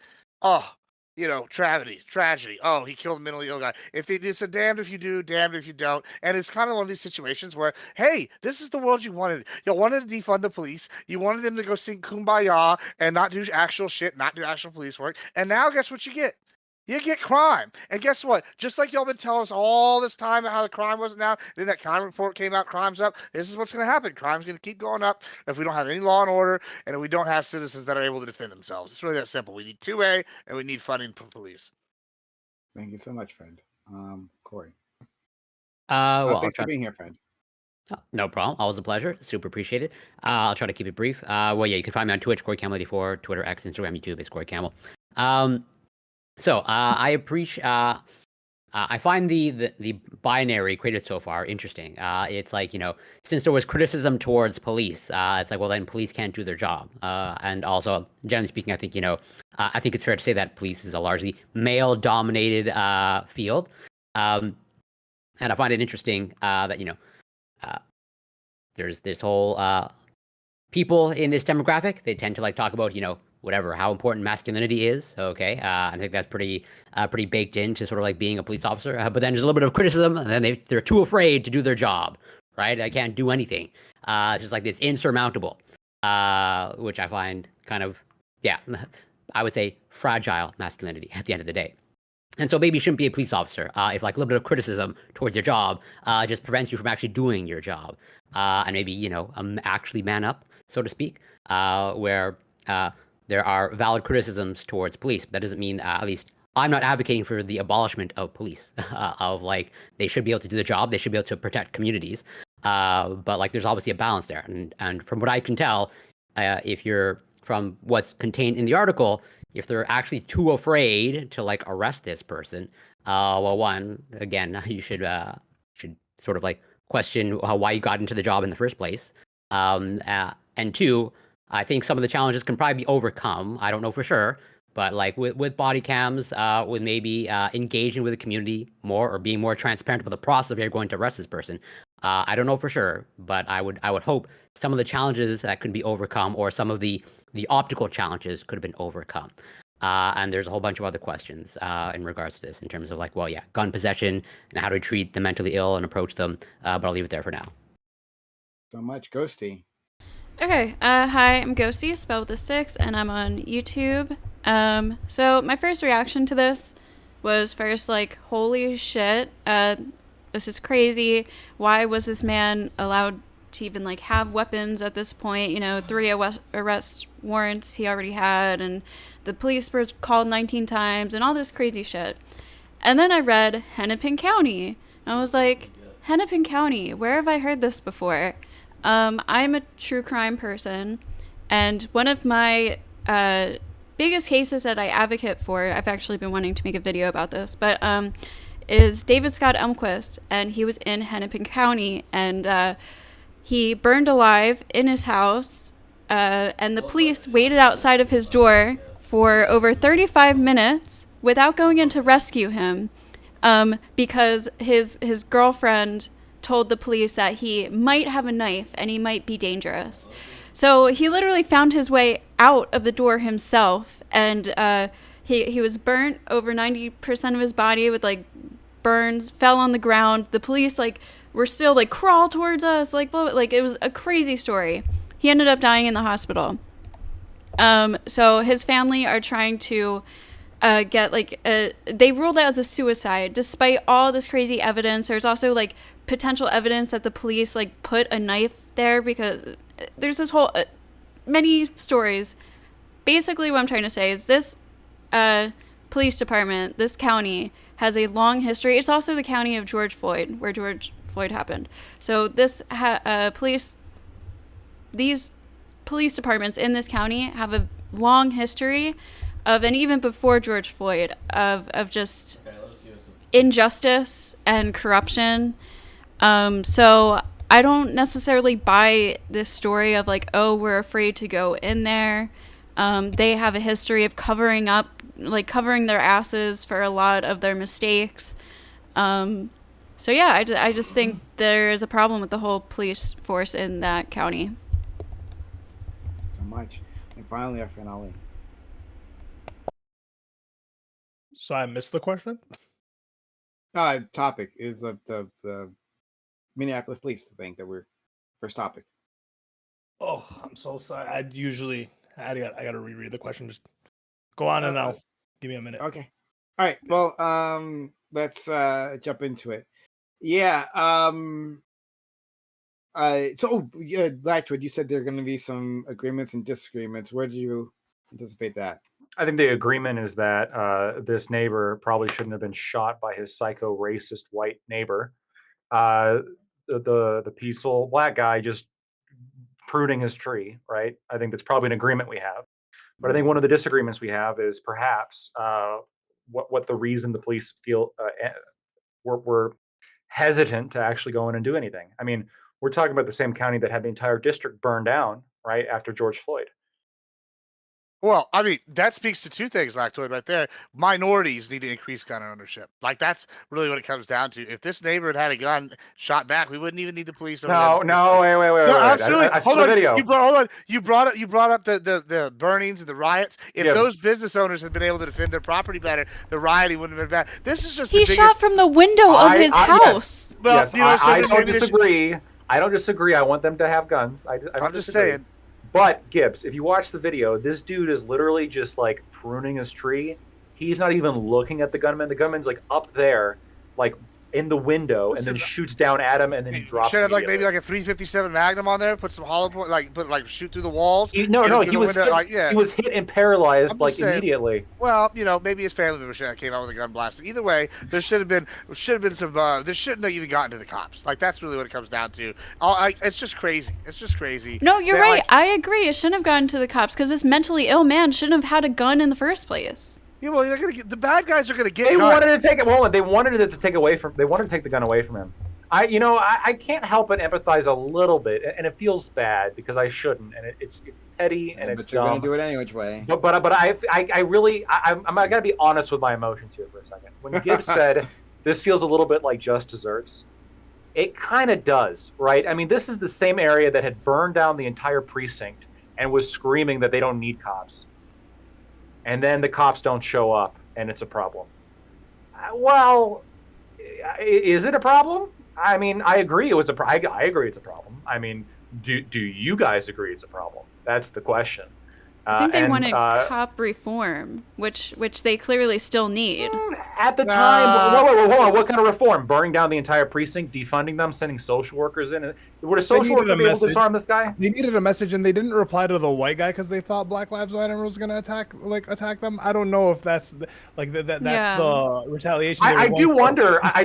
Tragedy. Oh, he killed a mentally ill guy. It's a damned if you do, damned if you don't. And it's kind of one of these situations where, hey, this is the world you wanted. You wanted to defund the police. You wanted them to go sing Kumbaya and not do actual shit, not do actual police work. And now guess what you get? You get crime. And guess what? Just like y'all been telling us all this time about how the crime wasn't now, then that crime report came out, crime's up. This is what's going to happen. Crime's going to keep going up if we don't have any law and order and if we don't have citizens that are able to defend themselves. It's really that simple. We need 2A and we need funding for police. Thank you so much, friend. Corey. Thanks for being here, friend. No problem. Always a pleasure. Super appreciate it. I'll try to keep it brief. You can find me on Twitch, Corey Camel 84, Twitter, X, Instagram, YouTube is Corey Camel. So I appreciate. I find the binary created so far interesting. It's like, since there was criticism towards police, it's like, well, then police can't do their job. And also, generally speaking, I think I think it's fair to say that police is a largely male-dominated field. And I find it interesting that there's this whole people in this demographic. They tend to talk about whatever, how important masculinity is. Okay. I think that's pretty baked into sort of being a police officer. But then there's a little bit of criticism, and then they're too afraid to do their job, right? I can't do anything. It's just like this insurmountable, which I find kind of, I would say fragile masculinity at the end of the day. And so maybe you shouldn't be a police officer if a little bit of criticism towards your job just prevents you from actually doing your job. And maybe, actually man up, so to speak, where there are valid criticisms towards police. But that doesn't mean, at least I'm not advocating for the abolishment of police, of they should be able to do the job. They should be able to protect communities. But there's obviously a balance there. And from what I can tell, if you're from what's contained in the article, if they're actually too afraid to arrest this person, Well, one, again, you should sort of like question why you got into the job in the first place. And two, I think some of the challenges can probably be overcome. I don't know for sure, but like with body cams, with maybe engaging with the community more or being more transparent about the process of you're going to arrest this person. I don't know for sure, but I would hope some of the challenges that could be overcome, or some of the optical challenges could have been overcome. And there's a whole bunch of other questions in regards to this, in terms of like, well, yeah, gun possession and how to treat the mentally ill and approach them. But I'll leave it there for now. So much, Ghosty. Okay. Hi, I'm Ghosty, spelled with a 6, and I'm on YouTube. So my first reaction to this was first like, holy shit, this is crazy. Why was this man allowed to even like have weapons at this point? You know, 3 arrest warrants he already had, and the police were called 19 times, and all this crazy shit. And then I read Hennepin County, and I was like, Hennepin County, where have I heard this before? I'm a true crime person, and one of my biggest cases that I advocate for, I've actually been wanting to make a video about this, but is David Scott Elmquist, and he was in Hennepin County, and he burned alive in his house, and the police waited outside of his door for over 35 minutes without going in to rescue him, because his girlfriend told the police that he might have a knife and he might be dangerous. So he literally found his way out of the door himself, and he was burnt over 90% of his body with like burns, fell on the ground. The police like were still like, crawl towards us, like it was a crazy story. He ended up dying in the hospital. So his family are trying to get like they ruled it as a suicide despite all this crazy evidence. There's also like potential evidence that the police like put a knife there, because there's this whole many stories. Basically what I'm trying to say is this police department, this county, has a long history. It's also the county of George Floyd, where George Floyd happened. So this these police departments in this county have a long history of, and even before George Floyd, of just injustice and corruption. So I don't necessarily buy this story of like, oh, we're afraid to go in there. They have a history of covering their asses for a lot of their mistakes. So yeah, I just think there is a problem with the whole police force in that county. So much. And finally, our finale. So I missed the question? Topic is the Minneapolis police thing that we're first topic. Oh, I'm so sorry. I gotta reread the question. Just go on and I'll give me a minute. Okay. All right. Well, let's jump into it. Yeah. Blackwood, you said there are going to be some agreements and disagreements. Where do you anticipate that? I think the agreement is that this neighbor probably shouldn't have been shot by his psycho racist white neighbor. The peaceful black guy just pruning his tree, right? I think that's probably an agreement we have. But I think one of the disagreements we have is perhaps what the reason the police feel were hesitant to actually go in and do anything. I mean, we're talking about the same county that had the entire district burned down, right, after George Floyd. Well, I mean, that speaks to two things, Lactoid, right there. Minorities need to increase gun ownership. Like, that's really what it comes down to. If this neighbor had a gun shot back, we wouldn't even need the police. Wait. Absolutely. I saw the video. You brought up the burnings and the riots. If those business owners had been able to defend their property better, the rioting wouldn't have been bad. This is just he shot from the window of his house. Yes. Well, I don't disagree. I don't disagree. I want them to have guns. I'm just saying. But Gibbs, if you watch the video, this dude is literally just like pruning his tree. He's not even looking at the gunman. The gunman's like up there, like in the window, and then shoots down at him, and then he drops. Should have like maybe like a 357 Magnum on there. Put some hollow point, like shoot through the walls. He was hit and paralyzed immediately. Well, maybe his family member came out with a gun blast. Either way, there should have been some. This shouldn't have even gotten to the cops. Like, that's really what it comes down to. It's just crazy. It's just crazy. No, you're right. I agree. It shouldn't have gotten to the cops because this mentally ill man shouldn't have had a gun in the first place. Yeah, well, they're gonna get the bad guys are gonna get. They wanted to take it. Well, they wanted it to take away from. They wanted to take the gun away from him. I can't help but empathize a little bit, and it feels bad because I shouldn't, and it's petty and it's but you're dumb. gonna do it any which way. But I really I gotta be honest with my emotions here for a second. When Gibbs said this feels a little bit like Just Desserts, it kind of does, right? I mean, this is the same area that had burned down the entire precinct and was screaming that they don't need cops, and then the cops don't show up, and it's a problem. Well, is it a problem? I mean, I agree I agree it's a problem. I mean, do you guys agree it's a problem? That's the question. I think they wanted cop reform, which they clearly still need. At the time, hold on. What kind of reform? Burning down the entire precinct, defunding them, sending social workers in? Would a social worker be able to disarm this guy? They needed a message, and they didn't reply to the white guy because they thought Black Lives Matter was going to attack them. I don't know if that's the retaliation. I do wonder if the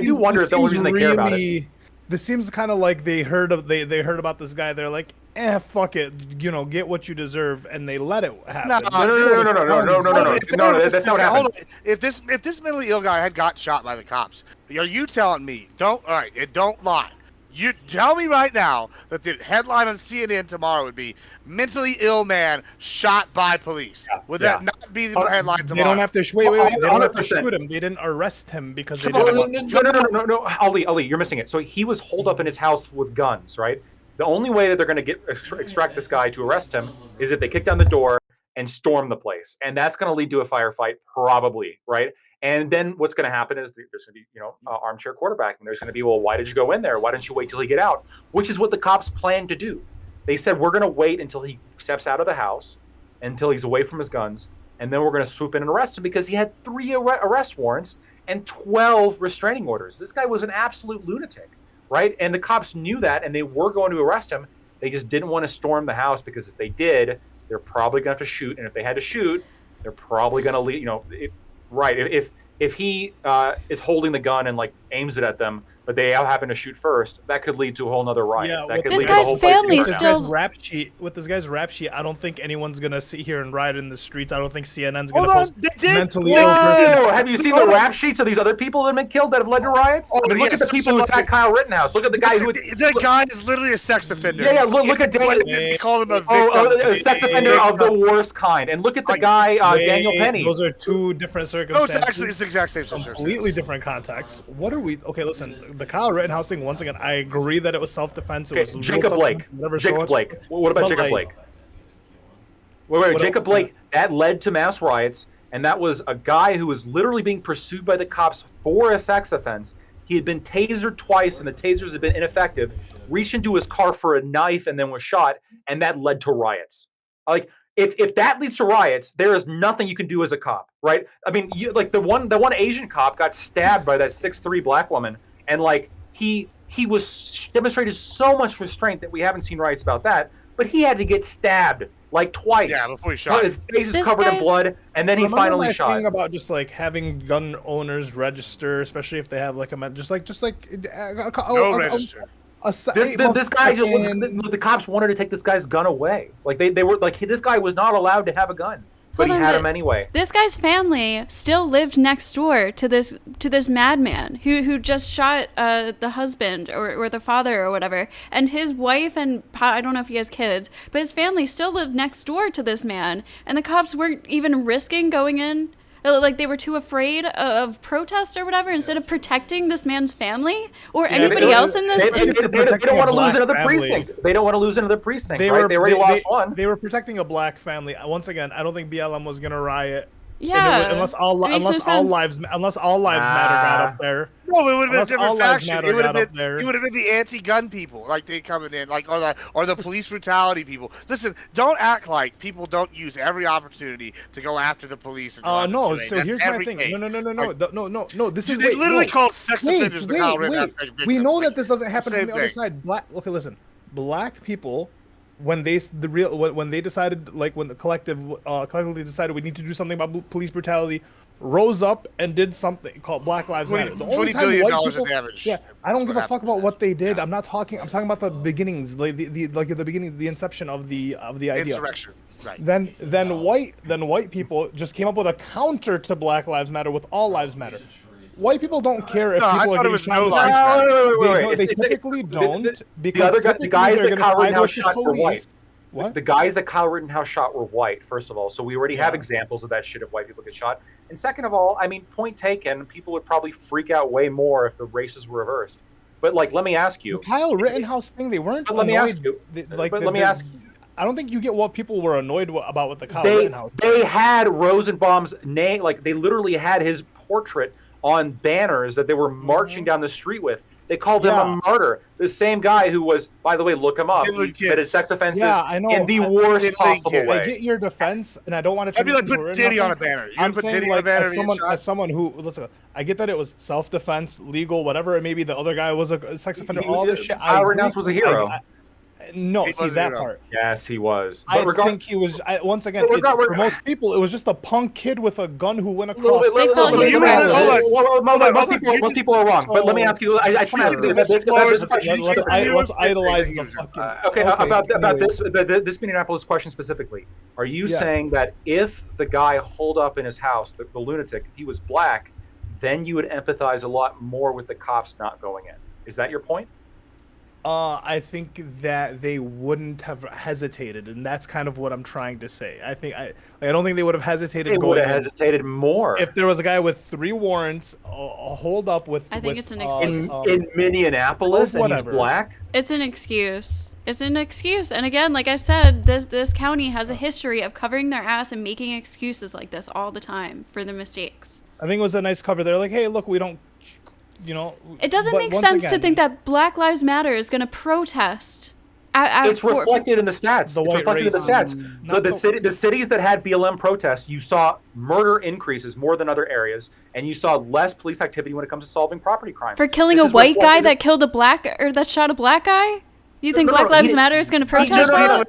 only reason they care about it. This seems kind of like they heard about this guy. They're like, fuck it, get what you deserve, and they let it happen. No. That's not what happened. If this mentally ill guy had got shot by the cops, are you telling me? Don't lie. You tell me right now that the headline on CNN tomorrow would be "Mentally ill man shot by police." Would that not be the headline tomorrow? They don't have to wait. They don't have to shoot him. They didn't arrest him because they didn't. No, Ali, you're missing it. So he was holed up in his house with guns, right? The only way that they're going to extract this guy to arrest him is if they kick down the door and storm the place, and that's going to lead to a firefight, probably, right? And then what's going to happen is there's going to be, armchair quarterbacking. There's going to be, well, why did you go in there? Why didn't you wait till he get out? Which is what the cops planned to do. They said, we're going to wait until he steps out of the house, until he's away from his guns, and then we're going to swoop in and arrest him because he had 3 arrest warrants and 12 restraining orders. This guy was an absolute lunatic, right? And the cops knew that, and they were going to arrest him. They just didn't want to storm the house because if they did, they're probably going to have to shoot. And if they had to shoot, they're probably going to leave, right. If he is holding the gun and like aims it at them, but they happen to shoot first, that could lead to a whole nother riot. Yeah, that could this lead guy's to the whole family place still. With this guy's rap sheet, I don't think anyone's gonna sit here and riot in the streets. I don't think CNN's gonna post mentally ill person. Have you seen the rap sheets of these other people that have been killed that have led to riots? Look at the people who attacked Kyle Rittenhouse. Look at the guy who. The guy is literally a sex offender. Yeah. Look at Daniel. They call him a sex offender of the worst kind. And look at the guy Daniel Penny. Those are two different circumstances. No, it's the exact same circumstances. Completely different contexts. What are we? Okay, listen. The Kyle Rittenhouse thing. Once again, I agree that it was self-defense. Okay, Jacob Blake. What about Jacob Blake? Wait, Jacob Blake. That led to mass riots, and that was a guy who was literally being pursued by the cops for a sex offense. He had been tasered twice, and the tasers had been ineffective. Reached into his car for a knife and then was shot, and that led to riots. Like, if that leads to riots, there is nothing you can do as a cop, right? I mean, the one Asian cop got stabbed by that 6'3" black woman, and like he was demonstrated so much restraint that we haven't seen riots about that, but he had to get stabbed like twice. Yeah, before he shot. His face is covered in blood, and then he finally shot. Thing about just like having gun owners register, especially if they have like register. This guy, the cops wanted to take this guy's gun away. Like they were like, this guy was not allowed to have a gun, but he had him anyway. This guy's family still lived next door to this madman who just shot the husband or the father or whatever, and his wife and I don't know if he has kids, but his family still lived next door to this man, and the cops weren't even risking going in. Like they were too afraid of protest or whatever instead of protecting this man's family or anybody else in this. They don't want to lose another precinct. They don't want to lose another precinct, right? They already lost one. They were protecting a black family. Once again, I don't think BLM was going to riot. Yeah, unless all lives matter got up there. No, it would have been a different faction. It would have been the anti-gun people, like they coming in, like or the police brutality people. Listen, don't act like people don't use every opportunity to go after the police. No. So here's my thing. No. This is they literally called sex offenders. We know that this doesn't happen on the other side. Okay, listen, black people. When they decided, like when the collectively decided we need to do something about police brutality, rose up and did something called Black Lives Matter. The only time $20 billion in damage. Yeah, I don't give a fuck about what they did. I'm talking about the beginnings, the inception of the idea. Insurrection. Right. Then white people just came up with a counter to Black Lives Matter with All Lives Matter. White people don't care if people are getting shot. No, they typically don't because the guys that Kyle Rittenhouse shot were white. What? The guys that Kyle Rittenhouse shot were white, first of all. So we already have examples of that shit if white people get shot. And second of all, I mean, point taken, people would probably freak out way more if the races were reversed. But like, let me ask you. The Kyle Rittenhouse thing, they weren't. But let me ask you. Let me ask you. I don't think you get what people were annoyed about with the Kyle Rittenhouse. They had Rosenbaum's name, like they literally had his portrait on banners that they were marching down the street with. They called him a martyr. The same guy who was, by the way, look him up, committed sex offenses in the worst possible way. I get your defense, and I don't want to. I'd be like, put Diddy on a banner. I'm saying, like, as someone who, listen, I get that it was self-defense, legal, whatever it may be. The other guy was a sex offender. All this shit. Kyle Rittenhouse was a hero. No, see that part. Yes, he was. But I think he was. Once again, for most people, it was just a punk kid with a gun who went across. Most people are wrong. But let me ask you. Let's idolize the fucking. Okay, about this Minneapolis question specifically. Are you saying that if the guy holed up in his house, the lunatic, if he was black, then you would empathize a lot more with the cops not going in? Is that your point? I think that they wouldn't have hesitated, and that's kind of what I'm trying to say. I don't think they would have hesitated. They would have hesitated more if there was a guy with 3 warrants, hold up with. I think it's an excuse in Minneapolis, and he's black. It's an excuse. It's an excuse, and again, like I said, this county has a history of covering their ass and making excuses like this all the time for their mistakes. I think it was a nice cover. They're like, hey, look, we don't. It doesn't make sense to think that Black Lives Matter is going to protest. It's reflected in the stats. It's reflected in the stats. The cities that had BLM protests, you saw murder increases more than other areas, and you saw less police activity when it comes to solving property crimes. For killing a white guy that killed that shot a black guy? You think Black Lives Matter is going to protest that?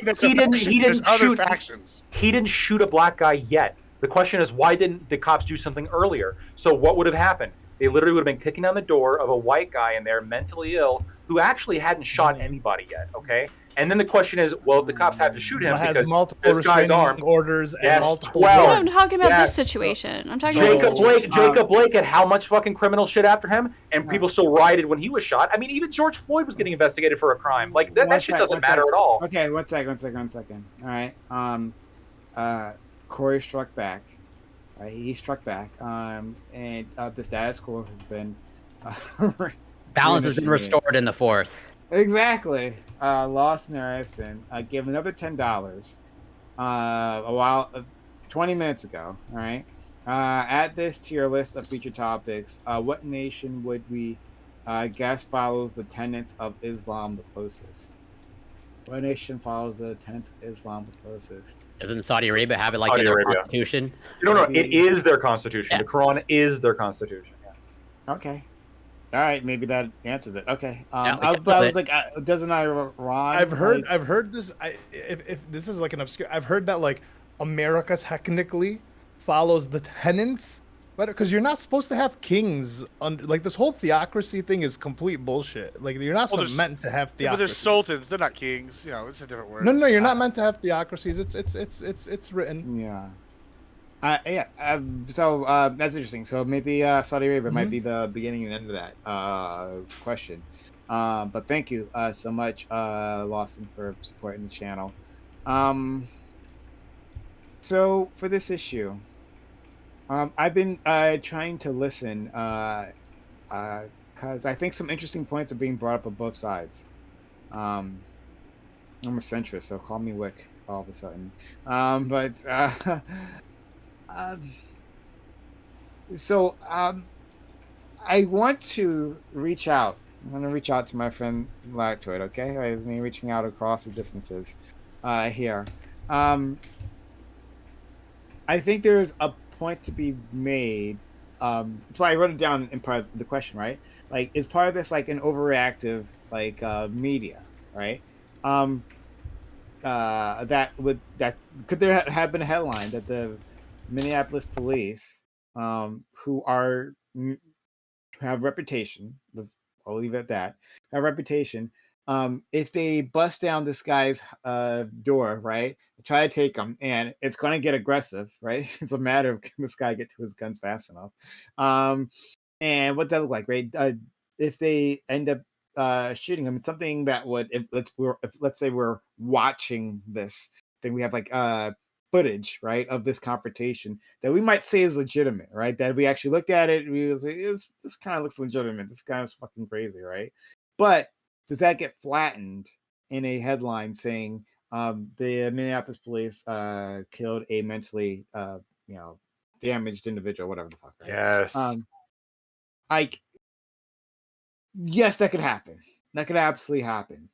He didn't shoot a black guy yet. The question is, why didn't the cops do something earlier? So what would have happened? They literally would have been kicking down the door of a white guy in there, mentally ill, who actually hadn't shot anybody yet, okay? And then the question is, well, the cops had to shoot him because this guy's armed. Orders and multiple. I'm talking about this situation. I'm talking about Jacob Blake had how much fucking criminal shit after him, and people still rioted when he was shot. I mean, even George Floyd was getting investigated for a crime. Like that shit doesn't matter at all. Okay, one second. All right. Corey struck back. He struck back, and the status quo has been balance has been restored in the force. Exactly. Lost Harrison gave another $10 a while, 20 minutes ago. All right. Add this to your list of featured topics. What nation would we guess follows the tenets of Islam the closest? What nation follows the tenets of Islam the closest? Doesn't Saudi Arabia have it like in their constitution? No, it is their constitution. Yeah. The Quran is their constitution. Yeah. Okay. All right, maybe that answers it. Okay. I was like, doesn't Iran? I've heard this. If this is like an obscure, I've heard that like America technically follows the tenets, because you're not supposed to have kings. Like this whole theocracy thing is complete bullshit. Like you're not meant to have theocracy. But there's sultans. They're not kings. It's a different word. No, you're not meant to have theocracies. It's written. Yeah. So that's interesting. So maybe Saudi Arabia might be the beginning and end of that question. But thank you so much, Lawson, for supporting the channel. So for this issue, I've been trying to listen because I think some interesting points are being brought up on both sides. I'm a centrist, so call me Wick all of a sudden. I want to reach out. I'm going to reach out to my friend Lactoid, okay? It's me reaching out across the distances here. I think there's a point to be made. That's why I wrote it down in part of the question, right? Like, is part of this like an overreactive media, right? That could there have been a headline that the Minneapolis police, who have reputation, I'll leave it at that, have reputation, if they bust down this guy's door, right, try to take him, and it's going to get aggressive, right? It's a matter of can this guy get to his guns fast enough. And what that look like, right? If they end up shooting him, it's something that would, if let's say we're watching this thing, we have like footage, right, of this confrontation that we might say is legitimate, right? That if we actually looked at it, we would say, this kind of looks legitimate. This guy was fucking crazy, right? But does that get flattened in a headline saying the Minneapolis police killed a mentally damaged individual, whatever the fuck, right? Yes. Yes, that could happen. That could absolutely happen.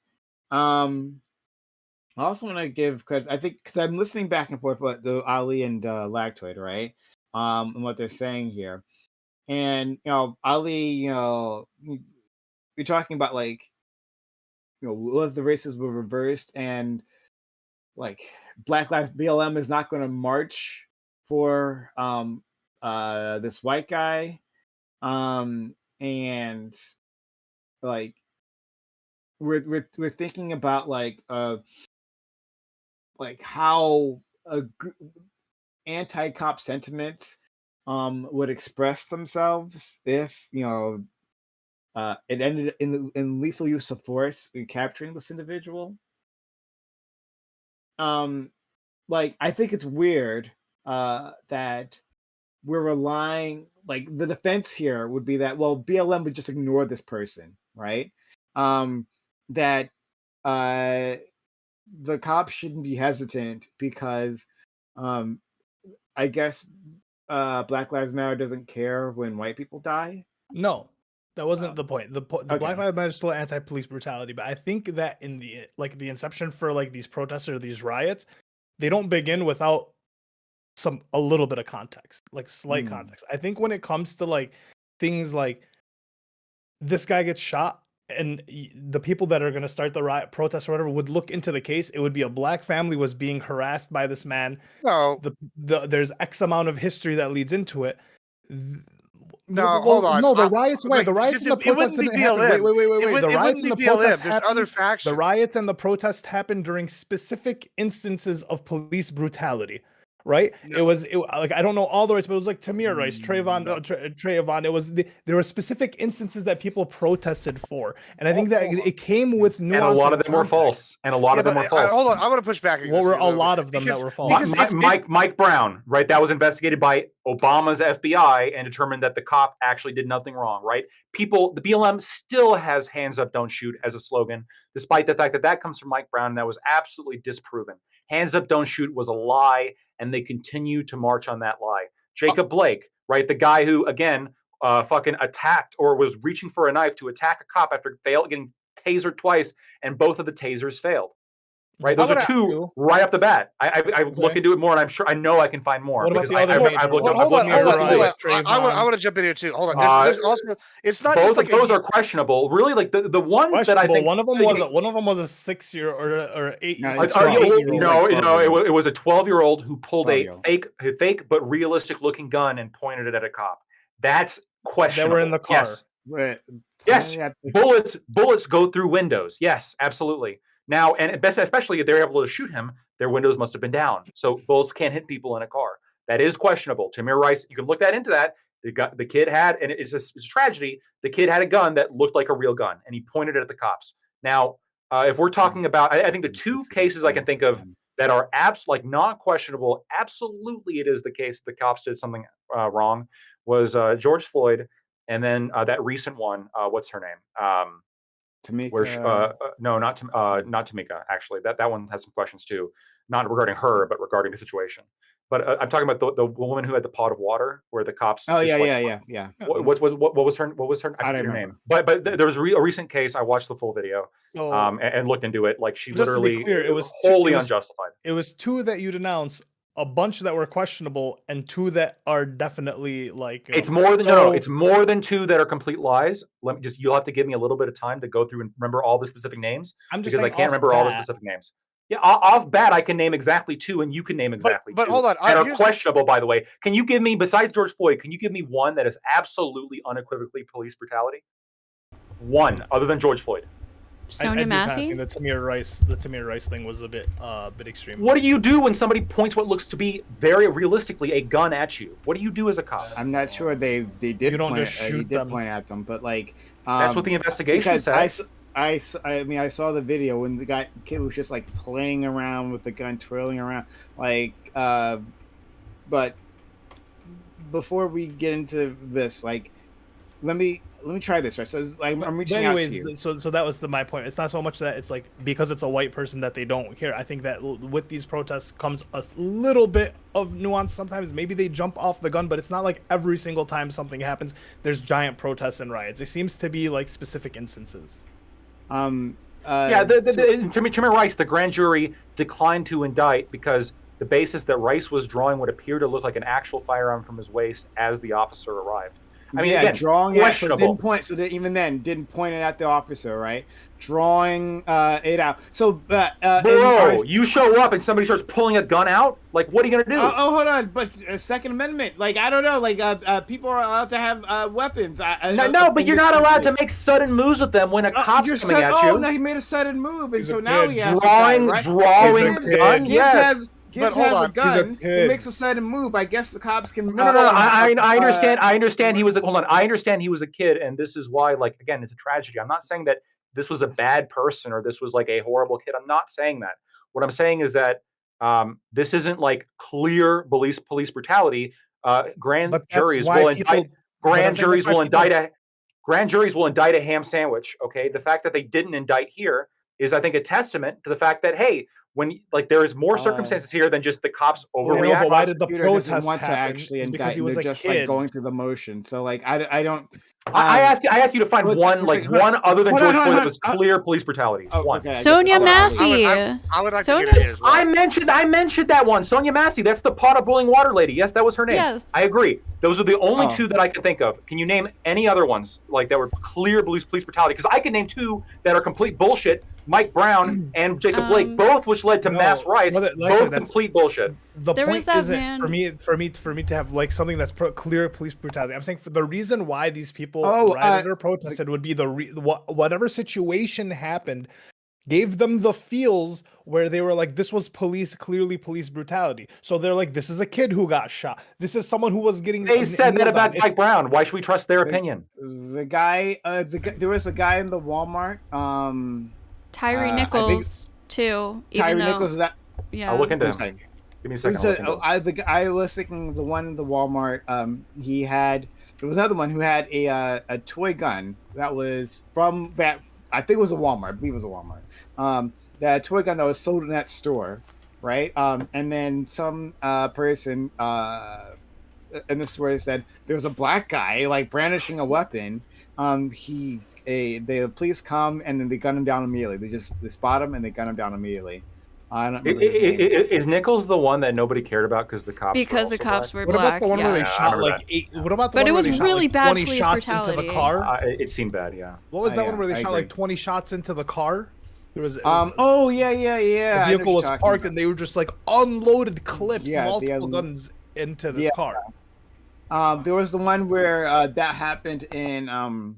I also want to give, because I think, because I'm listening back and forth with the Ali and Lactoid, right? And what they're saying here. And, Ali, you're talking about like, what if the races were reversed and like Black Lives BLM is not going to march for this white guy, and like we're thinking about like how anti-cop sentiments would express themselves if it ended in lethal use of force in capturing this individual. Like I think it's weird that we're relying, like the defense here would be that, well, BLM would just ignore this person, right? That the cops shouldn't be hesitant because I guess Black Lives Matter doesn't care when white people die. No, that wasn't the point. The okay. Black Lives Matter is still anti-police brutality, but I think that in the the inception for like these protests or these riots, they don't begin without a little bit of context, like slight context. I think when it comes to like things like this guy gets shot and the people that are going to start the riot protest or whatever would look into the case, it would be a black family was being harassed by this man. No, there's X amount of history that leads into it. No, hold on. No, the riots. The riots and the protests didn't happen. Wait. The riots and the protests happened. Other factions. The riots and the protests happened during specific instances of police brutality. Right? No. It was like I don't know all the rights, but it was like Tamir rights, Trayvon. There were specific instances that people protested for, and I think that it came with nuance. And a lot of them were false. Hold on, I want to push back. What were a lot of them that were false? Mike Brown, right? That was investigated by Obama's FBI and determined that the cop actually did nothing wrong. Right? The BLM still has "Hands Up, Don't Shoot" as a slogan, despite the fact that comes from Mike Brown, and that was absolutely disproven. "Hands Up, Don't Shoot" was a lie, and they continue to march on that lie. Jacob Blake, right, the guy who, again, fucking attacked or was reaching for a knife to attack a cop after getting tasered twice, and both of the tasers failed. Right, those are two right off the bat. I look into it more, and I know I can find more. What about the other? Hold on. I want to jump in here too. Hold on. There's also, it's not both just like of those are questionable. Really, like the ones that I think one of them was a 6-year or 8-year. No, it was a 12-year-old who pulled a fake but realistic looking gun and pointed it at a cop. That's questionable. They were in the car. Yes. Bullets go through windows. Yes, absolutely. Now, and especially if they're able to shoot him, their windows must have been down. So bullets can't hit people in a car. That is questionable. Tamir Rice, you can look into that. The kid had, and it's a tragedy, the kid had a gun that looked like a real gun, and he pointed it at the cops. Now, if we're talking about, I think the two cases I can think of that are not questionable, absolutely it is the case that the cops did something wrong, was George Floyd, and then that recent one, what's her name? Tamika. Not Tamika. Actually, that one has some questions too, not regarding her, but regarding the situation. But I'm talking about the woman who had the pot of water, where the cops. Oh yeah. What was her? I forget her name. But there was a recent case. I watched the full video, and looked into it. Like she literally, it was wholly unjustified. It was 2 that you denounced, a bunch that were questionable, and 2 that are definitely like. It's more than It's more than 2 that are complete lies. You'll have to give me a little bit of time to go through and remember all the specific names. Because I can't remember all the specific names. Yeah, off bat, I can name exactly 2, and you can name exactly 2. But hold on, that are questionable, by the way. Can you give me, besides George Floyd, can you give me one that is absolutely unequivocally police brutality? One, other than George Floyd. Sonia Massey? The Tamir Rice thing was a bit extreme. What do you do when somebody points what looks to be very realistically a gun at you? What do you do as a cop? I'm not sure they did. You don't point, just shoot them. Point at them, but like that's what the investigation says. I mean, I saw the video when the kid was just like playing around with the gun, twirling around, like. But before we get into this, like, let me try this, right? So it's like I'm reaching out to you. So that was my point. It's not so much that it's like because it's a white person that they don't care. I think that with these protests comes a little bit of nuance. Sometimes maybe they jump off the gun, but it's not like every single time something happens, there's giant protests and riots. It seems to be like specific instances. Tamir Rice, the grand jury declined to indict because the basis that Rice was drawing would appear to look like an actual firearm from his waist as the officer arrived. I mean, again, drawing questionable. Even then didn't point it at the officer, right? Drawing it out. So, bro, you show up and somebody starts pulling a gun out. Like, what are you gonna do? Hold on, but Second Amendment, like, I don't know, like, people are allowed to have weapons. No, but you're not allowed to make sudden moves with them when a cop's coming at you. Oh, no, he made a sudden move, and so now he has drawing gun. Yes. Gibbs has a gun. He makes a sudden move. I guess the cops can. No. I understand. I understand he was. Hold on. I understand he was a kid, and this is why. Like, again, it's a tragedy. I'm not saying that this was a bad person or this was like a horrible kid. I'm not saying that. What I'm saying is that this isn't like clear police brutality. Grand juries will indict. Grand juries will indict a ham sandwich. Okay, the fact that they didn't indict here is, I think, a testament to the fact that, hey, when like there is more circumstances here than just the cops overreact. But why did the protest want happen? To actually indict? Because he was just kid. Like going through the motion. So like I don't. I ask you to find one other than George Floyd that was clear police brutality. One. Okay, Sonia Massey. I would like to get it as well. I mentioned that one. Sonia Massey. That's the pot of boiling water lady. Yes, that was her name. Yes. I agree. Those are the only two that I can think of. Can you name any other ones like that were clear police brutality? Because I can name two that are complete bullshit. Mike Brown and Jacob Blake, both which led to mass riots, both complete bullshit. The point isn't for me to have like something that's clear police brutality. I'm saying for the reason why these people rioted or protested would be whatever situation happened gave them the feels where they were like, this was clearly police brutality. So they're like, this is a kid who got shot. This is someone who was getting. They said that about Mike Brown. Why should we trust their opinion? The guy, there was a guy in the Walmart. Tyree Nichols too. Tyree Nichols is that? Yeah. I'll look into him. Give me a second. I was thinking the one in the Walmart. There was another one who had a toy gun that was from that. I think it was a Walmart. I believe it was a Walmart. That toy gun that was sold in that store, right? And then some person in the store said there was a black guy like brandishing a weapon. The police come and then they gun him down immediately. They spot him and they gun him down immediately. I don't remember is Nichols the one that nobody cared about because the cops were black? What about the one where they shot like 8? What about the one where they shot like 20 shots into the car? It seemed bad, yeah. What was that one where they shot like 20 shots into the car? It was yeah. The vehicle was parked and they were just like unloaded clips, multiple guns into this car. There was the one where that happened in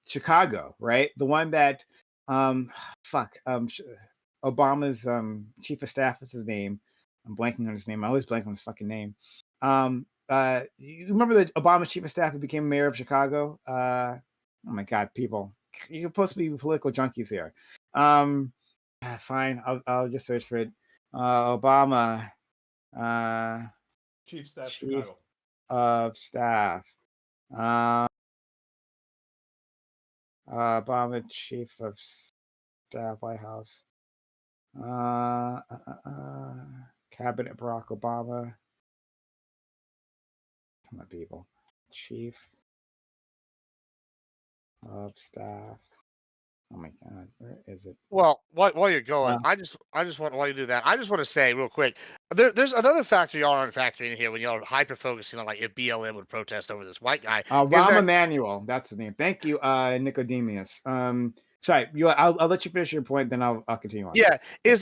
Chicago, right? The one that Obama's chief of staff is his name. I'm blanking on his name. I always blank on his fucking name. You remember the Obama's chief of staff who became mayor of Chicago? Oh my God, people. You're supposed to be political junkies here. Fine, I'll just search for it. Obama chief staff Chicago. Of staff. Obama chief of staff, White House. Cabinet Barack Obama. Come on, people. Chief of staff. Oh my God, where is it? Well, while you're going, I just want, while you do that, I just want to say real quick, there's another factor y'all aren't factoring in here when y'all are hyper focusing on like if BLM would protest over this white guy. Rahm Emanuel, that's the name. Thank you, Nicodemus. sorry, I'll let you finish your point, then I'll continue on. Yeah,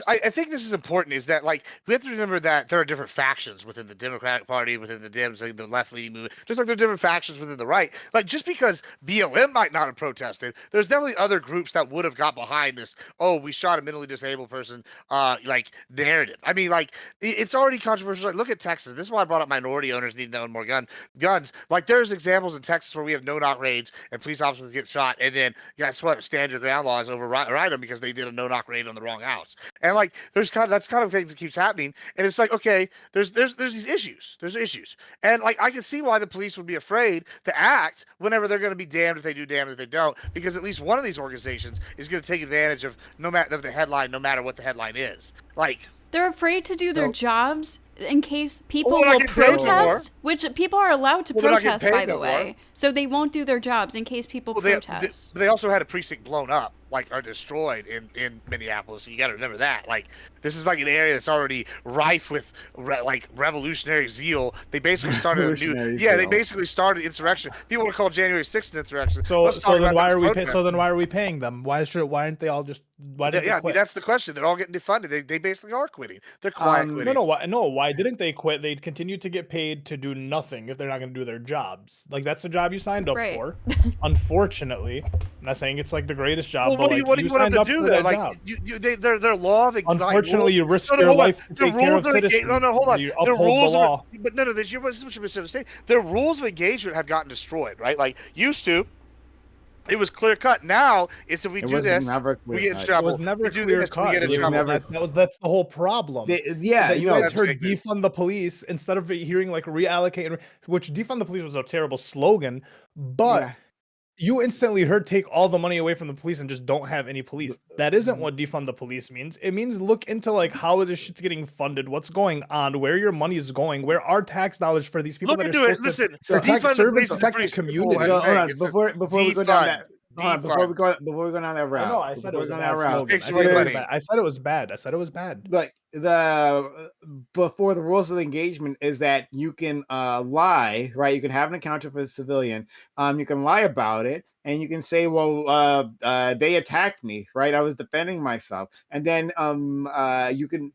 I think this is important. Is that like we have to remember that there are different factions within the Democratic Party, within the Dems, like the left-leaning movement, just like there are different factions within the right. Like just because BLM might not have protested, there's definitely other groups that would have got behind this. Oh, we shot a mentally disabled person, like narrative. I mean, like it's already controversial. Like, look at Texas. This is why I brought up minority owners need to own more guns. Like there's examples in Texas where we have no-knock raids and police officers get shot, and then guess what? Stand your ground laws override them because they did a no-knock raid on the wrong house. And like that's kind of thing that keeps happening. And it's like, okay, there's these issues. There's issues. And like I can see why the police would be afraid to act whenever they're going to be damned if they do, damned if they don't, because at least one of these organizations is going to take advantage of the headline, no matter what the headline is. Like they're afraid to do their jobs in case people will protest, which people are allowed to protest, by the way. So they won't do their jobs in case people protest. They also had a precinct blown up, like, or destroyed in Minneapolis. So you got to remember that. Like, this is like an area that's already rife with like revolutionary zeal. They basically started they basically started insurrection. People were called January 6th insurrection. So then why are we paying them? Why aren't they all just? Why did they quit? I mean, that's the question. They're all getting defunded. They basically are quitting. They're quiet quitting. Why didn't they quit? They'd continue to get paid to do nothing if they're not going to do their jobs. Like that's the job you signed up for. Unfortunately, I'm not saying it's like the greatest job. Well, what do you want them to do though? Like their law of unfortunately, you risk your life to take care of citizens. No, hold on. You uphold the law. But no, this should be said. Their rules of engagement have gotten destroyed, right? Like used to. It was clear cut. Now it's if we do this, we get in trouble. It was never clear cut. That's the whole problem. You guys heard defund the police instead of hearing like reallocate, which defund the police was a terrible slogan, but you instantly heard take all the money away from the police and just don't have any police. That isn't what defund the police means. It means look into like how this shit's getting funded, what's going on, where your money is going, where are tax dollars for these people that are supposed to protect the community. Before we go down that. Before we go down that route. No, I said it was a bad slogan. I said it was bad. Like before the rules of the engagement is that you can lie, right? You can have an encounter with a civilian. You can lie about it, and you can say, "Well, they attacked me, right? I was defending myself," and then you can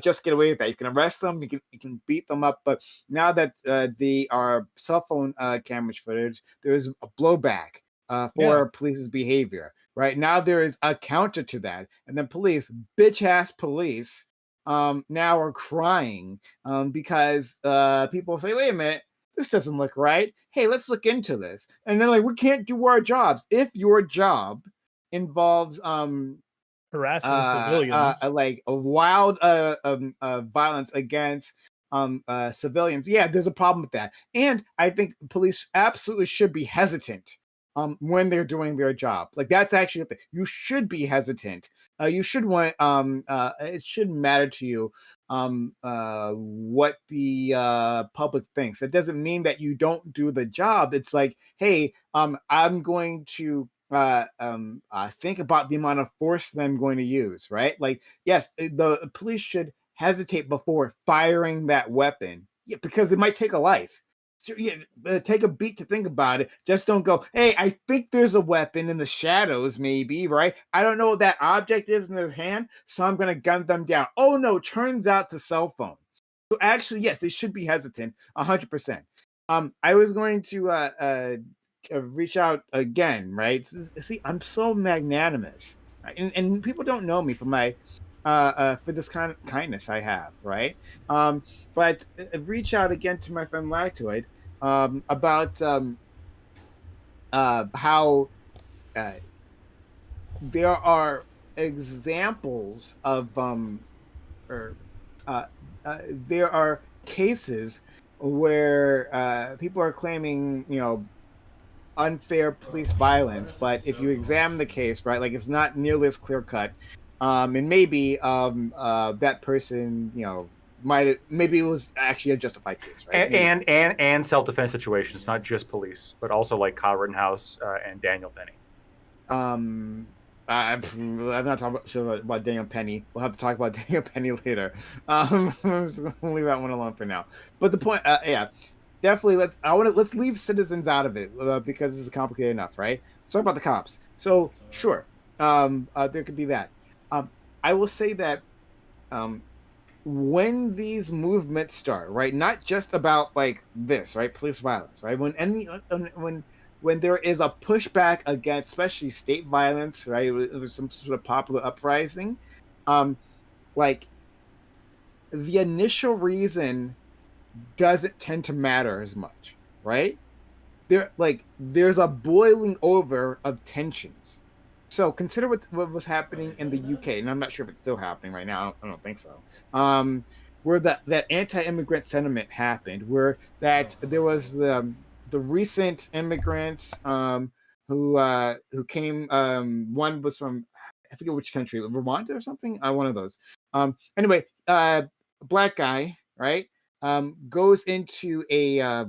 just get away with that. You can arrest them. You can beat them up. But now that they are cell phone camera footage, there is a blowback. For police's behavior, right? Now there is a counter to that, and then bitch ass police, now are crying because people say, "Wait a minute, this doesn't look right. Hey, let's look into this." And then like, we can't do our jobs if your job involves harassing civilians, like a wild violence against civilians. Yeah, there's a problem with that, and I think police absolutely should be hesitant. When they're doing their jobs, like that's actually the thing. You should be hesitant. You should want. It shouldn't matter to you what the public thinks. It doesn't mean that you don't do the job. It's like, hey, I'm going to think about the amount of force that I'm going to use. Right? Like, yes, the police should hesitate before firing that weapon, because it might take a life. So, take a beat to think about it. Just don't go, "Hey, I think there's a weapon in the shadows, maybe, right? I don't know what that object is in their hand, so I'm going to gun them down." Oh, no, turns out it's a cell phone. So actually, yes, they should be hesitant, 100%. I was going to reach out again, right? See, I'm so magnanimous, right? And people don't know me for my... for this kind of kindness I have, right? But reach out again to my friend Lactoid about how there are examples of there are cases where people are claiming, unfair police violence, but if you examine the case, right, like it's not nearly as clear cut. And maybe that person, maybe it was actually a justified case, right? And self-defense situations, not just police, but also like Kyle Rittenhouse and Daniel Penny. I'm not talking about Daniel Penny. We'll have to talk about Daniel Penny later. I'm just gonna leave that one alone for now. But the point, definitely let's leave citizens out of it because this is complicated enough, right? Let's talk about the cops. So sure. There could be that. I will say that when these movements start, right, not just about like this, right, police violence, right, when there is a pushback against, especially state violence, right, it was some sort of popular uprising, like the initial reason doesn't tend to matter as much, right? There's a boiling over of tensions. So consider what was happening in the UK, and I'm not sure if it's still happening right now. I don't think so. Where that anti-immigrant sentiment happened, where that there was the recent immigrants who came. One was from, I forget which country, Rwanda or something. One of those. Anyway, black guy, right? Goes into a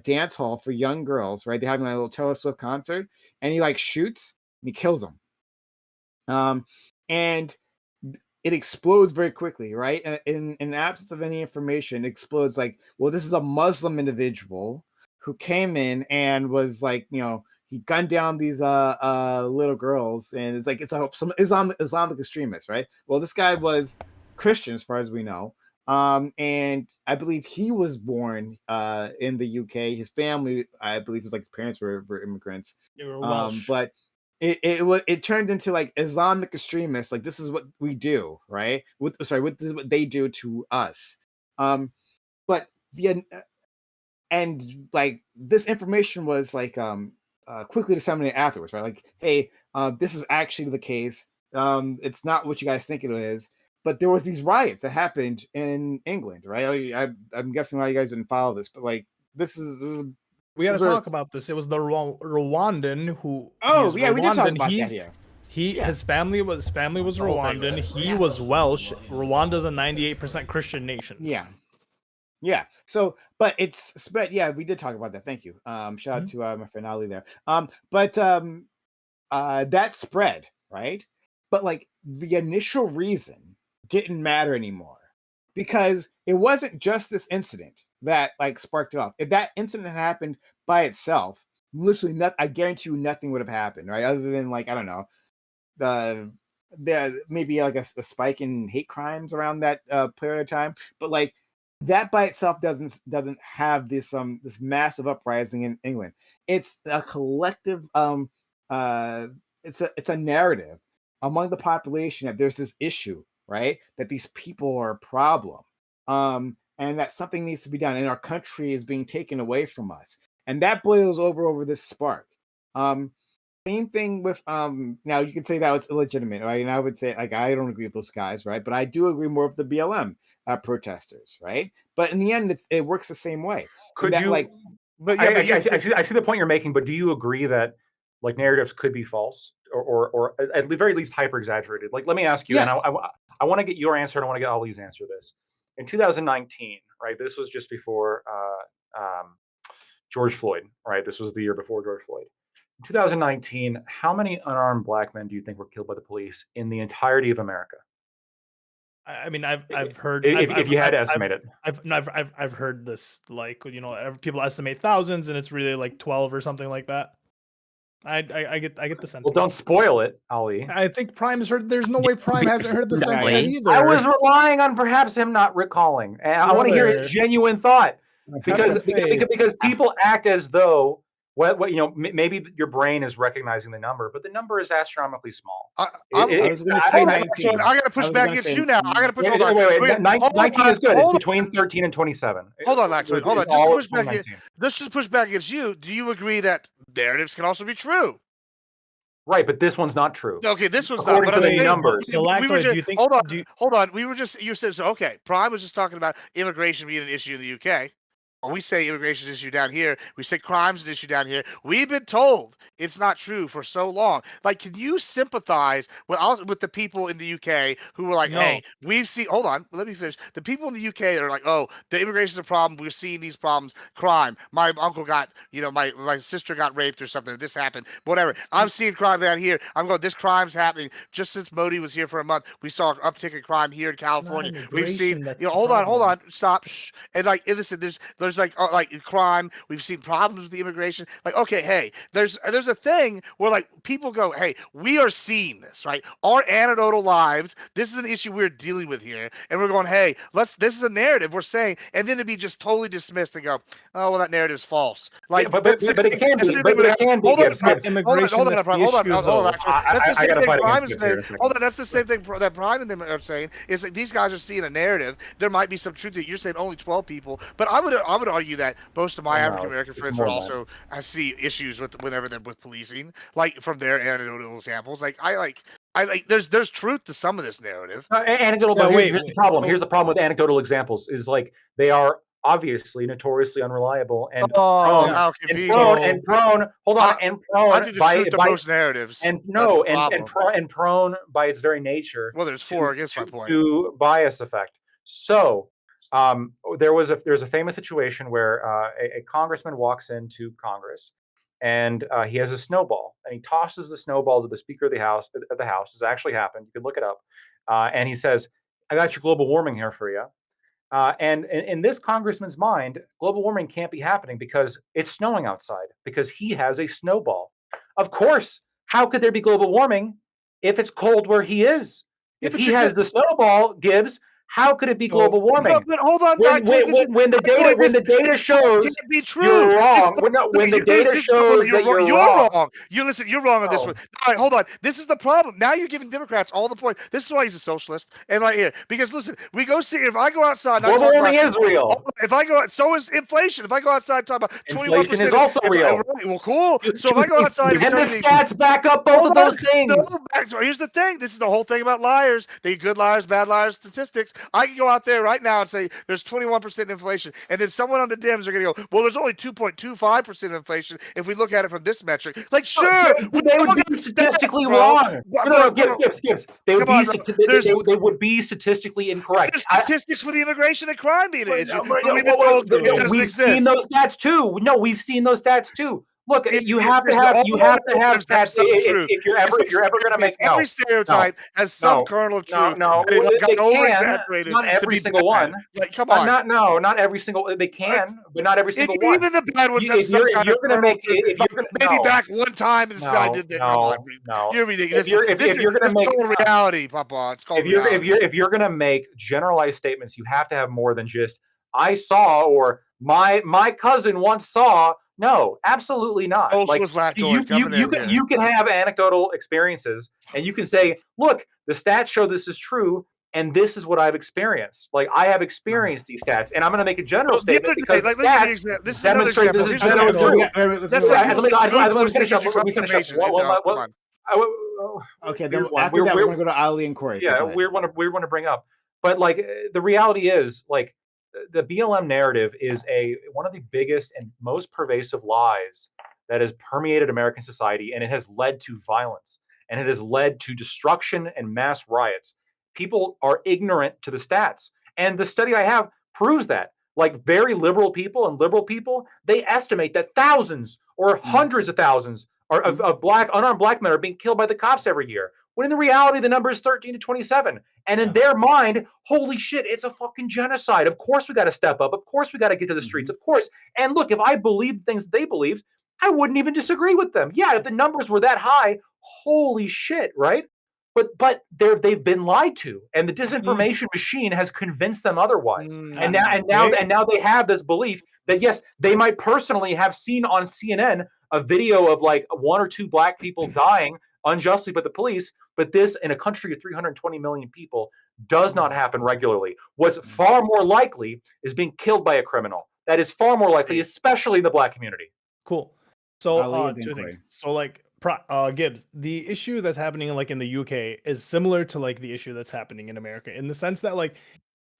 dance hall for young girls, right? They're having a little Taylor Swift concert, and he like shoots and he kills them. And it explodes very quickly, right? And in absence of any information, it explodes like, well, this is a Muslim individual who came in and was like, he gunned down these little girls, and it's like some Islamic extremists, right? Well, this guy was Christian, as far as we know. And I believe he was born in the UK. His family, I believe, his parents were immigrants. They were Welsh. But it turned into like Islamic extremists. Like, this is what we do, right? This is what they do to us. But and like this information was like quickly disseminated afterwards, right? Like, hey, this is actually the case. It's not what you guys think it is. But there was these riots that happened in England, right? I'm guessing a lot of you guys didn't follow this, but like this is we got to talk about this. It was the Rwandan who. Oh yeah, we did talk about that here. His family was Rwandan. He was Welsh. Rwanda's a 98% Christian nation. Yeah. So, but yeah, we did talk about that. Thank you. Shout out to my friend Ali there. But that spread, right? But like the initial reason didn't matter anymore, because it wasn't just this incident that like sparked it off. If that incident had happened by itself, literally I guarantee you nothing would have happened, right? Other than like, I don't know, there maybe like a spike in hate crimes around that period of time. But like that by itself doesn't have this massive uprising in England. It's a collective it's a narrative among the population that there's this issue, right? That these people are a problem, and that something needs to be done, and our country is being taken away from us, and that boils over this spark. Same thing with now you could say that was illegitimate, right? And I would say like I don't agree with those guys, right? But I do agree more with the BLM protesters, right? But in the end, it works the same way. Could you like? But yeah, I see the point you're making, but do you agree that like narratives could be false or at the very least hyper exaggerated? Like, let me ask you, yes. And I want to get your answer, and I want to get Ali's answer to this. In 2019, right? This was just before George Floyd, right? This was the year before George Floyd. In 2019, how many unarmed black men do you think were killed by the police in the entirety of America? I mean, I've heard if you had to estimate it. I've heard this, like, people estimate thousands, and it's really like 12 or something like that. I get the sentiment. Well, don't spoil it, Ali. I think Prime has heard. There's no way Prime hasn't heard the sentiment either. I was relying on perhaps him not recalling, and I want to hear his genuine thought, because people act as though maybe your brain is recognizing the number, but the number is astronomically small. I was going to say 19. I got to push back against you now. I got to push. Wait. 19 is good. It's between 13 and 27. Hold on. Let's just push back against you. Do you agree that narratives can also be true? Right, but this one's not true. Okay, this one's according not. to the numbers. Hold on. You said so. Okay, Prime was just talking about immigration being an issue in the UK. We say immigration is an issue down here. We say crime's an issue down here. We've been told it's not true for so long. Like, can you sympathize with the people in the UK who were like, hey, we've seen, hold on, let me finish. The people in the UK are like, oh, the immigration is a problem. We're seeing these problems, crime. My uncle got, my sister got raped or something. This happened, whatever. I'm seeing crime down here. I'm going, this crime's happening. Just since Modi was here for a month, we saw an uptick in crime here in California. We've seen, hold on, stop. Shh. And like, listen, there's there's like crime. We've seen problems with the immigration. Like, okay, hey, there's a thing where like people go, hey, we are seeing this, right? Our anecdotal lives. This is an issue we're dealing with here, and we're going, hey, this is a narrative we're saying, and then to be just totally dismissed and go, oh, well, that narrative is false. Like, but it can be. But it can be. Hold on. I got to fight against this. Hold on, that's the same thing that Prime and them are saying. Is like these guys are seeing a narrative. There might be some truth to it. You're saying only 12 people, but I would argue that most of my African American friends would also see issues with whenever they're with policing, like from their anecdotal examples. There's truth to some of this narrative. Anecdotal, but here's the problem. Here's the problem with anecdotal examples is like they are obviously notoriously unreliable and prone by most narratives. And prone by its very nature. Well, there's four against my point. To bias effect. So there's a famous situation where a congressman walks into Congress and he has a snowball and he tosses the snowball to the Speaker of the House. This actually happened. You can look it up. And he says, I got your global warming here for you. And in this congressman's mind, global warming can't be happening because it's snowing outside, because he has a snowball. Of course, how could there be global warming if it's cold where he is? If he has the snowball, Gibbs, how could it be global warming? But hold on, when the data shows be true. You're wrong. When the data shows that you're wrong. You're wrong on this one. All right, hold on. This is the problem. Now you're giving Democrats all the point. This is why he's a socialist. And right here, because listen, we go see. If I go outside, global warming is real. If I go, so is inflation. If I go outside, and talk about 21%. Inflation is also real. Well, cool. So if I go outside, and the stats back up both of those things. Here's the thing. This is the whole thing about liars. They good liars, bad liars, statistics. I can go out there right now and say there's 21% inflation, and then someone on the Dems are going to go, well, there's only 2.25% inflation if we look at it from this metric. Like, sure, they would be statistically wrong. Gibbs. They would be statistically incorrect. There's statistics for the immigration and crime being an issue. We've seen those stats too. No, we've seen those stats too. Look, you have to have stats if you're ever going to make every stereotype has some kernel of truth. Not every single one. Like, come on, not every single. They can, but not every single one. Even the bad ones have some kind of kernel of truth. Maybe back one time and I did that. No, you're ridiculous. If you're going to make reality, Papa, it's called reality. If you're going to make generalized statements, you have to have more than just I saw or my cousin once saw. No, absolutely not. You can have anecdotal experiences and you can say, look, the stats show this is true and this is what I've experienced. Like, I have experienced these stats and I'm going to make a general statement because stats demonstrate this is generally true. Let me finish up. Okay, then after that, we're going to go to Ali and Corey. Yeah, we want to bring up. But, like, the reality is, like, the BLM narrative is one of the biggest and most pervasive lies that has permeated American society, and it has led to violence, and it has led to destruction and mass riots. People are ignorant to the stats, and the study I have proves that. Like, very liberal people, they estimate that thousands or hundreds of thousands of unarmed black men are being killed by the cops every year. When in the reality, the number is 13 to 27. And in their mind, holy shit, it's a fucking genocide. Of course we got to step up. Of course we got to get to the streets. Of course. And look, if I believed things they believed, I wouldn't even disagree with them. Yeah, if the numbers were that high, holy shit, right? But they've been lied to, and the disinformation machine has convinced them otherwise. And now they have this belief that yes, they might personally have seen on CNN a video of like one or two black people dying unjustly by the police, but this in a country of 320 million people does not happen regularly. What's far more likely is being killed by a criminal. That is far more likely, especially in the black community. Cool. So two things. So like Gibbs, the issue that's happening like in the UK is similar to like the issue that's happening in America in the sense that like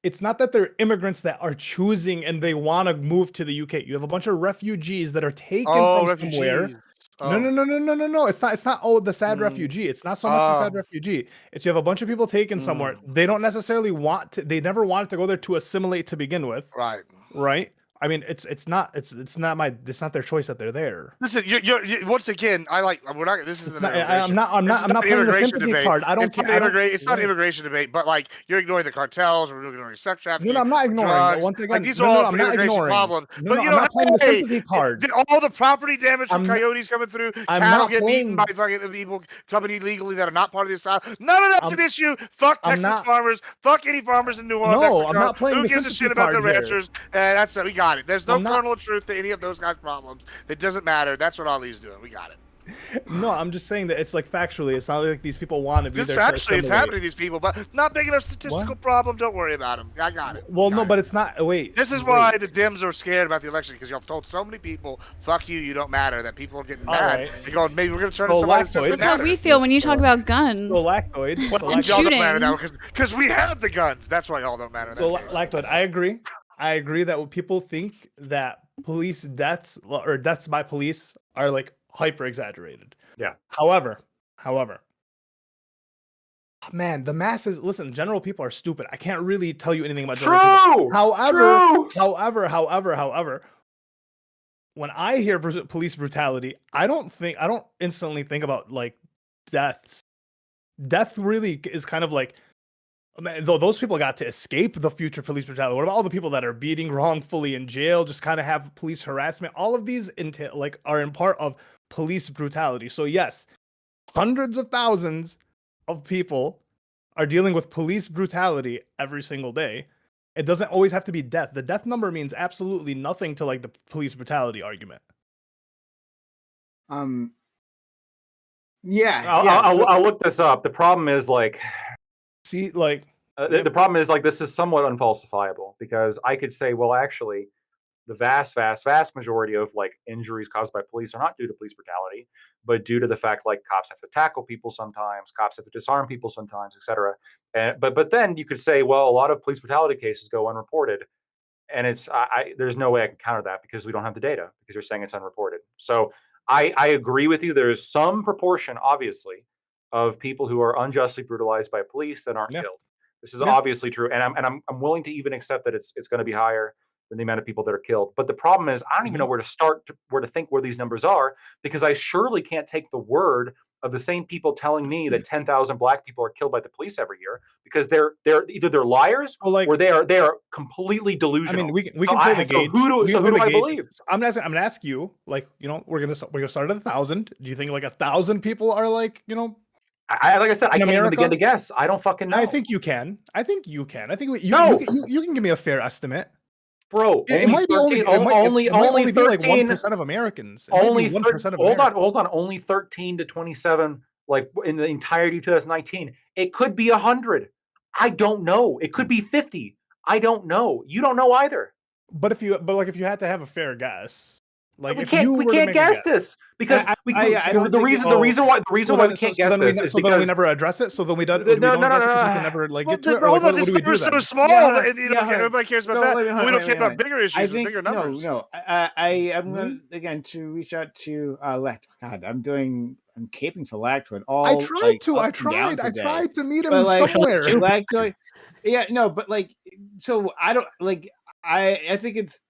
it's not that they're immigrants that are choosing and they want to move to the UK. You have a bunch of refugees that are taken from somewhere. No. It's not the sad refugee. It's not so much the sad refugee. It's you have a bunch of people taken somewhere. They don't necessarily want to, they never wanted to go there to assimilate to begin with. Right. I mean, it's not their choice that they're there. Listen, you're once again. We're not. This isn't an immigration. I'm not playing the sympathy card. It's not an immigration debate. But like, you're ignoring the cartels. We're ignoring sex trafficking. No, I'm not ignoring. Drugs. Once again, like these are all immigration problems. No, but I'm not playing the sympathy card. All the property damage from coyotes coming through, cattle getting eaten by fucking people coming illegally that are not part of the South. None of that's an issue. Fuck Texas farmers. Fuck any farmers in New Orleans. No, I'm not playing Who the gives a shit about the ranchers? That's we got it. There's no kernel of truth to any of those guys' problems. It doesn't matter. That's what Ali's doing. We got it. No, I'm just saying that it's like factually, it's not like these people want to be there. Factually, it's happening to these people, but not big enough statistical problem. Don't worry about them. I got it. Well, no, but it's not. Wait. This is why the Dems are scared about the election, because y'all told so many people, "Fuck you, you don't matter." That people are getting mad. Right. They're going, maybe we're going to turn somebody that That's how we feel when you talk about guns. Lactoid. And y'all don't matter now because we have the guns. That's why y'all don't matter. So Lactoid, I agree. I agree that when people think that police deaths or deaths by police are like hyper exaggerated. Yeah. However, man, the masses. Listen, general people are stupid. I can't really tell you anything about general people. However, when I hear police brutality, I don't instantly think about like deaths. Death really is kind of like, man, though those people got to escape the future police brutality. What about all the people that are beating wrongfully in jail, just kind of have police harassment? All of these are in part of police brutality. So yes, hundreds of thousands of people are dealing with police brutality every single day. It doesn't always have to be death. The death number means absolutely nothing to like the police brutality argument. Yeah. I'll look this up. The problem is like, the problem is like this is somewhat unfalsifiable, because I could say, well, actually, the vast majority of like injuries caused by police are not due to police brutality, but due to the fact like cops have to tackle people sometimes, cops have to disarm people sometimes, etc. But then you could say, well, a lot of police brutality cases go unreported, and it's there's no way I can counter that because we don't have the data, because you're saying it's unreported. So I agree with you. There is some proportion, obviously, of people who are unjustly brutalized by police that aren't killed. This is obviously true, and I'm willing to even accept that it's going to be higher than the amount of people that are killed. But the problem is, I don't even know where to start, where to think where these numbers are, because I surely can't take the word of the same people telling me that 10,000 black people are killed by the police every year, because they're either they're liars or they are completely delusional. I mean, we can play the game. Who do I believe? I'm gonna ask you, like, you know, we're gonna start at 1,000. Do you think like 1,000 people are like, you know? Like I said, I can't even begin to guess. I don't fucking know. I think you can. I think you can give me a fair estimate. Bro, it might be only 1% of Americans. Only 1% of Americans. Hold on. Only 13 to 27, like in the entirety of 2019. It could be 100. I don't know. It could be 50. I don't know. You don't know either. But if you had to have a fair guess, like we can't guess this because the reason why we can't guess this is because we never address it. So then we don't guess it because we can never like get to it. Or this number's so small, everybody cares about that. We don't care about bigger issues, bigger numbers. I'm going again to reach out to Lactoid. God, I'm caping for Lactoid. I tried to meet him somewhere. Lactoid, but like, so I don't like. I think it's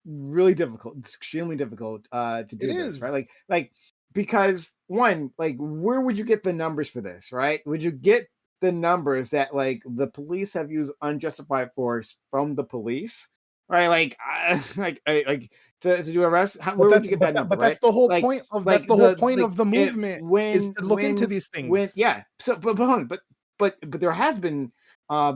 really difficult. It's extremely difficult to do this, right? Like because one, like, where would you get the numbers for this, right? Would you get the numbers that like the police have used unjustified force from the police, right? Like to do arrests. Where would you get that number? But that's the whole point of the movement is to look into these things. So, but there has been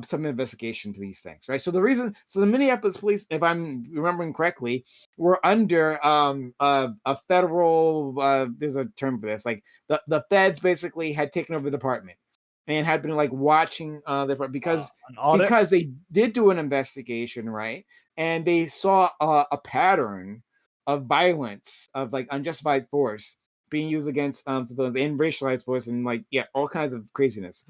some investigation to these things, right? So the Minneapolis police, if I'm remembering correctly, were under a federal. There's a term for this, like the feds basically had taken over the department and had been like watching the because they did do an investigation, right? And they saw a pattern of violence, of like unjustified force being used against civilians and racialized force, and like all kinds of craziness.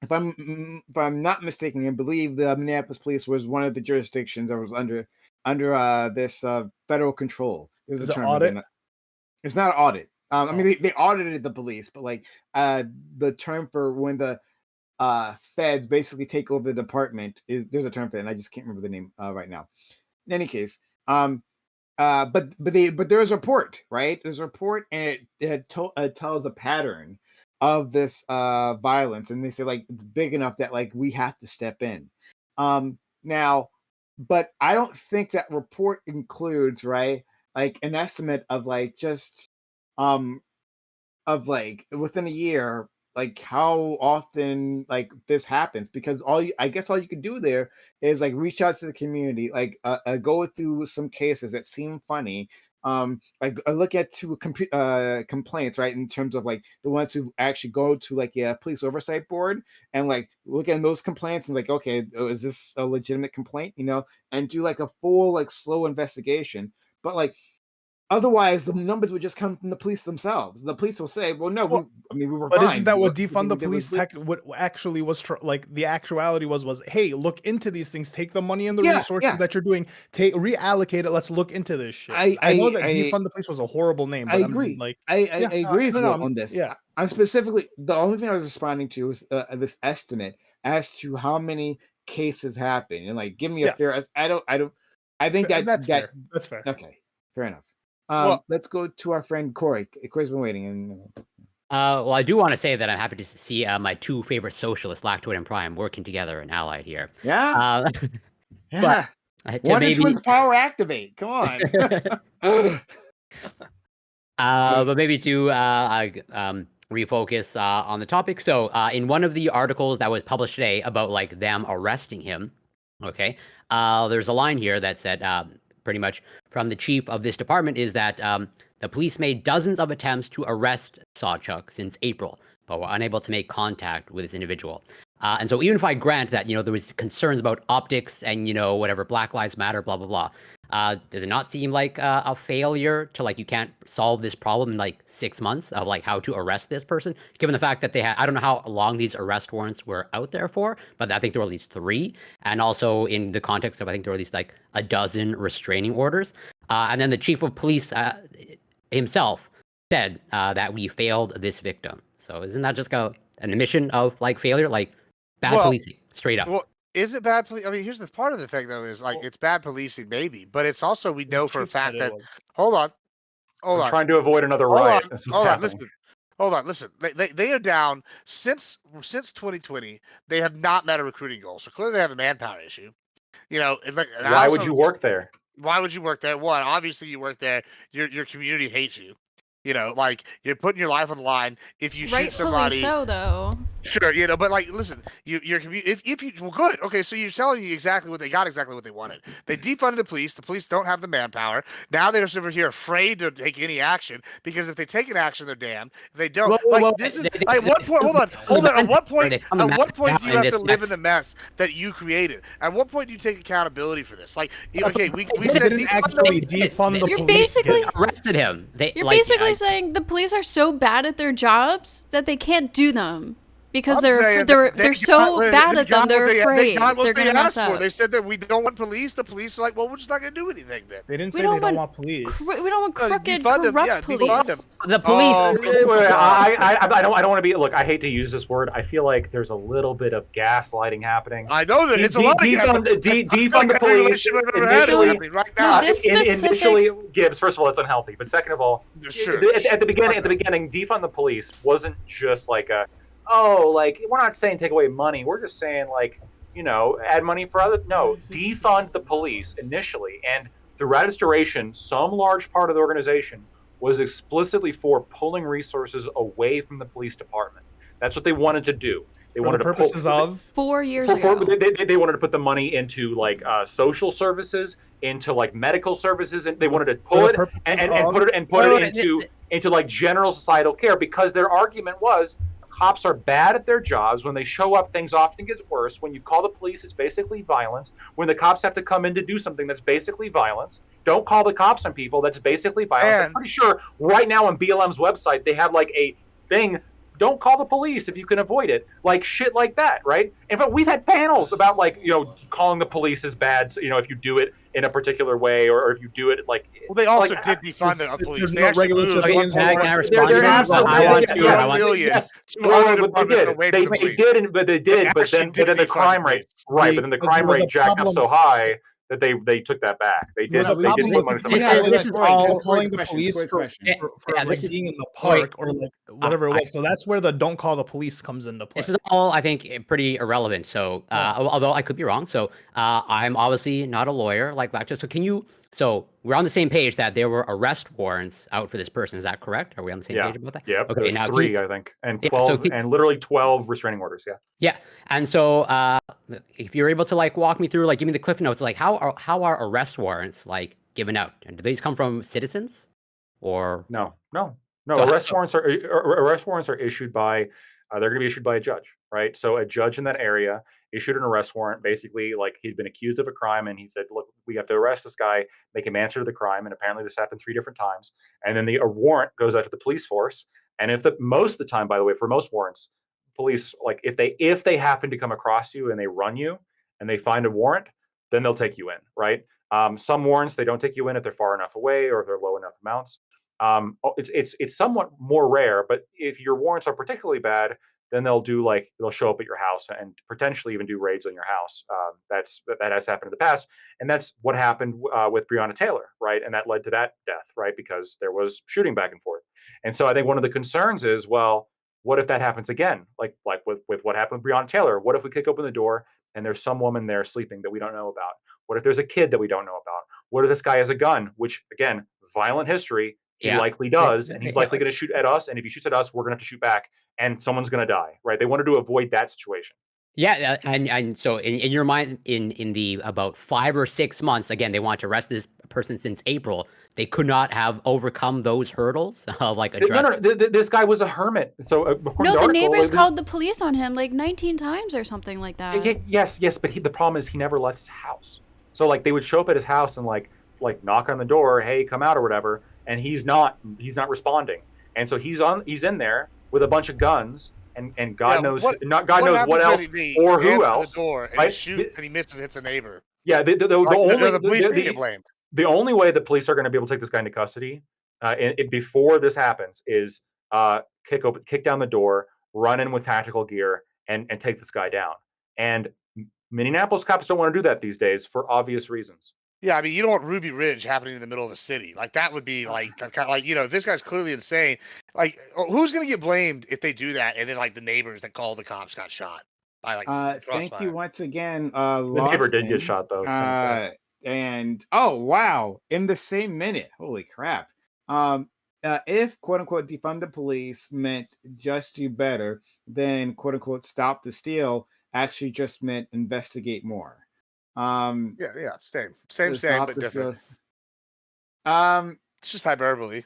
If I'm not mistaken, I believe the Minneapolis police was one of the jurisdictions that was under this federal control. There's a term. Audit? It's not an audit. I mean, they audited the police, but like the term for when the feds basically take over the department there's a term for it, and I just can't remember the name right now. in any case, but there's a report, right? There's a report, and it tells a pattern of this violence, and they say like it's big enough that like we have to step in. Now, but I don't think that report includes, right, like an estimate of like just of like within a year, like how often like this happens, because I guess all you can do there is like reach out to the community, like go through some cases that seem funny, like look at two complaints, right, in terms of like the ones who actually go to like a police oversight board and like look at those complaints and like, okay, is this a legitimate complaint, and do like a full like slow investigation. But like otherwise, the numbers would just come from the police themselves. The police will say, "Well, no, we were but fine." Isn't that what defund the police what actually was like? The actuality was, hey, look into these things. Take the money and the resources that you're doing. Reallocate it. Let's look into this shit. I know that defund the police was a horrible name. But I agree. I agree with you on this. Yeah, I'm specifically the only thing I was responding to was this estimate as to how many cases happen, and like give me a fair. I think that's fair. That's fair. Okay, fair enough. Let's go to our friend Corey. Corey's been waiting. Well, I do want to say that I'm happy to see my two favorite socialists, Lactoid and Prime, working together and allied here. Yeah. Yeah. Wonder Twins power activate. Come on. But maybe to refocus on the topic. So in one of the articles that was published today about like them arresting him, okay, there's a line here that said pretty much from the chief of this department is that the police made dozens of attempts to arrest Sawchuk since April, but were unable to make contact with this individual. And so even if I grant that, there was concerns about optics and, whatever, Black Lives Matter, blah, blah, blah, does it not seem like a failure to like, you can't solve this problem in like 6 months of like how to arrest this person, given the fact that they had, I don't know how long these arrest warrants were out there for, but I think there were at least 3. And also in the context of, I think there were at least like a dozen restraining orders. And then the chief of police himself said that we failed this victim. So isn't that just an admission of like failure, like bad policing, straight up? Well, is it bad policing? I mean, here's the part of the thing though, is like it's bad policing, maybe, but it's also we know for a fact that. Hold on. I'm trying to avoid another riot. Hold on. Listen. They are down since 2020. They have not met a recruiting goal, so clearly they have a manpower issue. Why would you work there? Why would you work there? One, obviously you work there. Your community hates you. Like you're putting your life on the line. If you shoot somebody, so though. Sure, but like, listen, if you well, good, okay. So you're telling you exactly what they got, exactly what they wanted. They defunded the police. The police don't have the manpower. Now they're just over here afraid to take any action because if they take an action, they're damned. If they don't, this is at what point? Hold on. At what point do you have to live in the mess that you created? At what point do you take accountability for this? Like, okay, we said actually defund the police. You're basically arrested him. You're basically saying the police are so bad at their jobs that they can't do them. Because they're so bad at them, they're afraid they're going to mess up. They said that we don't want police. The police are like, well, we're just not going to do anything then. They didn't say they don't want police. We don't want crooked, corrupt police. The police. I don't want to be. Look, I hate to use this word. I feel like there's a little bit of gaslighting happening. I know that it's a lot of gaslighting. Defund the police. Initially, Gibbs. First of all, it's unhealthy. But second of all, at the beginning, defund the police wasn't just like a. Oh, like, we're not saying take away money. We're just saying, like, add money for other. No, defund the police initially. And throughout its duration, some large part of the organization was explicitly for pulling resources away from the police department. That's what they wanted to do. They wanted to purposes of 4 years ago. They wanted to put the money into like social services, into like medical services, and they wanted to pull it and put it into like general societal care, because their argument was cops are bad at their jobs. When they show up, things often get worse. When you call the police, it's basically violence. When the cops have to come in to do something, that's basically violence. Don't call the cops on people. That's basically violence. I'm pretty sure right now on BLM's website, they have like a thing. Don't call the police if you can avoid it. Like shit like that, right? In fact, we've had panels about like, calling the police is bad, if you do it in a particular way, or if you do it like. Well, they also did defund the police. They actually moved. Can I respond to that? They did, but then the crime rate, right? But then the crime rate jacked up so high that they took that back. They did. This is all calling the police for being in the park or like whatever it was. So that's where the don't call the police comes into play. This is all, I think, pretty irrelevant. So although I could be wrong, so I'm obviously not a lawyer like Lacto. So so we're on the same page that there were arrest warrants out for this person. Is that correct? Are we on the same page about that? Yeah. Okay. Now 3, I think, and 12, and literally 12 restraining orders. Yeah. Yeah. And so if you're able to like walk me through, like give me the cliff notes, like how are arrest warrants like given out? And do these come from citizens or no? So arrest warrants are issued by they're going to be issued by a judge, right? So a judge in that area issued an arrest warrant. Basically, like he'd been accused of a crime, and he said, "Look, we have to arrest this guy, make him answer to the crime." And apparently, this happened 3 different times. And then a warrant goes out to the police force. And most of the time, by the way, for most warrants, police, like if they happen to come across you and they run you and they find a warrant, then they'll take you in, right? Some warrants they don't take you in if they're far enough away or if they're low enough amounts. It's somewhat more rare, but if your warrants are particularly bad, then they'll show up at your house and potentially even do raids on your house. That has happened in the past, and that's what happened with Breonna Taylor, right? And that led to that death, right? Because there was shooting back and forth. And so I think one of the concerns is, well, what if that happens again? Like with what happened with Breonna Taylor? What if we kick open the door and there's some woman there sleeping that we don't know about? What if there's a kid that we don't know about? What if this guy has a gun? Which again, violent history. He likely does, and he's likely going to shoot at us. And if he shoots at us, we're going to have to shoot back, and someone's going to die, right? They wanted to avoid that situation. Yeah, and so in your mind, in the about 5 or 6 months, again, they want to arrest this person since April. They could not have overcome those hurdles, No. This guy was a hermit. So the neighbors called the police on him like 19 times or something like that. Yes, but the problem is he never left his house. So like they would show up at his house and like knock on the door, hey, come out or whatever. And he's not responding, and so he's in there with a bunch of guns, and God knows what else or who else. The door and shoot, and he misses, hits a neighbor. Yeah, the only way the police are going to be able to take this guy into custody before this happens is kick down the door, run in with tactical gear, and take this guy down. And Minneapolis cops don't want to do that these days for obvious reasons. Yeah, I mean, you don't want Ruby Ridge happening in the middle of a city. Like, that would be, like, this guy's clearly insane. Like, who's going to get blamed if they do that, and then, like, the neighbors that called the cops got shot by, like, thank you once again, the neighbor did get shot, though. And, oh, wow, in the same minute. Holy crap. If, quote-unquote, defund the police meant just do better, then, quote-unquote, stop the steal actually just meant investigate more. Same, but different. It's just hyperbole.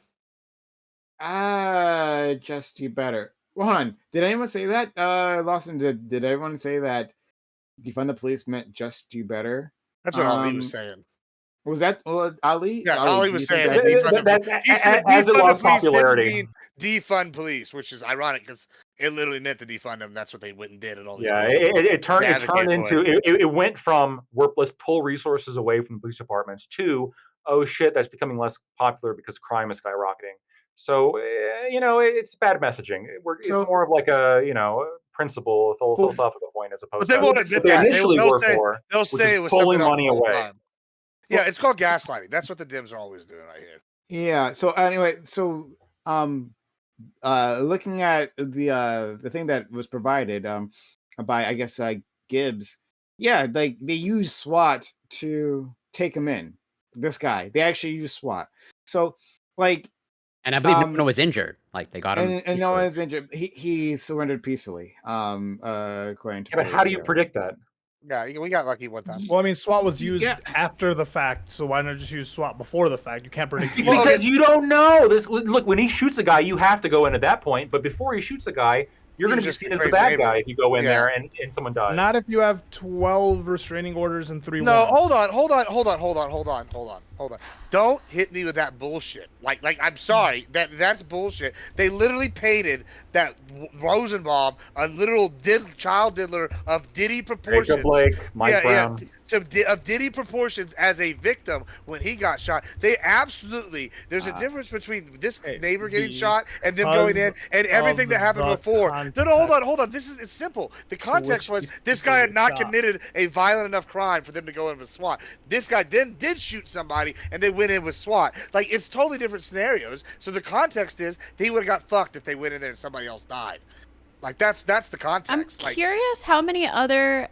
Just do better. Well, hold on. Did anyone say that? Lawson, did everyone say that defund the police meant just do better? That's what Ali was saying. Was that Ali? Yeah, Ali was saying that as it lost popularity. Defund police, which is ironic because it literally meant to defund them. That's what they went and did. And all these it turned into it went from let's pull resources away from the police departments to, oh shit, that's becoming less popular because crime is skyrocketing. So it's bad messaging. It's more of like a principle, philosophical point as opposed to what they initially were for. They'll say it was pulling money away. Yeah, it's called gaslighting. That's what the Dems are always doing, I hear. Yeah. So anyway, looking at the thing that was provided by, I guess, Gibbs. Yeah, like they use SWAT to take him in. This guy, they actually use SWAT. So like, and I believe no one was injured. Like they got him, and no one was injured. He surrendered peacefully. According to. Yeah, but how do you predict that? Yeah, we got lucky one time. Well, I mean, SWAT was used after the fact, so why not just use SWAT before the fact? You can't predict. Because you don't know. Look, when he shoots a guy, you have to go in at that point. But before he shoots a guy, you're going to be seen as the bad guy if you go in there and someone dies. Not if you have 12 restraining orders and 3 No, warrants. hold on. Don't hit me with that bullshit. Like I'm sorry, that's bullshit. They literally painted that Rosenbaum a literal child diddler of Diddy proportions. Jacob Blake, Mike Brown. Of Diddy proportions as a victim when he got shot. There's a difference between this neighbor getting shot and them going in and everything that happened before. hold on. It's simple. The context was this guy had not committed a violent enough crime for them to go in with SWAT. This guy then did shoot somebody, and they went in with SWAT. Like, it's totally different scenarios. So the context is they would have got fucked if they went in there and somebody else died. Like, that's the context. I'm curious how many other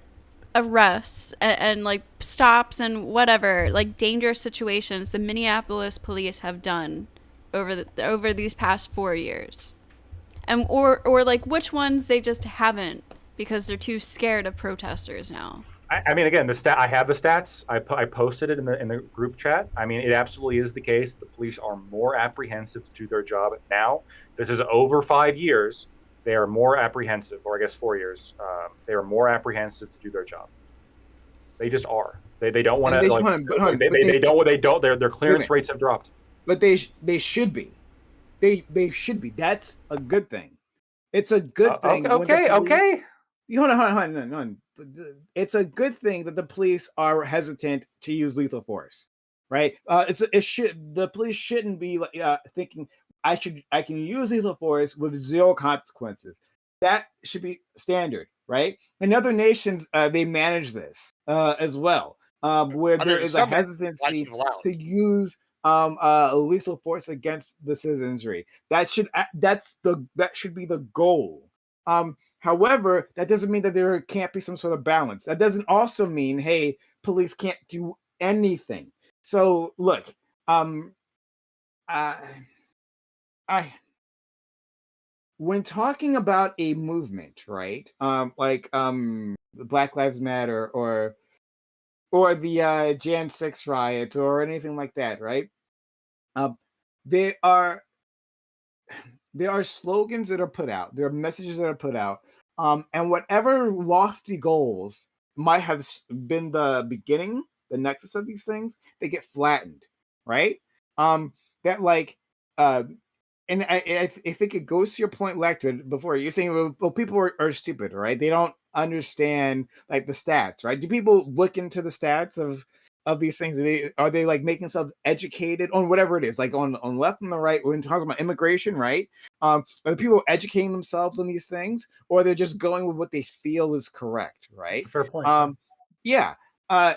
arrests and like stops and whatever, like dangerous situations the Minneapolis police have done over these past 4 years, and or like which ones they just haven't because they're too scared of protesters now. I mean, again, I have the stats. I posted it in the group chat. I mean, it absolutely is the case. The police are more apprehensive to do their job now. This is over 5 years. They are more apprehensive, or I guess 4 years. They are more apprehensive to do their job. They just are. They don't want to. Like, they don't. Their clearance rates have dropped. But they should be. They should be. That's a good thing. It's a good thing. Okay. Hold on. It's a good thing that the police are hesitant to use lethal force, right? The police shouldn't be thinking I can use lethal force with zero consequences. That should be standard, right? In other nations, they manage this as well, where there is a hesitancy to use lethal force against the citizenry. That should be the goal. However, that doesn't mean that there can't be some sort of balance. That doesn't also mean, hey, police can't do anything. So look, when talking about a movement, right? Like the Black Lives Matter or the Jan 6 riots or anything like that, right? There are slogans that are put out. There are messages that are put out. And whatever lofty goals might have been the beginning, the nexus of these things, they get flattened, right? That like, and I think it goes to your point, Lecter, before you're saying, well, people are stupid, right? They don't understand like the stats, right? Do people look into the stats of these things? Are they like making themselves educated on whatever it is, like on left and the right, when talking about immigration, right? Are the people educating themselves on these things, or they're just going with what they feel is correct, right? That's a fair point.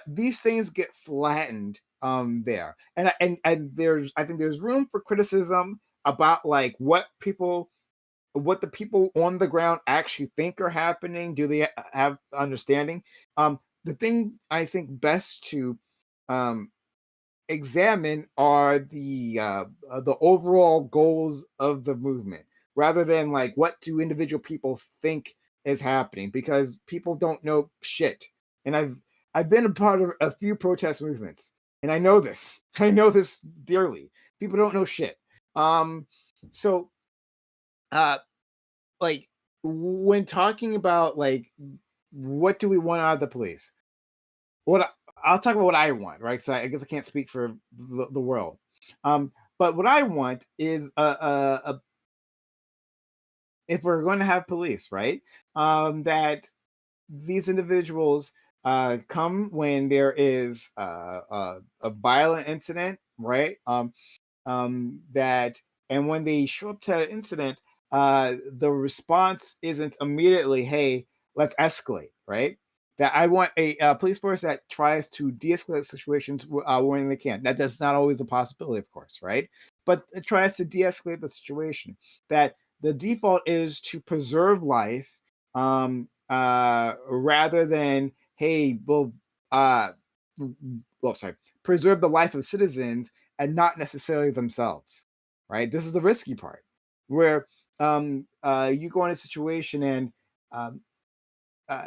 These things get flattened there, and I think there's room for criticism about like what the people on the ground actually think are happening. Do they have understanding? The thing I think best to examine are the overall goals of the movement, rather than like what do individual people think is happening, because people don't know shit. And I've been a part of a few protest movements, and I know this dearly. People don't know shit. Like when talking about like what do we want out of the police, I'll talk about what I want, right? So I guess I can't speak for the world. But what I want is if we're going to have police, right? That these individuals come when there is a violent incident, right? That, and when they show up to that incident, the response isn't immediately, hey, let's escalate, right? That I want a police force that tries to de-escalate situations when they can. That's not always a possibility, of course, right? But it tries to de-escalate the situation. That the default is to preserve life, rather than, hey, preserve the life of citizens and not necessarily themselves, right? This is the risky part, where you go in a situation and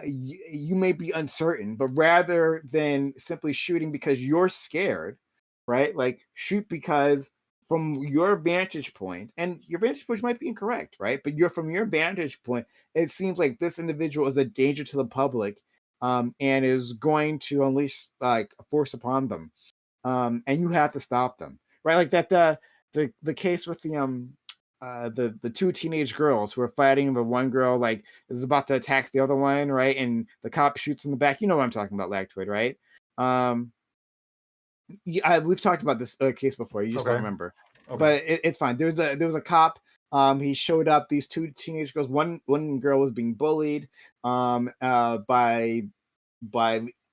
you may be uncertain, but rather than simply shooting because you're scared, right? Like shoot because from your vantage point, and your vantage point might be incorrect, right? But from your vantage point, it seems like this individual is a danger to the public, and is going to unleash like a force upon them, and you have to stop them, right? Like that the case with the two teenage girls who are fighting. The one girl like is about to attack the other one, right? And the cop shoots in the back. You know what I'm talking about, Lactoid, right? We've talked about this case before. You just don't remember, but it's fine. There was a cop He showed up. These two teenage girls. One girl was being bullied by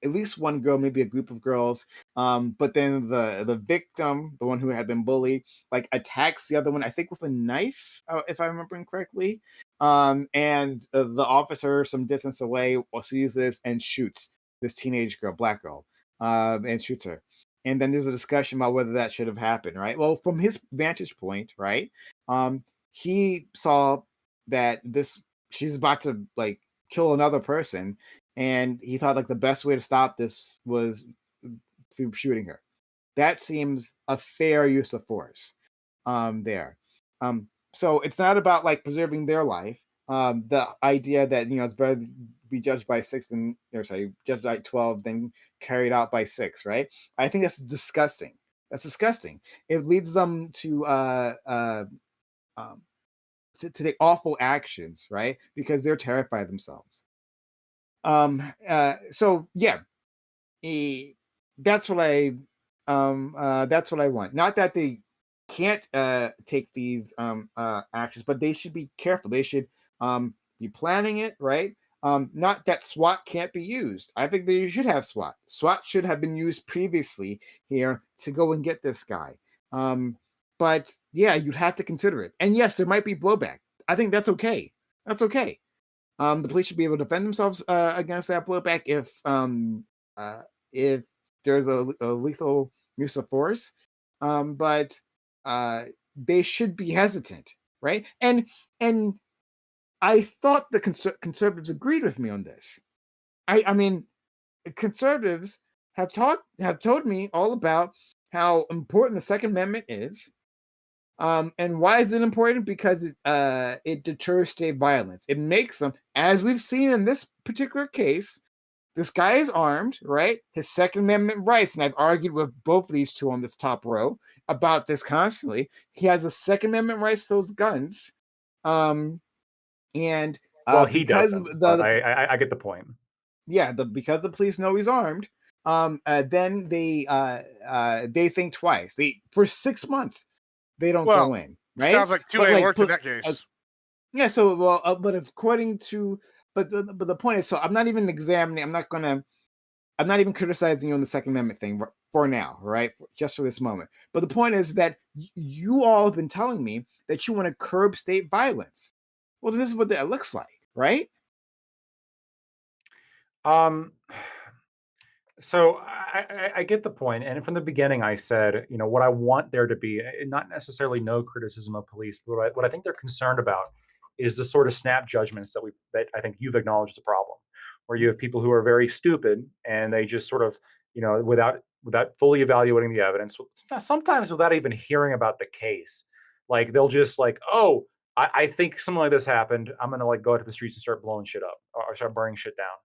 at least one girl, maybe a group of girls. But then the victim, the one who had been bullied, like attacks the other one, I think with a knife, if I'm remembering correctly. And the officer, some distance away, sees this and shoots this teenage girl, black girl, and shoots her. And then there's a discussion about whether that should have happened, right? Well, from his vantage point, right, he saw that she's about to like kill another person, and he thought like the best way to stop this was through shooting her. That seems a fair use of force there. So it's not about like preserving their life. The idea that it's better to be judged by 6 than judged by 12 than carried out by 6, right? I think that's disgusting. That's disgusting. It leads them to take awful actions, right? Because they're terrified themselves. So yeah, that's what I want. Not that they can't take these actions, but they should be careful. They should be planning it, right? Not that SWAT can't be used. I think that you should have SWAT. SWAT should have been used previously here to go and get this guy. But yeah, you'd have to consider it. And yes, there might be blowback. I think that's okay. That's okay. The police should be able to defend themselves against that blowback if there's a lethal use of force. But they should be hesitant, right? And I thought the conservatives agreed with me on this. I mean, conservatives have told me all about how important the Second Amendment is. And why is it important? Because it deters state violence. It makes them, as we've seen in this particular case, this guy is armed, right? His Second Amendment rights, and I've argued with both of these two on this top row about this constantly. He has a Second Amendment rights to those guns. And well, he doesn't. I get the point. Yeah, because the police know he's armed. Then they think twice. For 6 months they don't go in. Right? Sounds like two-way work in that case. Yeah. So but according to but the point is, so I'm not even examining. I'm not even criticizing you on the Second Amendment thing for now, right? Just for this moment. But the point is that you all have been telling me that you want to curb state violence. Well, this is what that looks like, right? So I get the point, and from the beginning, I said, what I want there to be, not necessarily no criticism of police, but what I think they're concerned about is the sort of snap judgments that I think you've acknowledged the problem, where you have people who are very stupid and they just sort of, without fully evaluating the evidence, sometimes without even hearing about the case, like they'll just like, oh, I think something like this happened. I'm gonna like go out to the streets and start blowing shit up or start burning shit down.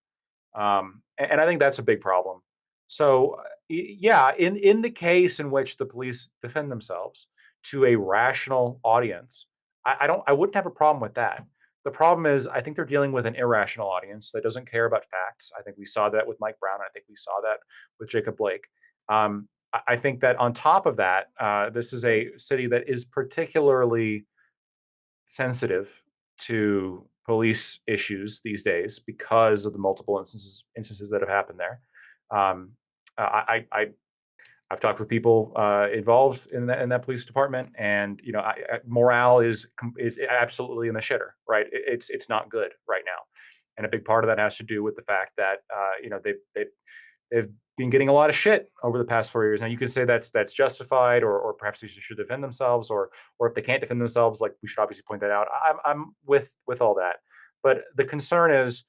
And I think that's a big problem. So yeah, in the case in which the police defend themselves to a rational audience, I wouldn't have a problem with that. The problem is, I think they're dealing with an irrational audience that doesn't care about facts. I think we saw that with Mike Brown. I think we saw that with Jacob Blake. I think that on top of that, this is a city that is particularly sensitive to police issues these days because of the multiple instances that have happened there. I've talked with people involved in that police department, and morale is absolutely in the shitter. Right, it's not good right now, and a big part of that has to do with the fact that they've been getting a lot of shit over the past 4 years. Now you can say that's justified, or perhaps they should defend themselves, or if they can't defend themselves, like we should obviously point that out. I'm with all that, but the concern is,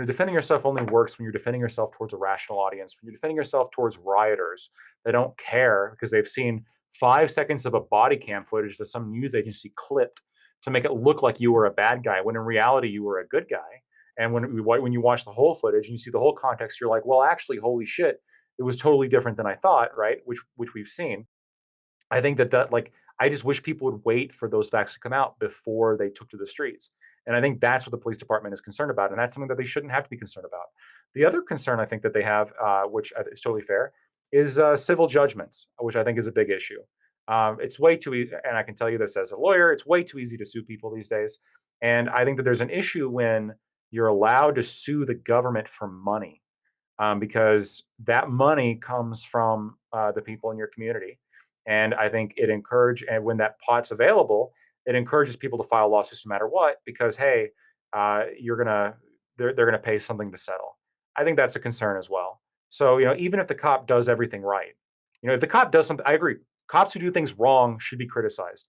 defending yourself only works when you're defending yourself towards a rational audience. When you're defending yourself towards rioters that don't care because they've seen 5 seconds of a body cam footage that some news agency clipped to make it look like you were a bad guy, when in reality you were a good guy. And when you watch the whole footage and you see the whole context, you're like, well, actually, holy shit, it was totally different than I thought, right? Which we've seen. I think that like, I just wish people would wait for those facts to come out before they took to the streets. And I think that's what the police department is concerned about. And that's something that they shouldn't have to be concerned about. The other concern I think that they have, which is totally fair, is civil judgments, which I think is a big issue. It's way too easy, and I can tell you this as a lawyer, it's way too easy to sue people these days. And I think that there's an issue when you're allowed to sue the government for money, because that money comes from the people in your community. And I think and when that pot's available, it encourages people to file lawsuits no matter what, because hey, they're gonna pay something to settle. I think that's a concern as well. So even if the cop does everything right, if the cop does something, I agree. Cops who do things wrong should be criticized.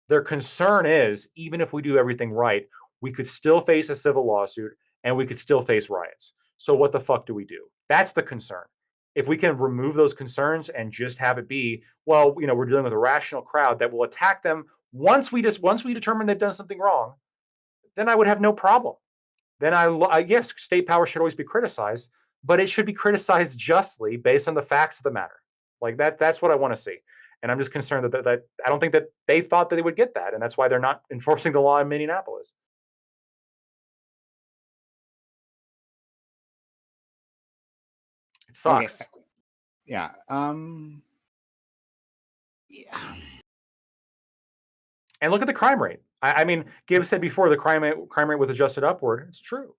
Their concern is, even if we do everything right, we could still face a civil lawsuit and we could still face riots. So what the fuck do we do? That's the concern. If we can remove those concerns and just have it be, well, we're dealing with a rational crowd that will attack them once we determine they've done something wrong, then I would have no problem. Then yes, state power should always be criticized, but it should be criticized justly based on the facts of the matter. Like that's what I want to see. And I'm just concerned that I don't think that they thought that they would get that, and that's why they're not enforcing the law in Minneapolis. It sucks. Okay. Yeah. Yeah. And look at the crime rate. I mean, Gibbs said before the crime rate was adjusted upward. It's true.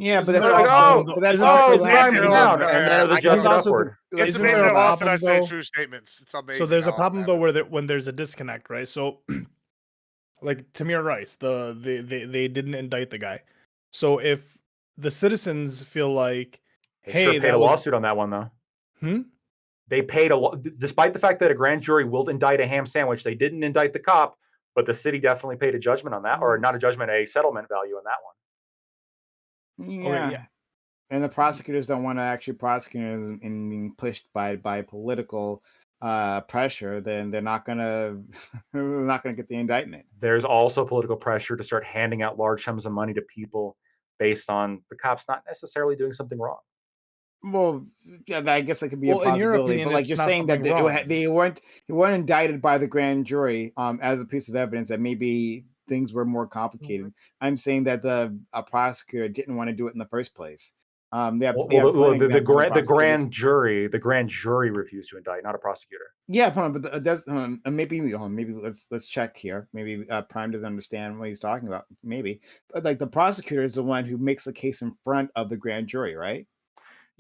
Yeah, but that's it's also crime is down, and then it was adjusted upward. It's amazing how often I say true statements. It's amazing. So there's a problem though when there's a disconnect, right? So, like Tamir Rice, they didn't indict the guy. So if the citizens feel like, hey, sure paid a lawsuit on that one though. They paid despite the fact that a grand jury will indict a ham sandwich, they didn't indict the cop, but the city definitely paid a judgment on that, or not a judgment, a settlement value on that one. Yeah. Okay, yeah. And the prosecutors don't want to actually prosecute and being pushed by political pressure, then they're not gonna get the indictment. There's also political pressure to start handing out large sums of money to people based on the cops not necessarily doing something wrong. Well, yeah, I guess that could be a possibility. But like you're saying that they weren't indicted by the grand jury as a piece of evidence that maybe things were more complicated. Mm-hmm. I'm saying that the prosecutor didn't want to do it in the first place. The grand jury refused to indict, not a prosecutor. Yeah, but maybe let's check here. Maybe Prime doesn't understand what he's talking about. Maybe, but like the prosecutor is the one who makes the case in front of the grand jury, right?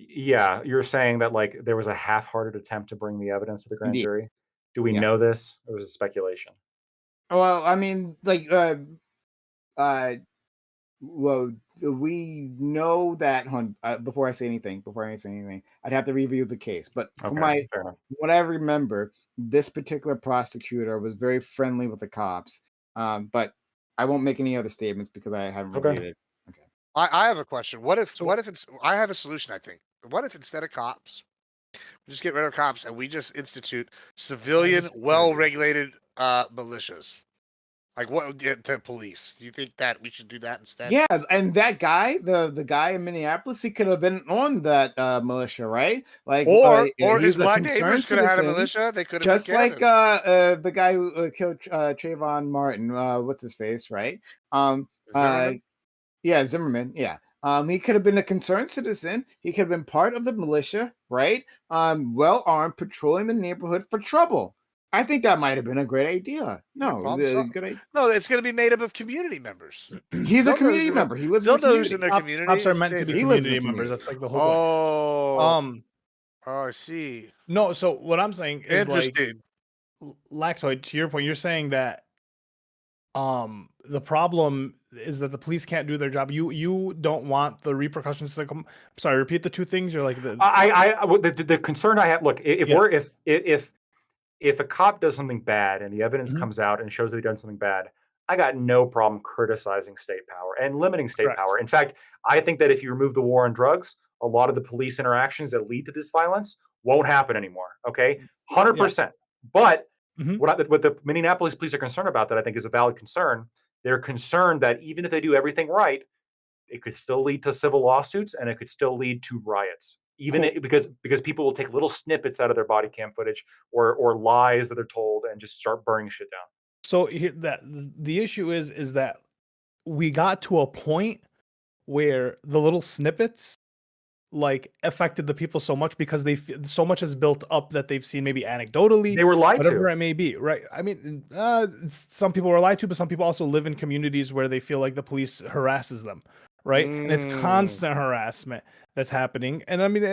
Yeah, you're saying that like there was a half-hearted attempt to bring the evidence to the grand jury. Do we know this, or was it speculation? Well, I mean, like, well, we know that. Before I say anything, I'd have to review the case. But from what I remember, this particular prosecutor was very friendly with the cops. But I won't make any other statements because I haven't reviewed it. Okay. I have a question. What if I have a solution, I think. What if instead of cops, we just get rid of cops and we just institute civilian, well-regulated militias? Like what to police? Do you think that we should do that instead? Yeah, and that guy, the guy in Minneapolis, he could have been on that militia, right? Like, or his black neighbors could have had a militia. They could have just like the guy who killed Trayvon Martin. What's his face, right? Zimmerman? Yeah, Zimmerman. Yeah. He could have been a concerned citizen. He could have been part of the militia, right? Well armed, patrolling the neighborhood for trouble. I think that might have been a great idea. No, good idea. No, it's going to be made up of community members. He's a community member. He lives in their community. Cops are meant to be community members. That's like the whole point. I see. No, so what I'm saying is interesting. Like, Lactoid, to your point, you're saying that the problem is that the police can't do their job. You don't want the repercussions to come. I'm sorry, repeat the two things. You're like the concern I have. Look, if a cop does something bad and the evidence comes out and shows that he done something bad, I got no problem criticizing state power and limiting state power. In fact, I think that if you remove the war on drugs, a lot of the police interactions that lead to this violence won't happen anymore. Okay, 100%. But what the Minneapolis police are concerned about, that I think is a valid concern, they're concerned that even if they do everything right, it could still lead to civil lawsuits and it could still lead to riots. Because people will take little snippets out of their body cam footage or lies that they're told and just start burning shit down. So the issue is that we got to a point where the little snippets like affected the people so much because so much is built up that they've seen maybe anecdotally, they were lied whatever to. it may be, right? I mean, some people were lied to, but some people also live in communities where they feel like the police harasses them, right? And it's constant harassment that's happening. And I mean,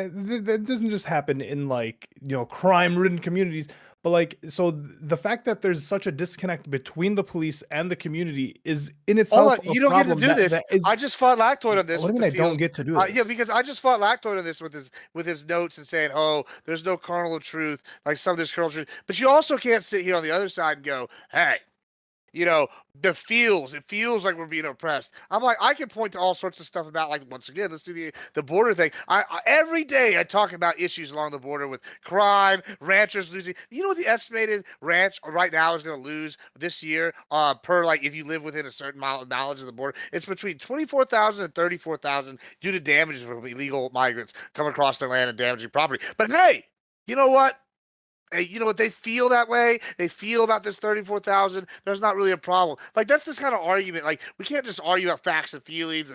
that doesn't just happen in like, crime-ridden communities, but like, so the fact that there's such a disconnect between the police and the community is in itself you don't get to do this. I just fought Lactoid on this. What do you mean I don't get to do this? Yeah, because I just fought Lactoid on this with his notes and saying, oh, there's no kernel of truth, like some of this kernel of truth. But you also can't sit here on the other side and go, hey, it feels like we're being oppressed. I'm like, I can point to all sorts of stuff about, like, once again, let's do the border thing. I every day I talk about issues along the border with crime, ranchers losing. You know what the estimated ranch right now is going to lose this year per, like, if you live within a certain knowledge of the border? It's between 24,000 and 34,000 due to damages from illegal migrants coming across their land and damaging property. But hey, you know what? You know what? They feel that way. They feel about this 34,000. There's not really a problem. Like, that's this kind of argument. Like, we can't just argue about facts and feelings.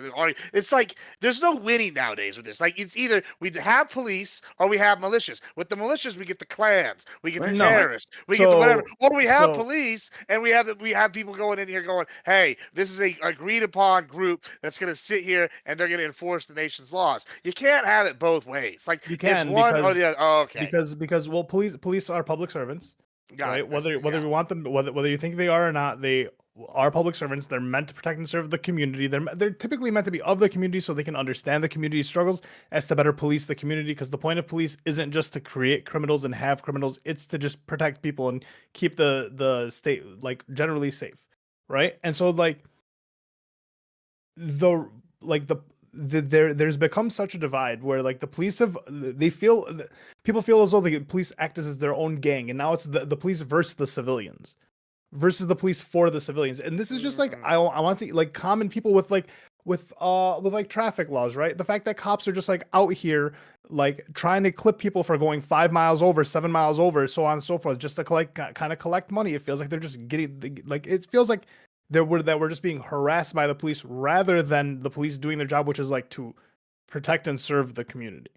It's like there's no winning nowadays with this. Like, it's either we have police or we have militias. With the militias, we get the clans, we get the terrorists, we get the whatever. Or we have police and we have people going in here going, hey, this is a agreed upon group that's going to sit here and they're going to enforce the nation's laws. You can't have it both ways. Like, you can, it's one or the other. Oh, okay. Because well, police are public servants, right? Whether we want them, whether you think they are or not, they are public servants. They're meant to protect and serve the community. They're typically meant to be of the community so they can understand the community struggles as to better police the community. Because the point of police isn't just to create criminals and have criminals; it's to just protect people and keep the state like generally safe, right? And so there's become such a divide where like the police people feel as though the police act as their own gang, and now it's the police versus the civilians versus the police for the civilians. And this is just like I want to see like common people with traffic laws, right? The fact that cops are just like out here like trying to clip people for going 5 miles over, 7 miles over, so on and so forth, just to collect money. It feels like they're just getting like, it feels like we're just being harassed by the police rather than the police doing their job, which is like to protect and serve the community,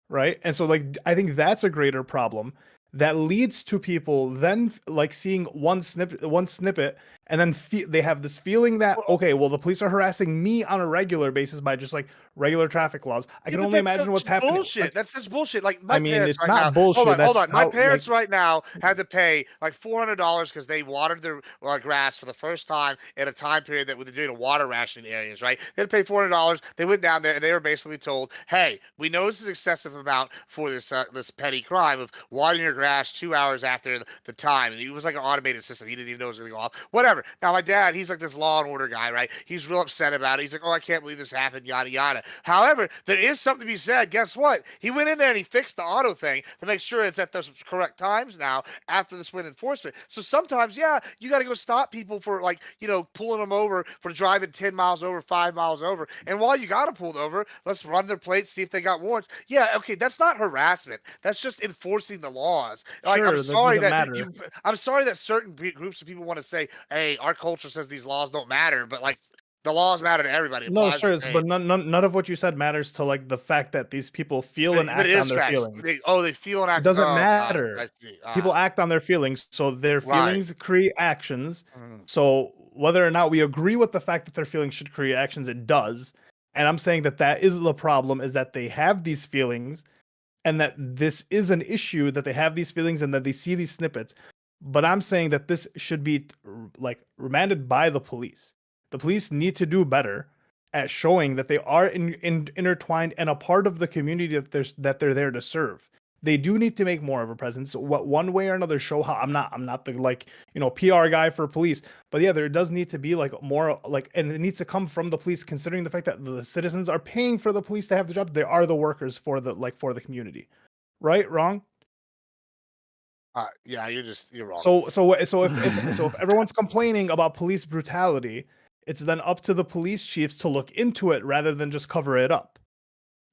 right? And so like I think that's a greater problem that leads to people then like seeing one snippet and then they have this feeling that, okay, well, the police are harassing me on a regular basis by just like regular traffic laws. I can only imagine what's happening. Bullshit. Like, that's such bullshit. Like, it's not now, bullshit. Hold on. My parents right now had to pay like $400 because they watered their grass for the first time in a time period that we were doing a water rationing areas, right? They had to pay $400. They went down there and they were basically told, hey, we know this is excessive amount for this petty crime of watering your grass 2 hours after the time. And it was like an automated system. He didn't even know it was going to go off. Whatever. Now, my dad, he's like this law and order guy, right? He's real upset about it. He's like, oh, I can't believe this happened, yada, yada. However, there is something to be said. Guess what? He went in there and he fixed the auto thing to make sure it's at those correct times now after this wind enforcement. So sometimes, yeah, you got to go stop people for like, pulling them over for driving 10 miles over, 5 miles over. And while you got them pulled over, let's run their plates, see if they got warrants. Yeah, okay, that's not harassment. That's just enforcing the laws. Like, sure, I'm sorry that certain groups of people want to say, hey, our culture says these laws don't matter, but like the laws matter to everybody. No, sure, but none of what you said matters to like the fact that these people feel and act on their feelings. They feel and act. It doesn't matter. People act on their feelings, so their feelings create actions. So whether or not we agree with the fact that their feelings should create actions, it does. And I'm saying that is the problem, is that they have these feelings, and that this is an issue that they have these feelings and that they see these snippets. But I'm saying that this should be like remanded by the police. The police need to do better at showing that they are intertwined and a part of the community that they're there to serve. They do need to make more of a presence. One way or another, show how I'm not the PR guy for police, but yeah, there does need to be like more like, and it needs to come from the police, considering the fact that the citizens are paying for the police to have the job. They are the workers for the community, right? Wrong? Yeah, you're wrong. So if everyone's complaining about police brutality, it's then up to the police chiefs to look into it rather than just cover it up.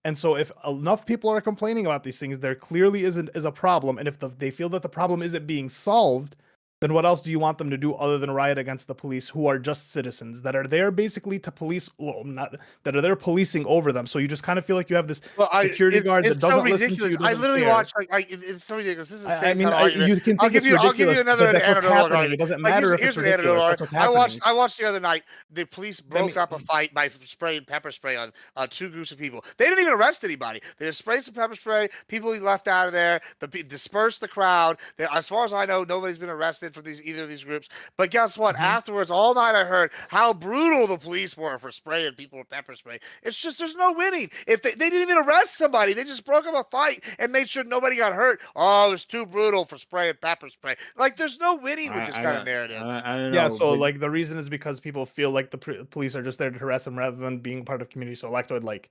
And so if enough people are complaining about these things, there clearly is a problem. And if they feel that the problem isn't being solved, then what else do you want them to do other than riot against the police, who are just citizens that are there basically to police, not that are there policing over them? So you just kind of feel like you have this security guard that doesn't listen to you. I literally watch it's so ridiculous. This is the same kind of argument. You can think I'll give you another anecdotal argument. It doesn't matter if it's ridiculous. That's what's happening. I watched the other night. The police broke up a fight by spraying pepper spray on two groups of people. They didn't even arrest anybody. They just sprayed some pepper spray. People left out of there. Dispersed the crowd. As far as I know, nobody's been arrested for either of these groups. But guess what? Afterwards, all night I heard how brutal the police were for spraying people with pepper spray. It's just there's no winning. If they didn't even arrest somebody, they just broke up a fight and made sure nobody got hurt. Oh, it's too brutal for spraying pepper spray. Like there's no winning with this kind of narrative. I don't know. Yeah, so like the reason is because people feel like the police are just there to harass them rather than being part of community. So Lactoid, like,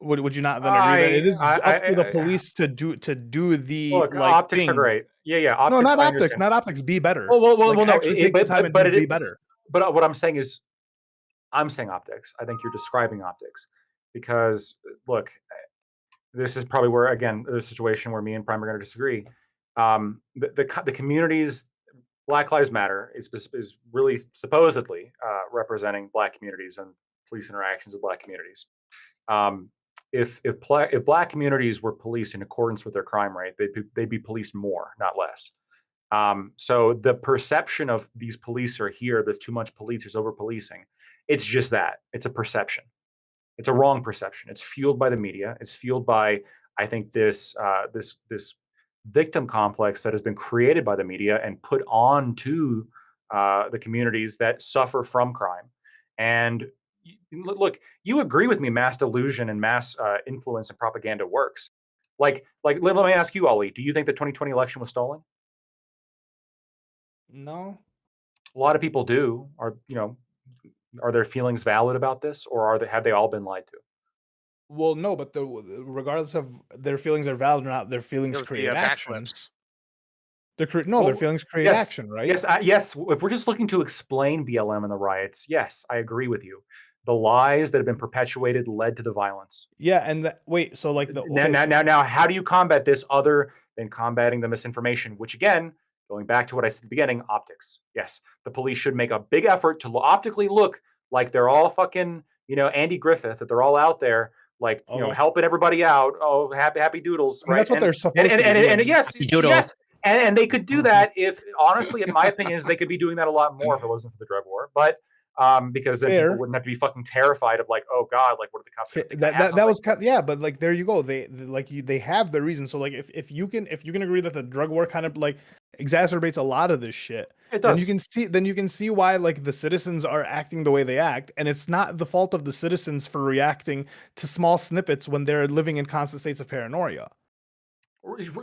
would you not then agree that it is up to the police to do the look, optics thing. Are great. Yeah. Optics, no, not optics. Not optics. Be better. Well, no. Be better. But what I'm saying is, I'm saying optics. I think you're describing optics because look, this is probably where again there's a situation where me and Prime are going to disagree. The communities, Black Lives Matter is really supposedly representing Black communities and police interactions with Black communities. If Black communities were policed in accordance with their crime rate, they'd be policed more, not less. So the perception of these police are here, there's too much police, there's over policing. It's just that. It's a perception. It's a wrong perception. It's fueled by the media. It's fueled by, I think, this victim complex that has been created by the media and put on to the communities that suffer from crime. And look, you agree with me, mass delusion and mass influence and propaganda works. Like, let me ask you, Ollie, do you think the 2020 election was stolen? No. A lot of people do. Are their feelings valid about this, or have they all been lied to? Well, no, but regardless of their feelings are valid or not, their feelings create action. Their feelings create action, right? Yes. If we're just looking to explain BLM and the riots, yes, I agree with you. The lies that have been perpetuated led to the violence. Yeah, and so like now, how do you combat this other than combating the misinformation? Which again, going back to what I said at the beginning, optics. Yes, the police should make a big effort to optically look like they're all fucking, Andy Griffith, that they're all out there, like, helping everybody out. Oh, happy doodles. Right? That's what they're supposed to be doing. And yes. And they could do that if, honestly, in my opinion, they could be doing that a lot more if it wasn't for the drug war. But because then people wouldn't have to be fucking terrified of like, oh God, like what are the cops gonna think? That was but like there you go. They have the reason. So like if you can agree that the drug war kind of like exacerbates a lot of this shit, it does. Then you can see why like the citizens are acting the way they act, and it's not the fault of the citizens for reacting to small snippets when they're living in constant states of paranoia.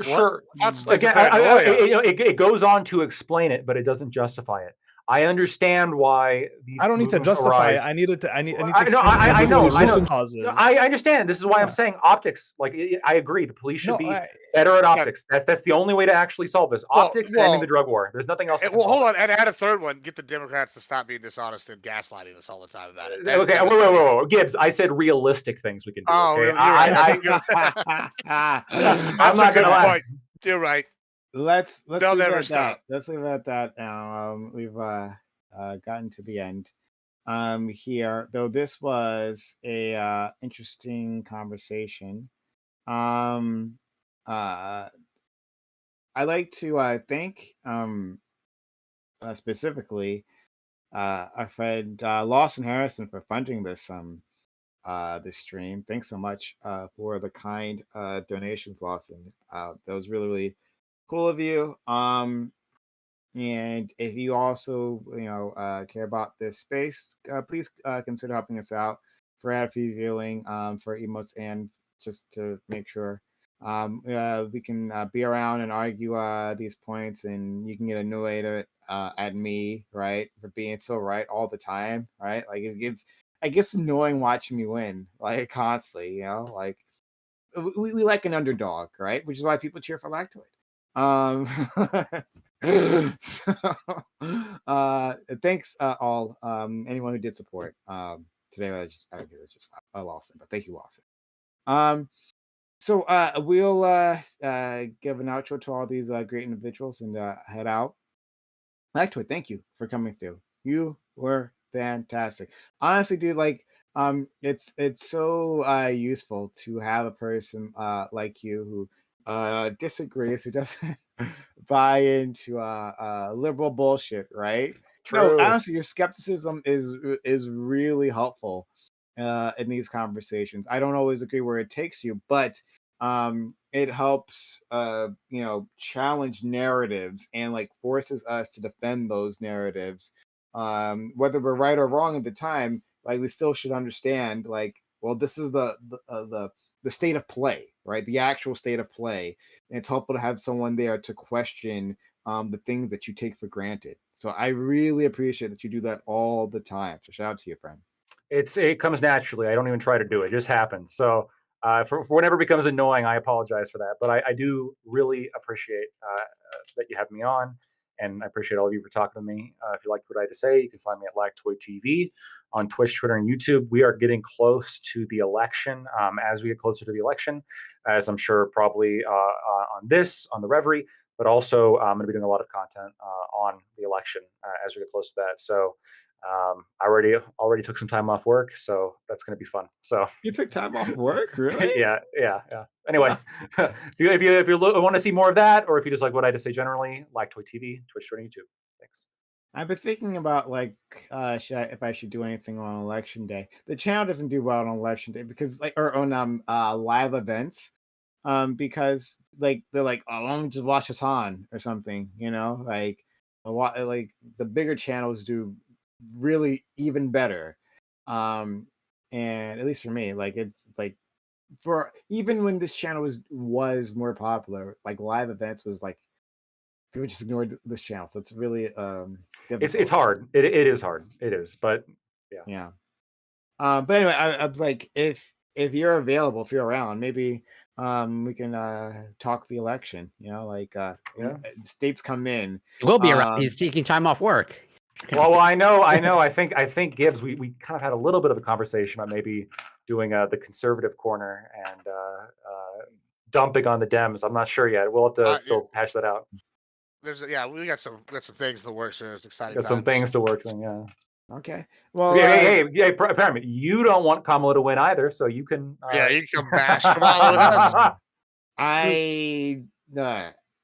Sure. Again, it goes on to explain it, but it doesn't justify it. I understand why these. I don't need to justify it. I need to. I know. I understand. This is why I'm saying optics. Like I agree, the police should be better at optics. That's the only way to actually solve this. Optics and ending the drug war. There's nothing else. Hold on, and add a third one. Get the Democrats to stop being dishonest and gaslighting us all the time about it. Okay, whoa, Gibbs. I said realistic things we can do. Oh, okay? I'm not gonna lie. You're right. Let's They'll never stop. Let's leave it at that now. We've gotten to the end here, though this was a interesting conversation. I like to thank specifically our friend Lawson Harrison for funding this this stream. Thanks so much for the kind donations, Lawson. That was really cool of you. And if you also care about this space, please consider helping us out for ad-free viewing, for emotes, and just to make sure we can be around and argue these points, and you can get annoyed at me, right, for being so right all the time, right? Like it gets annoying watching me win, like constantly, like we like an underdog, right? Which is why people cheer for Lactoid. Thanks all anyone who did support today. I just Lawson, but thank you, Lawson. So we'll give an outro to all these great individuals and head out. Actually, thank you for coming through. You were fantastic. Honestly, dude, like it's so useful to have a person like you who disagrees, who doesn't buy into liberal bullshit, right? No, True. honestly, your skepticism is really helpful in these conversations. I don't always agree where it takes you, but it helps challenge narratives and like forces us to defend those narratives, whether we're right or wrong at the time. Like we still should understand, like, well, this is the state of play, right? The actual state of play. And it's helpful to have someone there to question the things that you take for granted. So I really appreciate that you do that all the time. So shout out to you, friend. It comes naturally. I don't even try to do it. It just happens. So for whenever it becomes annoying, I apologize for that. But I do really appreciate that you have me on. And I appreciate all of you for talking to me. If you liked what I had to say, you can find me at Lactoid TV on Twitch, Twitter, and YouTube. We are getting close to the election. As we get closer to the election, as I'm sure probably on the Reverie, but also I'm going to be doing a lot of content on the election as we get close to that. So I already took some time off work, so that's going to be fun. So you took time off work, really? yeah. Anyway, if you want to see more of that, or if you just like what I just say generally, Lactoid TV, Twitch, Twitter, YouTube. Thanks. I've been thinking about like if I should do anything on election day. The channel doesn't do well on election day because or on live events, because like they're like, oh, why don't we just watch this on or something, like the bigger channels do really even better, and at least for me, like it's like for even when this channel was more popular, like live events was like people just ignored this channel, so it's really difficult. It's hard. It is hard. It is, but yeah. But anyway, I was like, if you're available, if you're around, maybe we can talk the election. States come in. He will be around. He's taking time off work. Well, I know. I think Gibbs. We kind of had a little bit of a conversation about maybe doing the conservative corner and dumping on the Dems. I'm not sure yet. We'll have to still hash that out. We got some things in the works. It's exciting. Got some things to work on. Yeah. Okay. Well, hey, Paramount, you don't want Kamala to win either, so you can. You can come bash Kamala with us. I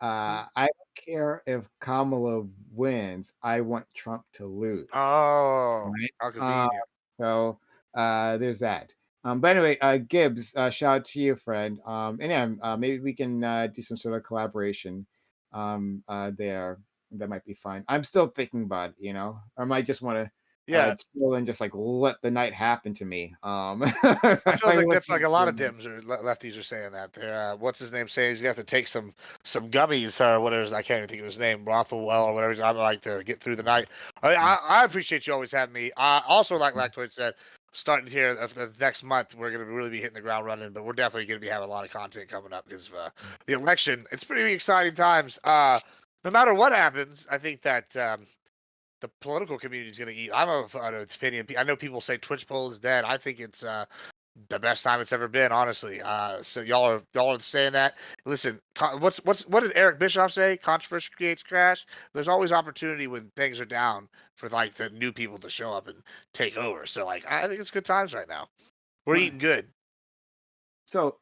don't care if Kamala wins. I want Trump to lose. Oh, right? How convenient. So there's that. But anyway, Gibbs, shout out to you, friend. And maybe we can do some sort of collaboration there. That might be fun. I'm still thinking about it, or I might just want to chill and just like let the night happen to me. I feel like that's like a lot of Dems or lefties are saying that. They're what's his name saying he's gonna have to take some gummies or whatever. I can't even think of his name, Rothwell or whatever. I like to get through the night. I appreciate you always having me. Also, like Lactoid said, starting here the next month, we're gonna really be hitting the ground running. But we're definitely gonna be having a lot of content coming up because the election. It's pretty exciting times. No matter what happens, I think that the political community is going to eat. I'm of an opinion. I know people say Twitch poll is dead. I think it's the best time it's ever been, honestly. So y'all are saying that. Listen, what did Eric Bischoff say? Controversy creates crash. There's always opportunity when things are down for like the new people to show up and take over. So like, I think it's good times right now. We're eating good. So,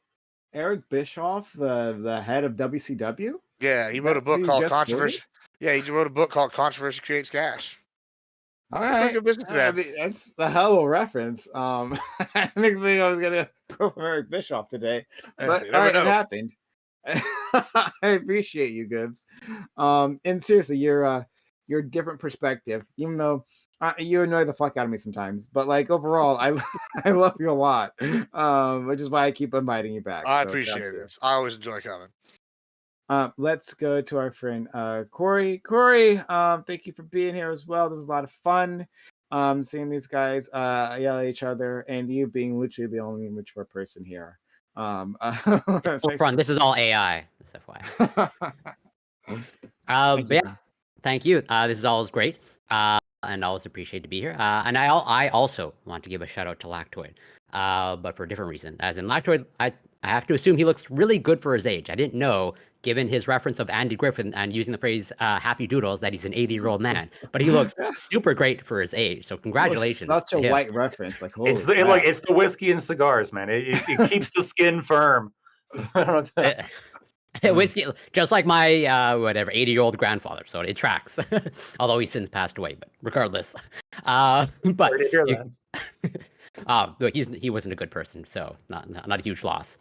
Eric Bischoff, the head of WCW. Yeah, he wrote a book called Controversy. Yeah, he wrote a book called Controversy Creates Cash. All right, that's the hell of a reference. I didn't think I was gonna go for Eric Bischoff today, but all right, it happened. I appreciate you, Gibbs. And seriously, your different perspective, even though you annoy the fuck out of me sometimes, but like overall, I love you a lot. Which is why I keep inviting you back. I appreciate it. I always enjoy coming. Let's go to our friend Corey. Corey, thank you for being here as well. This is a lot of fun. Seeing these guys yell at each other, and you being literally the only mature person here. Front. This is all AI. FYI. Thank you. This is always great. And always appreciate to be here. And I also want to give a shout out to Lactoid, but for a different reason. As in Lactoid, I have to assume he looks really good for his age. I didn't know, given his reference of Andy Griffin and using the phrase "happy doodles," that he's an 80-year-old man. But he looks super great for his age. So congratulations. Such a to him. white reference. Like, holy it's the whiskey and cigars, man. It keeps the skin firm. Whiskey, just like my 80-year-old grandfather. So it tracks. Although he's since passed away, but regardless. But Sorry to hear that. He wasn't a good person, so not a huge loss.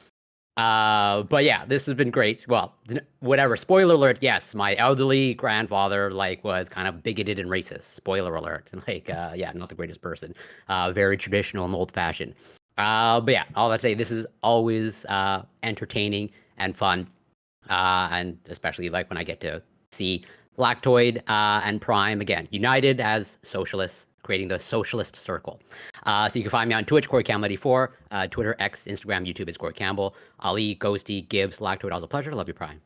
But yeah, this has been great. Well, whatever. Spoiler alert. Yes, my elderly grandfather was kind of bigoted and racist. Spoiler alert. Not the greatest person. Very traditional and old fashioned. But yeah, all that to say, this is always entertaining and fun. And especially when I get to see Lactoid and Prime again, united as socialists, creating the socialist circle. So you can find me on Twitch, CoreyCampbell84, Twitter, X, Instagram, YouTube is Corey Campbell. Ali, Ghosty, Gibbs, Lactoid, always a pleasure. Love you, Prime.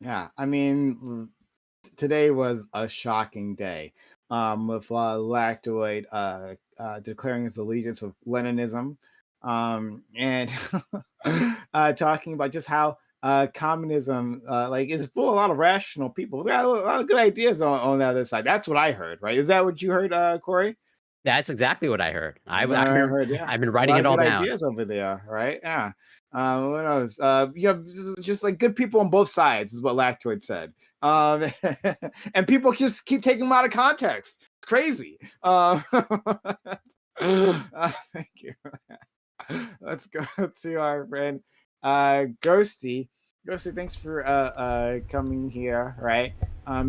Yeah, I mean, today was a shocking day with Lactoid declaring his allegiance with Leninism and talking about just how communism is full of a lot of rational people. We got a lot of good ideas on the other side. That's what I heard, right? Is that what you heard, Corey? That's exactly what I heard. I've been a writing lot it all good down. Ideas over there, right? Yeah. What else? You have just good people on both sides, is what Lactoid said. And people just keep taking them out of context. It's crazy. Thank you. Let's go to our friend Ghosty. Ghosty, thanks for coming here. Right.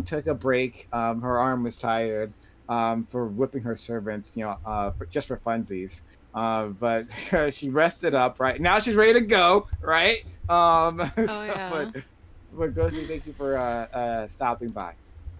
Took a break. Her arm was tired. For whipping her servants, just for funsies. But she rested up, right? Now she's ready to go, right? Yeah. But Ghosty, thank you for stopping by.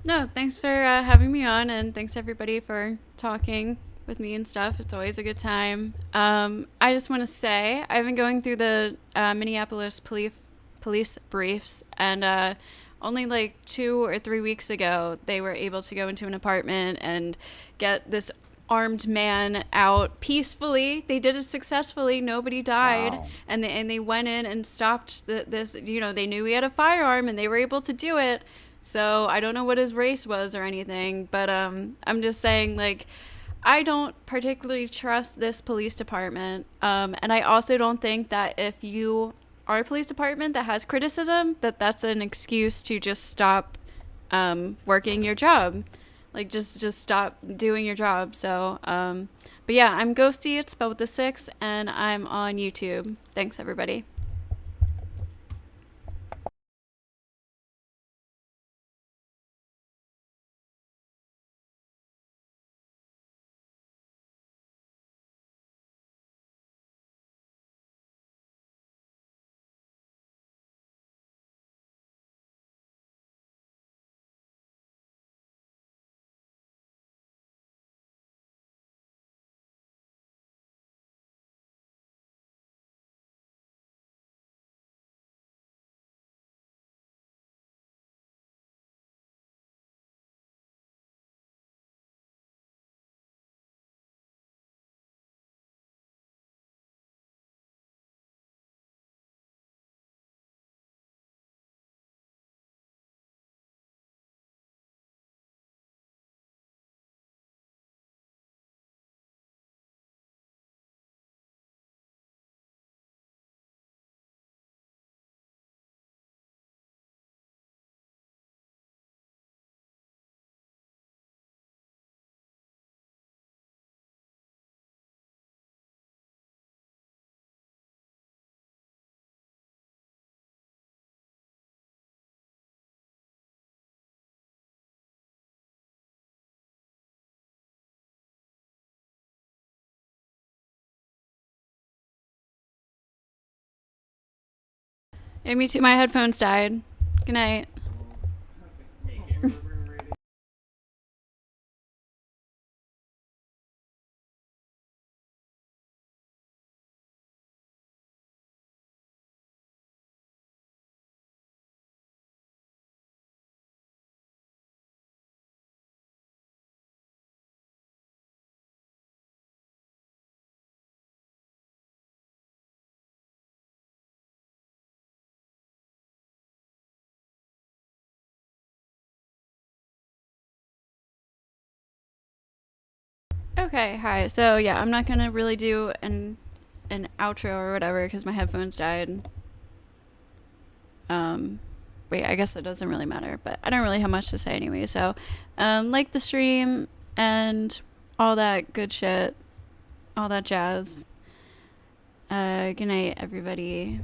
No, thanks for having me on, and thanks everybody for talking with me and stuff. It's always a good time. I just want to say I've been going through the Minneapolis police briefs, and only 2 or 3 weeks ago, they were able to go into an apartment and get this armed man out peacefully. They did it successfully. Nobody died. Wow. And they went in and stopped this. They knew he had a firearm and they were able to do it. So I don't know what his race was or anything, but I'm just saying, I don't particularly trust this police department. And I also don't think that if you are a police department that has criticism, that's an excuse to just stop working your job. Just stop doing your job. So, but yeah, I'm Ghosty. It's spelled with a 6, and I'm on YouTube. Thanks, everybody. Yeah, me too. My headphones died. Good night. Okay, hi. So yeah, I'm not gonna really do an outro or whatever because my headphones died. Wait, I guess that doesn't really matter, but I don't really have much to say anyway. So, like the stream and all that good shit, all that jazz. Good night, everybody.